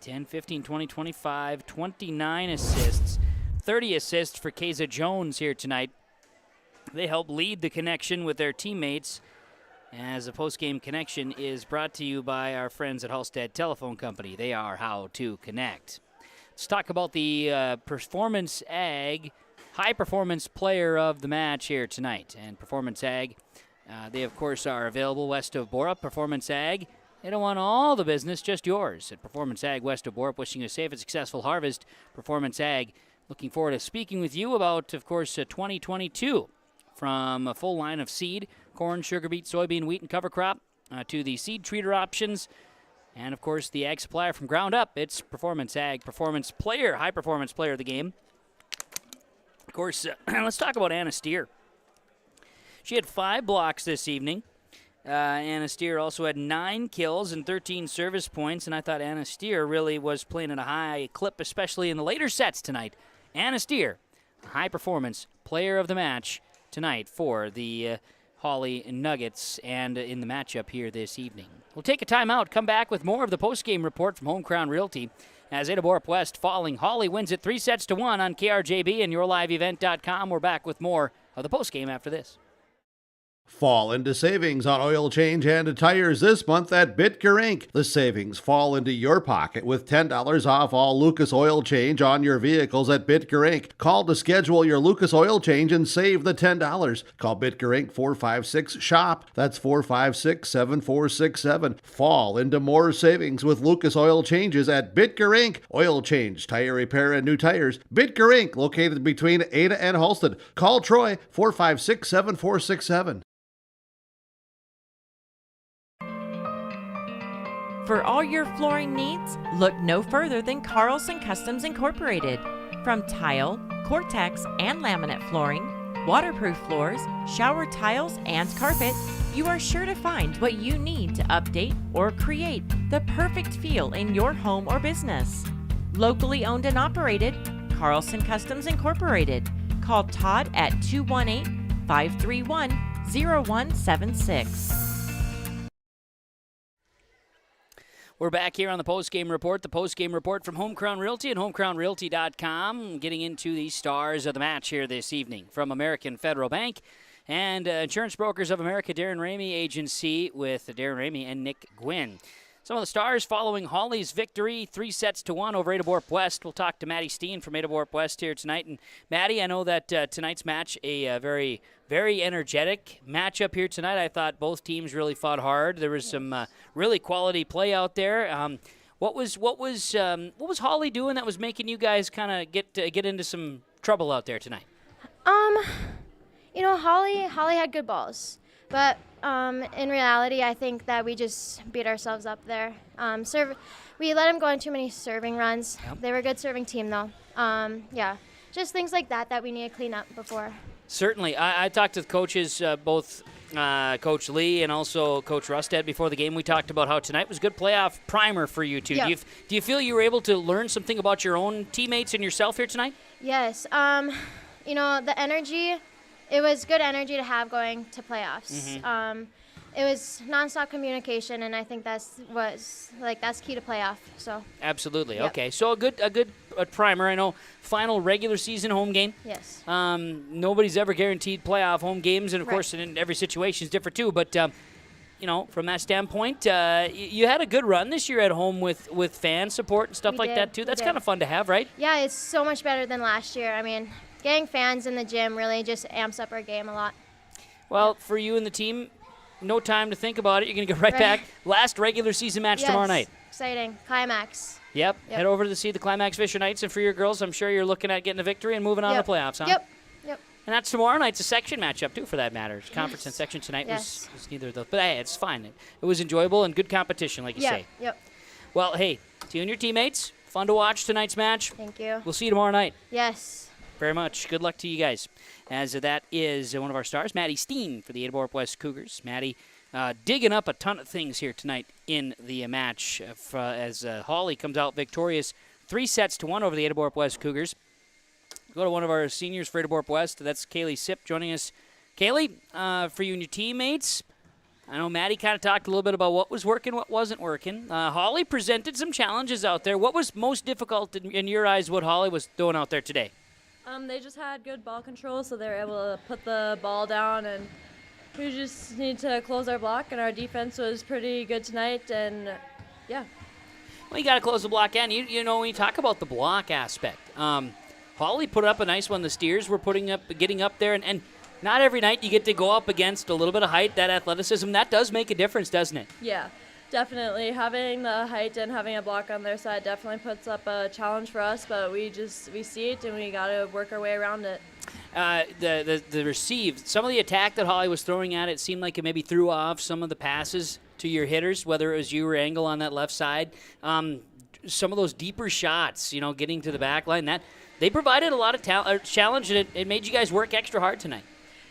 10, 15, 20, 25, 29 assists, 30 assists for Keza Jones here tonight. They help lead the connection with their teammates, as the post-game connection is brought to you by our friends at Halstead Telephone Company. They are how to connect. Let's talk about the Performance Ag high-performance player of the match here tonight. And Performance Ag, they, of course, are available west of Borup. Performance Ag, they don't want all the business, just yours. At Performance Ag west of Borup, wishing you a safe and successful harvest. Performance Ag, looking forward to speaking with you about, of course, 2022. From a full line of seed, corn, sugar beet, soybean, wheat, and cover crop, to the seed treater options, and, of course, the ag supplier from ground up. It's Performance Ag, performance player, high-performance player of the game. Of course, let's talk about Anna Steer. She had 5 blocks this evening. Anna Steer also had 9 kills and 13 service points, and I thought Anna Steer really was playing at a high clip, especially in the later sets tonight. Anna Steer, high-performance player of the match tonight for the Hawley Nuggets and in the matchup here this evening. We'll take a timeout, come back with more of the post-game report from Home Crown Realty. As Ada-Borup-West falling, Hawley wins it 3-1 on KRJB and YourLiveEvent.com. We're back with more of the postgame after this. Fall into savings on oil change and tires this month at Bitker Inc. The savings fall into your pocket with $10 off all Lucas Oil Change on your vehicles at Bitker Inc. Call to schedule your Lucas Oil Change and save the $10. Call Bitker Inc. 456-SHOP. That's 456-7467. Fall into more savings with Lucas Oil Changes at Bitker Inc. Oil change, tire repair, and new tires. Bitker Inc. Located between Ada and Halstead. Call Troy 456-7467. For all your flooring needs, look no further than Carlson Customs Incorporated. From tile, Cortex, and laminate flooring, waterproof floors, shower tiles, and carpet, you are sure to find what you need to update or create the perfect feel in your home or business. Locally owned and operated, Carlson Customs Incorporated. Call Todd at 218-531-0176. We're back here on the postgame report, from Home Crown Realty and HomeCrownRealty.com, getting into the stars of the match here this evening. From American Federal Bank and Insurance Brokers of America, Darren Ramey Agency with Darren Ramey and Nick Gwynn. Some of the stars following Hawley's victory, 3-1 over Ada-Borup-West. We'll talk to Maddie Steen from Ada-Borup-West here tonight. And Maddie, I know that tonight's match, a very, very energetic matchup here tonight. I thought both teams really fought hard. There was some really quality play out there. What was Hawley doing that was making you guys kind of get into some trouble out there tonight? Hawley had good balls. But in reality, I think that we just beat ourselves up there. We let them go on too many serving runs. Yep. They were a good serving team, though. Just things like that we need to clean up before. Certainly. I talked to the coaches, both Coach Lee and also Coach Rustad before the game. We talked about how tonight was a good playoff primer for you two. Yep. Do you feel you were able to learn something about your own teammates and yourself here tonight? Yes. The energy. It was good energy to have going to playoffs. Mm-hmm. It was nonstop communication, and I think that's key to playoff. So absolutely. Yep. Okay. So a good primer. I know final regular season home game. Yes. Nobody's ever guaranteed playoff home games, and of course, in every situation is different too. But from that standpoint, you had a good run this year at home with fan support and stuff like that too. That's kind of fun to have, right? Yeah, it's so much better than last year. I mean, getting fans in the gym really just amps up our game a lot. Well, for you and the team, no time to think about it. You're going to go right back. Last regular season match tomorrow night. Exciting. Climax. Yep. Head over to see the Climax Fisher Knights, and for your girls, I'm sure you're looking at getting a victory and moving on to the playoffs, huh? Yep. And that's tomorrow night's a section matchup, too, for that matter. Conference and section tonight was neither of those. But, hey, it's fine. It was enjoyable and good competition, like you say. Yep. Well, hey, to you and your teammates, fun to watch tonight's match. Thank you. We'll see you tomorrow night. Yes. Very much. Good luck to you guys. As that is one of our stars, Maddie Steen for the Ada-Borup-West Cougars. Maddie digging up a ton of things here tonight in the match as Hawley comes out victorious 3-1 over the Ada-Borup-West Cougars. Go to one of our seniors for Ada-Borup-West. That's Kaylee Sipp joining us. Kaylee, for you and your teammates, I know Maddie kind of talked a little bit about what was working, what wasn't working. Hawley presented some challenges out there. What was most difficult in your eyes, what Hawley was doing out there today? They just had good ball control, so they were able to put the ball down, and we just need to close our block, and our defense was pretty good tonight, and yeah. Well, you got to close the block, and you know, when you talk about the block aspect, Hawley put up a nice one. The Steers were getting up there, and not every night you get to go up against a little bit of height, that athleticism. That does make a difference, doesn't it? Yeah, definitely. Having the height and having a block on their side definitely puts up a challenge for us, but we see it, and we got to work our way around it. The receive, some of the attack that Hawley was throwing at it seemed like it maybe threw off some of the passes to your hitters, whether it was you or Engel on that left side. Some of those deeper shots, getting to the back line, that they provided a lot of challenge, and it made you guys work extra hard tonight.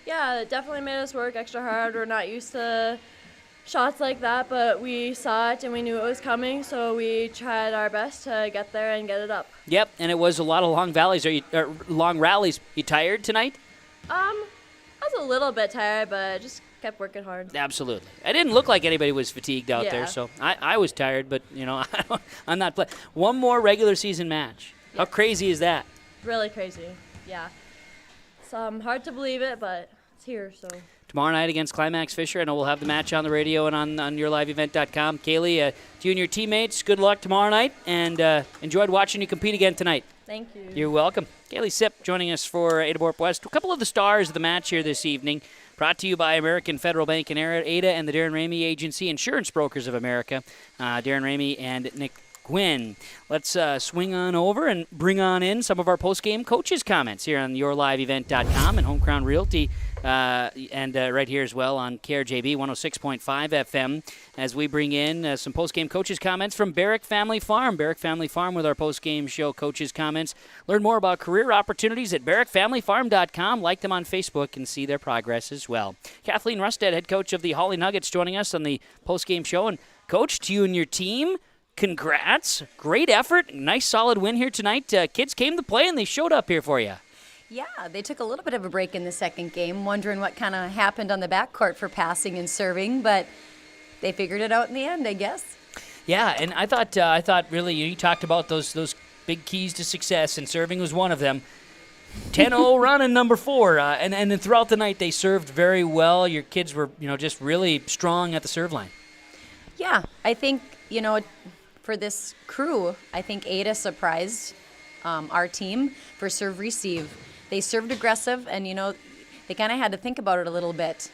Yeah, it definitely made us work extra hard. We're not used to shots like that, but we saw it and we knew it was coming, so we tried our best to get there and get it up. Yep, and it was a lot of long rallies. You tired tonight? I was a little bit tired, but just kept working hard. Absolutely. I didn't look like anybody was fatigued out there, so I was tired, but I'm not playing. One more regular season match. How crazy is that? Really crazy, yeah. It's hard to believe it, but it's here, so. Tomorrow night against Climax Fisher. I know we'll have the match on the radio and on yourliveevent.com. Kaylee, to you and your teammates, good luck tomorrow night, and enjoyed watching you compete again tonight. Thank you. You're welcome. Kaylee Sipp joining us for Ada-Borup-West. A couple of the stars of the match here this evening, brought to you by American Federal Bank in Ada and the Darren Ramey Agency, Insurance Brokers of America, Darren Ramey and Nick Gwynn. Let's swing on over and bring on in some of our post-game coaches' comments here on yourliveevent.com and Home Crown Realty, and right here as well on KRJB 106.5 FM, as we bring in some post-game coaches' comments from Barrick Family Farm. Barrick Family Farm with our post-game show coaches' comments. Learn more about career opportunities at barrickfamilyfarm.com. Like them on Facebook and see their progress as well. Kathleen Rustad, head coach of the Hawley Nuggets, joining us on the post-game show. And Coach, to you and your team, congrats. Great effort. Nice solid win here tonight. Kids came to play and they showed up here for you. Yeah, they took a little bit of a break in the second game, wondering what kind of happened on the backcourt for passing and serving, but they figured it out in the end, I guess. Yeah, and I thought really you talked about those big keys to success, and serving was one of them. 10-0 run in number 4, and then throughout the night they served very well. Your kids were just really strong at the serve line. Yeah, I think for this crew, I think Ada surprised our team for serve receive. They served aggressive, and they kind of had to think about it a little bit.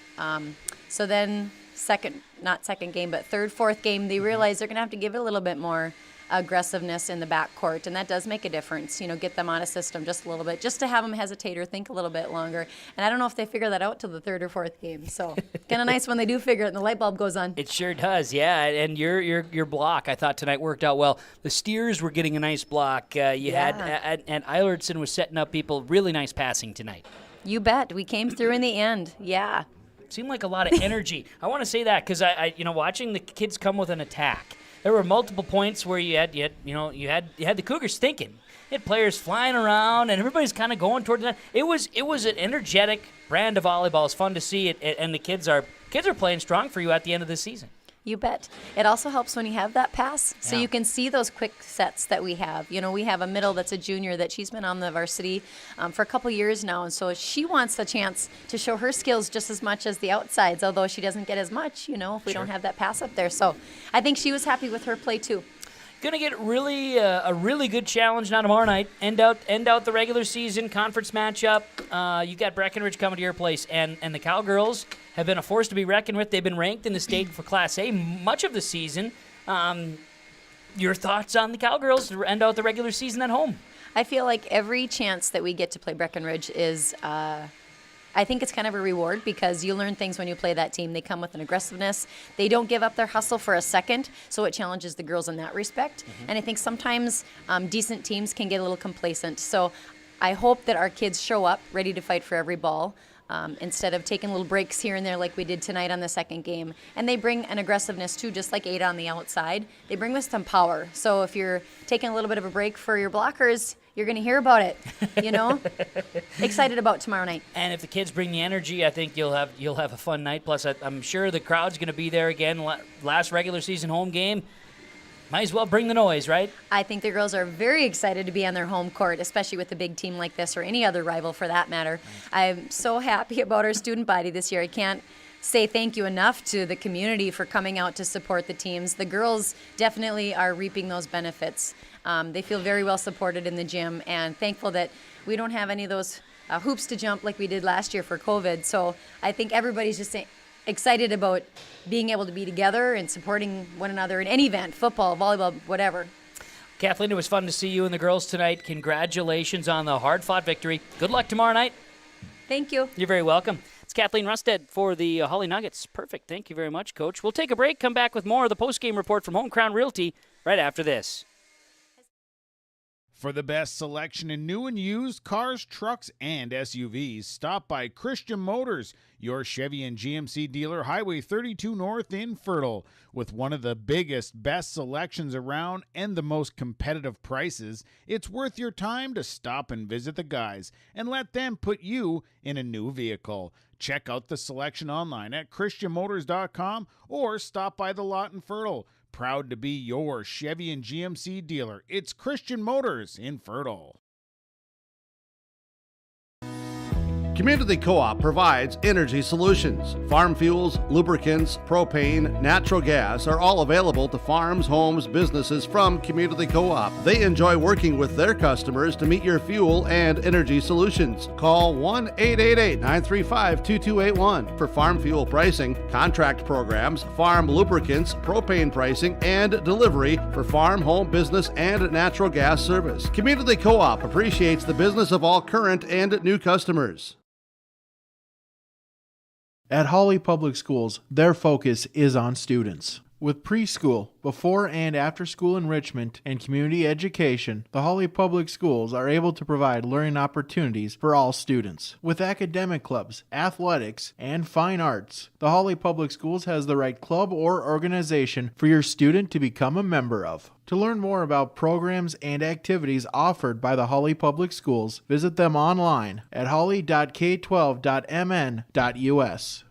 So then third, fourth game, they realized they're going to have to give it a little bit more aggressiveness in the backcourt, and that does make a difference. Get them on a system just a little bit, just to have them hesitate or think a little bit longer. And I don't know if they figure that out till the third or fourth game. So kind of nice when they do figure it and the light bulb goes on. It sure does, yeah. And your block, I thought tonight worked out well. The Steers were getting a nice block. Had and Eilertson was setting up people. Really nice passing tonight. You bet. We came through in the end. Yeah. Seemed like a lot of energy. I want to say that because I watching the kids come with an attack. There were multiple points where you had the Cougars thinking. You had players flying around, and everybody's kind of going toward that. It was an energetic brand of volleyball. It's fun to see it, and the kids are playing strong for you at the end of the season. You bet. It also helps when you have that pass, so you can see those quick sets that we have. We have a middle that's a junior that she's been on the varsity for a couple years now, and so she wants the chance to show her skills just as much as the outsides, although she doesn't get as much, if we don't have that pass up there. So I think she was happy with her play too. Going to get really a really good challenge now tomorrow night. End out the regular season conference matchup. You got Breckenridge coming to your place, and the Cowgirls have been a force to be reckoned with. They've been ranked in the state for Class A much of the season. Your thoughts on the Cowgirls to end out the regular season at home? I feel like every chance that we get to play Breckenridge is, I think it's kind of a reward because you learn things when you play that team. They come with an aggressiveness. They don't give up their hustle for a second, so it challenges the girls in that respect. And I think sometimes decent teams can get a little complacent. So I hope that our kids show up ready to fight for every ball. Instead of taking little breaks here and there like we did tonight on the second game. And they bring an aggressiveness too, just like Ada on the outside. They bring with some power. So if you're taking a little bit of a break for your blockers, you're going to hear about it, you know? Excited about tomorrow night. And if the kids bring the energy, I think you'll have a fun night. Plus, I'm sure the crowd's going to be there again. Last regular season home game. Might as well bring the noise, right? I think the girls are very excited to be on their home court, especially with a big team like this or any other rival for that matter. I'm so happy about our student body this year. I can't say thank you enough to the community for coming out to support the teams. The girls definitely are reaping those benefits. They feel very well supported in the gym, and thankful that we don't have any of those hoops to jump like we did last year for COVID. So I think everybody's just excited about being able to be together and supporting one another in any event, football, volleyball, whatever. Kathleen, it was fun to see you and the girls tonight. Congratulations on the hard-fought victory. Good luck tomorrow night. Thank you. You're very welcome. It's Kathleen Rusted for the Hawley Nuggets. Perfect. Thank you very much, Coach. We'll take a break, come back with more of the post-game report from Home Crown Realty right after this. For the best selection in new and used cars, trucks, and SUVs, stop by Christian Motors, your Chevy and GMC dealer, Highway 32 North in Fertile. With one of the biggest, best selections around and the most competitive prices, it's worth your time to stop and visit the guys and let them put you in a new vehicle. Check out the selection online at christianmotors.com or stop by the lot in Fertile. Proud to be your Chevy and GMC dealer. It's Christian Motors in Fertile. Community Co-op provides energy solutions. Farm fuels, lubricants, propane, natural gas are all available to farms, homes, businesses from Community Co-op. They enjoy working with their customers to meet your fuel and energy solutions. Call 1-888-935-2281 for farm fuel pricing, contract programs, farm lubricants, propane pricing, and delivery for farm, home, business, and natural gas service. Community Co-op appreciates the business of all current and new customers. At Hawley Public Schools, their focus is on students. With preschool, before and after school enrichment, and community education, the Hawley Public Schools are able to provide learning opportunities for all students. With academic clubs, athletics, and fine arts, the Hawley Public Schools has the right club or organization for your student to become a member of. To learn more about programs and activities offered by the Hawley Public Schools, visit them online at hawley.k12.mn.us.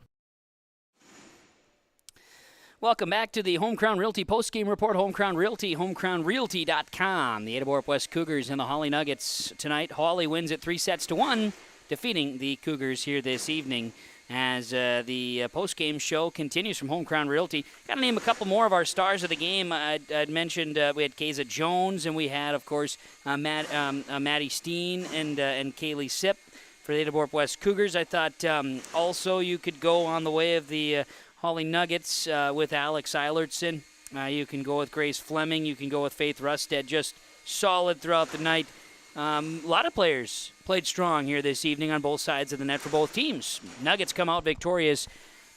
Welcome back to the Home Crown Realty postgame report. Home Crown Realty, homecrownrealty.com. The Ada-Borup-West Cougars and the Hawley Nuggets tonight. Hawley wins it 3-1, defeating the Cougars here this evening. As the postgame show continues from Home Crown Realty. Got to name a couple more of our stars of the game. I'd mentioned we had Kaysa Jones, and we had, of course, Maddie Steen and Kaylee Sipp for the Ada-Borup-West Cougars. I thought also you could go on the way of the Hawley Nuggets with Alex Eilertson. You can go with Grace Fleming. You can go with Faith Rusted. Just solid throughout the night. A lot of players played strong here this evening on both sides of the net for both teams. Nuggets come out victorious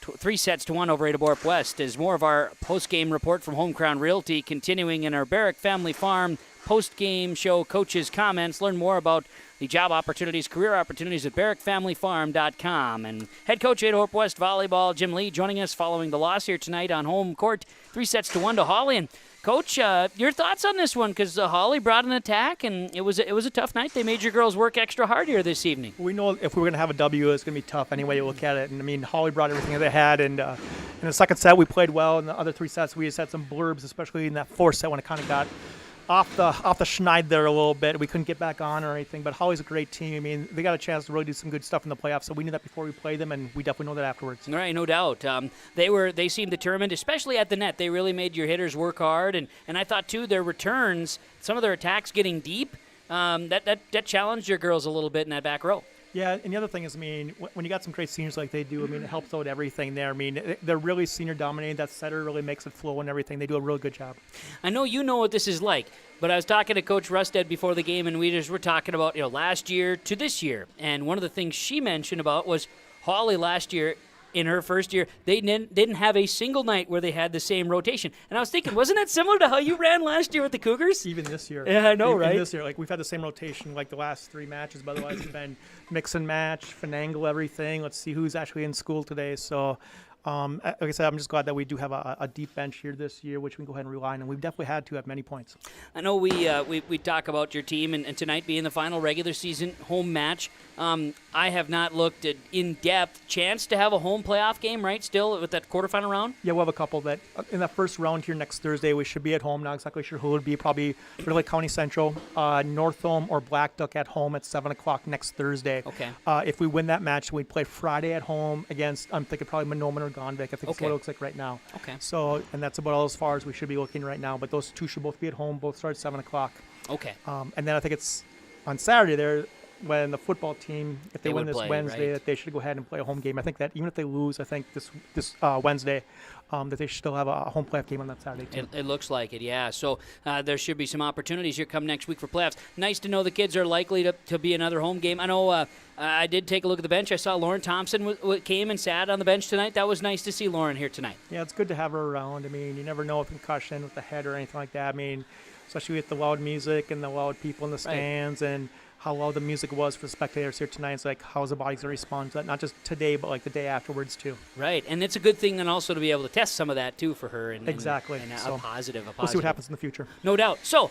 3-1 over Ada-Borup-West. As more of our post-game report from Home Crown Realty continuing in our Barrick Family Farm post-game show coaches' comments. Learn more about the job opportunities, career opportunities at barrickfamilyfarm.com. And head coach Ada-Borup-West Volleyball, Jim Lee, joining us following the loss here tonight on home court, 3-1 to Hawley. And Coach, your thoughts on this one? Because Hawley brought an attack, and it was a tough night. They made your girls work extra hard here this evening. We know if we were going to have a W, it's going to be tough anyway you look at it. And, I mean, Hawley brought everything that they had. And in the second set, we played well. In the other three sets, we just had some blurbs, especially in that fourth set when it kind of got off the schneid there a little bit. We couldn't get back on or anything, but Hawley's a great team. I mean, they got a chance to really do some good stuff in the playoffs, so we knew that before we played them, and we definitely know that afterwards. All right, no doubt. They seemed determined, especially at the net. They really made your hitters work hard, and I thought, too, their returns, some of their attacks getting deep, that challenged your girls a little bit in that back row. Yeah, and the other thing is, I mean, when you got some great seniors like they do, I mean, it helps out everything there. I mean, they're really senior dominated. That setter really makes it flow and everything. They do a real good job. I know you know what this is like, but I was talking to Coach Rusted before the game, and we just were talking about, last year to this year. And one of the things she mentioned about was Hawley last year. In her first year, they didn't have a single night where they had the same rotation. And I was thinking, wasn't that similar to how you ran last year with the Cougars? Even this year. Yeah, I know, right? Even this year, like, we've had the same rotation like the last 3 matches, but otherwise it's been mix and match, finagle everything. Let's see who's actually in school today. So, like I said, I'm just glad that we do have a deep bench here this year, which we can go ahead and rely on, and we've definitely had to at many points. I know we talk about your team, and tonight being the final regular season home match. I have not looked at in-depth chance to have a home playoff game, right, still with that quarterfinal round? Yeah, we'll have a couple that in that first round here next Thursday, we should be at home. Not exactly sure who it would be. Probably Ritter Lake County Central, Northome, or Black Duck at home at 7 o'clock next Thursday. Okay. If we win that match, we'd play Friday at home against, I'm thinking probably Monoman or Gondvik. I think that's what it looks like right now. Okay. So, and that's about as far as we should be looking right now. But those two should both be at home. Both start at 7 o'clock. Okay. And then I think it's on Saturday there, when the football team, if they win this Wednesday, right? that they should go ahead and play a home game. I think that even if they lose, I think this Wednesday, that they should still have a home playoff game on that Saturday too. It looks like it, yeah. So there should be some opportunities here come next week for playoffs. Nice to know the kids are likely to be another home game. I know I did take a look at the bench. I saw Lauren Thompson came and sat on the bench tonight. That was nice to see Lauren here tonight. Yeah, it's good to have her around. I mean, you never know with concussion with the head or anything like that. I mean, especially with the loud music and the loud people in the stands and how loud the music was for the spectators here tonight. It's like, how's the body's going to respond to that? Not just today, but like the day afterwards too. Right, and it's a good thing then also to be able to test some of that too for her. Exactly. And so a positive. We'll see what happens in the future. No doubt. So,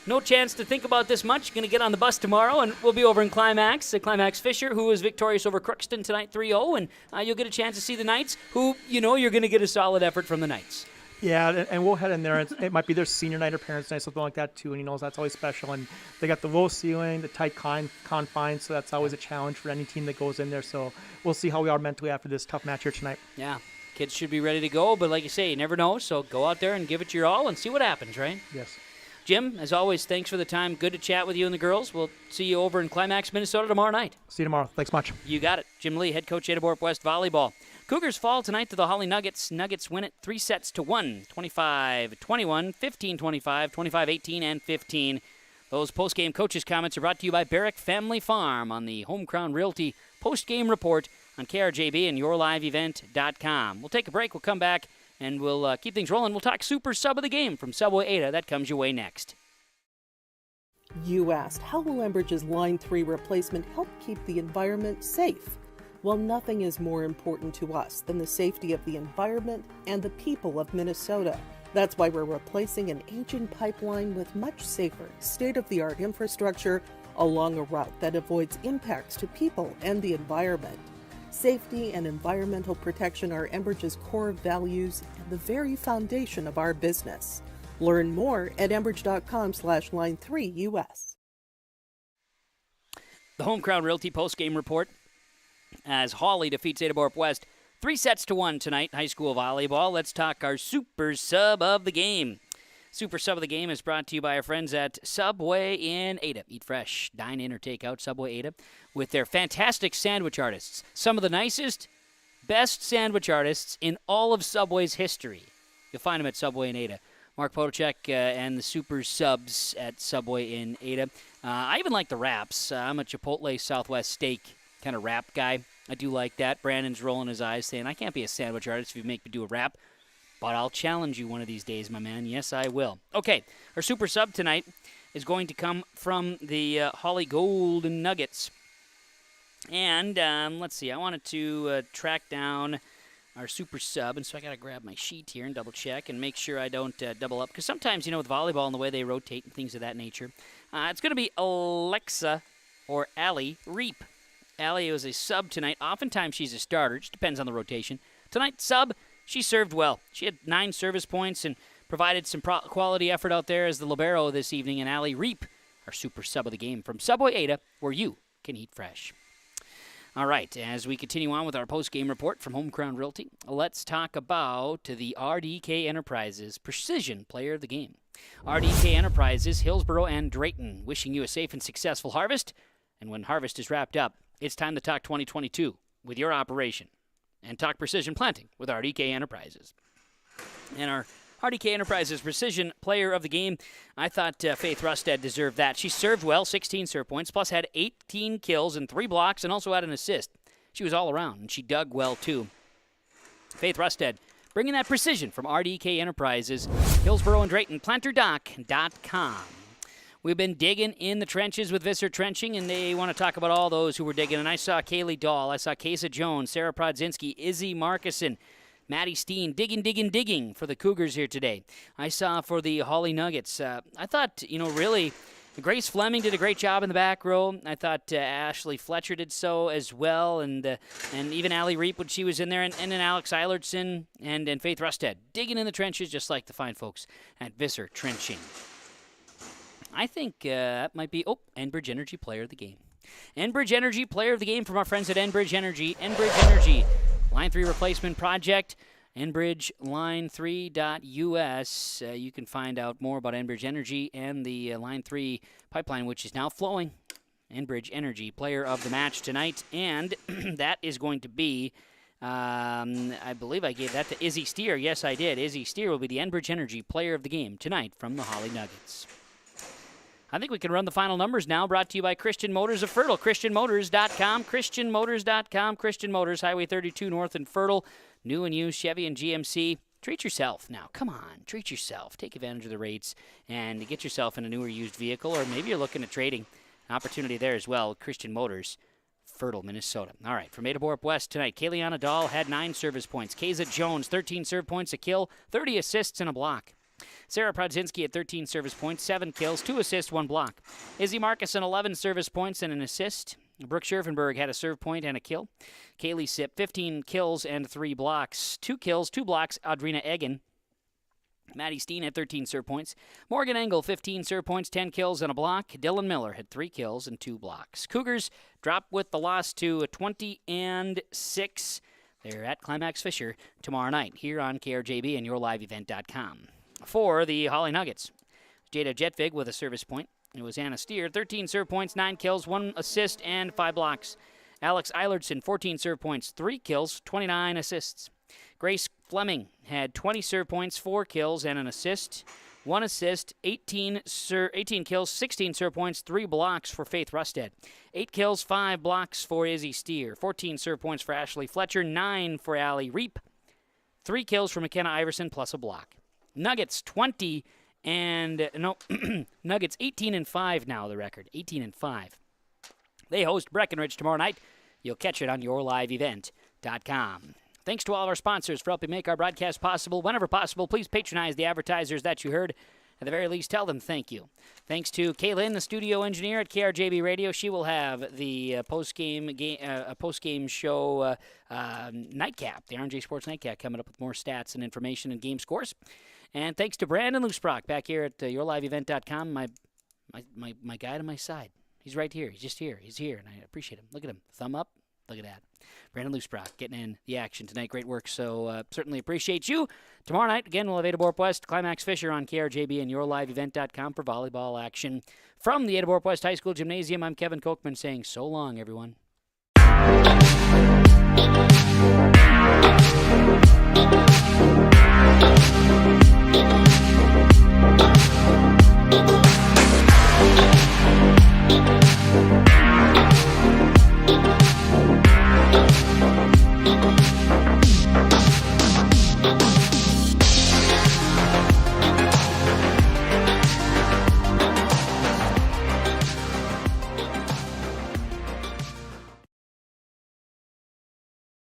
no chance to think about this much. Going to get on the bus tomorrow, and we'll be over in Climax. Climax Fisher, who was victorious over Crookston tonight 3-0, and you'll get a chance to see the Knights, who, you're going to get a solid effort from the Knights. Yeah, and we'll head in there. It might be their senior night or parents' night, something like that too. And that's always special. And they got the low ceiling, the tight confines, so that's always a challenge for any team that goes in there. So we'll see how we are mentally after this tough match here tonight. Yeah, kids should be ready to go, but like you say, you never know. So go out there and give it your all and see what happens, right? Yes. Jim, as always, thanks for the time. Good to chat with you and the girls. We'll see you over in Climax, Minnesota tomorrow night. See you tomorrow. Thanks much. You got it. Jim Lee, head coach, Ada-Borup-West Volleyball. Cougars fall tonight to the Hawley Nuggets. Nuggets win it 3-1, 25-21, 15-25, 25-18, and 15. Those post-game coaches' comments are brought to you by Barrick Family Farm on the Home Crown Realty post-game report on KRJB and YourLiveEvent.com. We'll take a break. We'll come back, and we'll keep things rolling. We'll talk Super Sub of the Game from Subway Ada. That comes your way next. You asked, how will Enbridge's Line 3 replacement help keep the environment safe? Well, nothing is more important to us than the safety of the environment and the people of Minnesota. That's why we're replacing an ancient pipeline with much safer, state-of-the-art infrastructure along a route that avoids impacts to people and the environment. Safety and environmental protection are Enbridge's core values and the very foundation of our business. Learn more at enbridge.com/line3US. The Home Crown Realty post-game report as Hawley defeats Ada-Borup-West 3-1 tonight, high school volleyball. Let's talk our Super Sub of the Game. Super Sub of the Game is brought to you by our friends at Subway in Ada. Eat fresh, dine in, or take out. Subway Ada with their fantastic sandwich artists. Some of the nicest, best sandwich artists in all of Subway's history. You'll find them at Subway in Ada. Mark Podacek and the Super Subs at Subway in Ada. I even like the wraps. I'm a Chipotle Southwest steak kind of wrap guy. I do like that. Brandon's rolling his eyes saying, I can't be a sandwich artist if you make me do a wrap, but I'll challenge you one of these days, my man. Yes, I will. Okay, our Super Sub tonight is going to come from the Hawley Golden Nuggets. And let's see, I wanted to track down our Super Sub, and so I got to grab my sheet here and double check and make sure I don't double up, because sometimes, with volleyball and the way they rotate and things of that nature, it's going to be Alexa or Allie Reap. Allie was a sub tonight. Oftentimes she's a starter. It just depends on the rotation. Tonight, sub, she served well. She had 9 service points and provided some quality effort out there as the libero this evening, and Allie Reap, our super sub of the game from Subway Ada, where you can eat fresh. All right, as we continue on with our post-game report from Home Crown Realty, let's talk about the RDK Enterprises Precision Player of the Game. RDK Enterprises, Hillsborough and Drayton, wishing you a safe and successful harvest. And when harvest is wrapped up, it's time to talk 2022 with your operation and talk precision planting with RDK Enterprises. And our RDK Enterprises Precision Player of the Game, I thought Faith Rustad deserved that. She served well, 16 serve points, plus had 18 kills and 3 blocks, and also had an assist. She was all around, and she dug well, too. Faith Rustad, bringing that precision from RDK Enterprises, Hillsborough and Drayton, planterdoc.com. We've been digging in the trenches with Visser Trenching, and they want to talk about all those who were digging. And I saw Kaylee Dahl, I saw Kesa Jones, Sarah Prodzinski, Izzy Markison, Maddie Steen, digging for the Cougars here today. I saw for the Hawley Nuggets. I thought, really, Grace Fleming did a great job in the back row. I thought Ashley Fletcher did so as well, and even Allie Reap when she was in there, and then Alex Eilertson and Faith Rustad digging in the trenches just like the fine folks at Visser Trenching. I think that might be, Enbridge Energy Player of the Game. Enbridge Energy Player of the Game from our friends at Enbridge Energy. Enbridge Energy, Line 3 Replacement Project, enbridgeline3.us. You can find out more about Enbridge Energy and the Line 3 pipeline, which is now flowing. Enbridge Energy Player of the Match tonight, and that is going to be, I believe I gave that to Izzy Steer. Yes, I did. Izzy Steer will be the Enbridge Energy Player of the Game tonight from the Hawley Nuggets. I think we can run the final numbers now, brought to you by Christian Motors of Fertile. ChristianMotors.com, ChristianMotors.com, Christian Motors, Highway 32 North in Fertile. New and used Chevy and GMC. Treat yourself now. Come on, treat yourself. Take advantage of the rates and get yourself in a newer used vehicle, or maybe you're looking at trading. Opportunity there as well. Christian Motors, Fertile, Minnesota. All right, from Ada-Borup-West tonight, Kayliana Dahl had 9 service points. Keza Jones, 13 serve points, a kill, 30 assists, and a block. Sarah Prodzinski had 13 service points, 7 kills, 2 assists, 1 block. Izzy Markison, 11 service points and an assist. Brooke Scherfenberg had a serve point and a kill. Kaylee Sipp, 15 kills and 3 blocks. 2 kills, 2 blocks, Audrina Eggen. Maddie Steen had 13 serve points. Morgan Engel, 15 serve points, 10 kills and a block. Dylan Miller had 3 kills and 2 blocks. Cougars drop with the loss to 20-6. They're at Climax Fisher tomorrow night here on KRJB and YourLiveEvent.com. For the Hawley Nuggets, Jada Jetvig with a service point. It was Anna Steer, 13 serve points, 9 kills, 1 assist, and 5 blocks. Alex Eilertson, 14 serve points, 3 kills, 29 assists. Grace Fleming had 20 serve points, 4 kills, and an assist. 1 assist, 18 kills, 16 serve points, 3 blocks for Faith Rustad. 8 kills, 5 blocks for Izzy Steer. 14 serve points for Ashley Fletcher, 9 for Allie Reap. 3 kills for McKenna Iverson, plus a block. Nuggets 18 and 5 now, the record. 18 and 5. They host Breckenridge tomorrow night. You'll catch it on YourLiveEvent.com. Thanks to all of our sponsors for helping make our broadcast possible. Whenever possible, please patronize the advertisers that you heard. At the very least, tell them thank you. Thanks to Kaylin, the studio engineer at KRJB Radio. She will have the post-game show nightcap, the R&J Sports Nightcap, coming up with more stats and information and game scores. And thanks to Brandon Lusbrock back here at YourLiveEvent.com, my guy to my side. He's right here. He's just here. He's here, and I appreciate him. Look at him. Thumb up. Look at that. Brandon Lusbrock getting in the action tonight. Great work, so certainly appreciate you. Tomorrow night, again, we'll have Ada-Borup-West, Climax Fisher on KRJB and YourLiveEvent.com for volleyball action. From the Ada-Borup-West High School Gymnasium, I'm Kevin Kochman saying so long, everyone.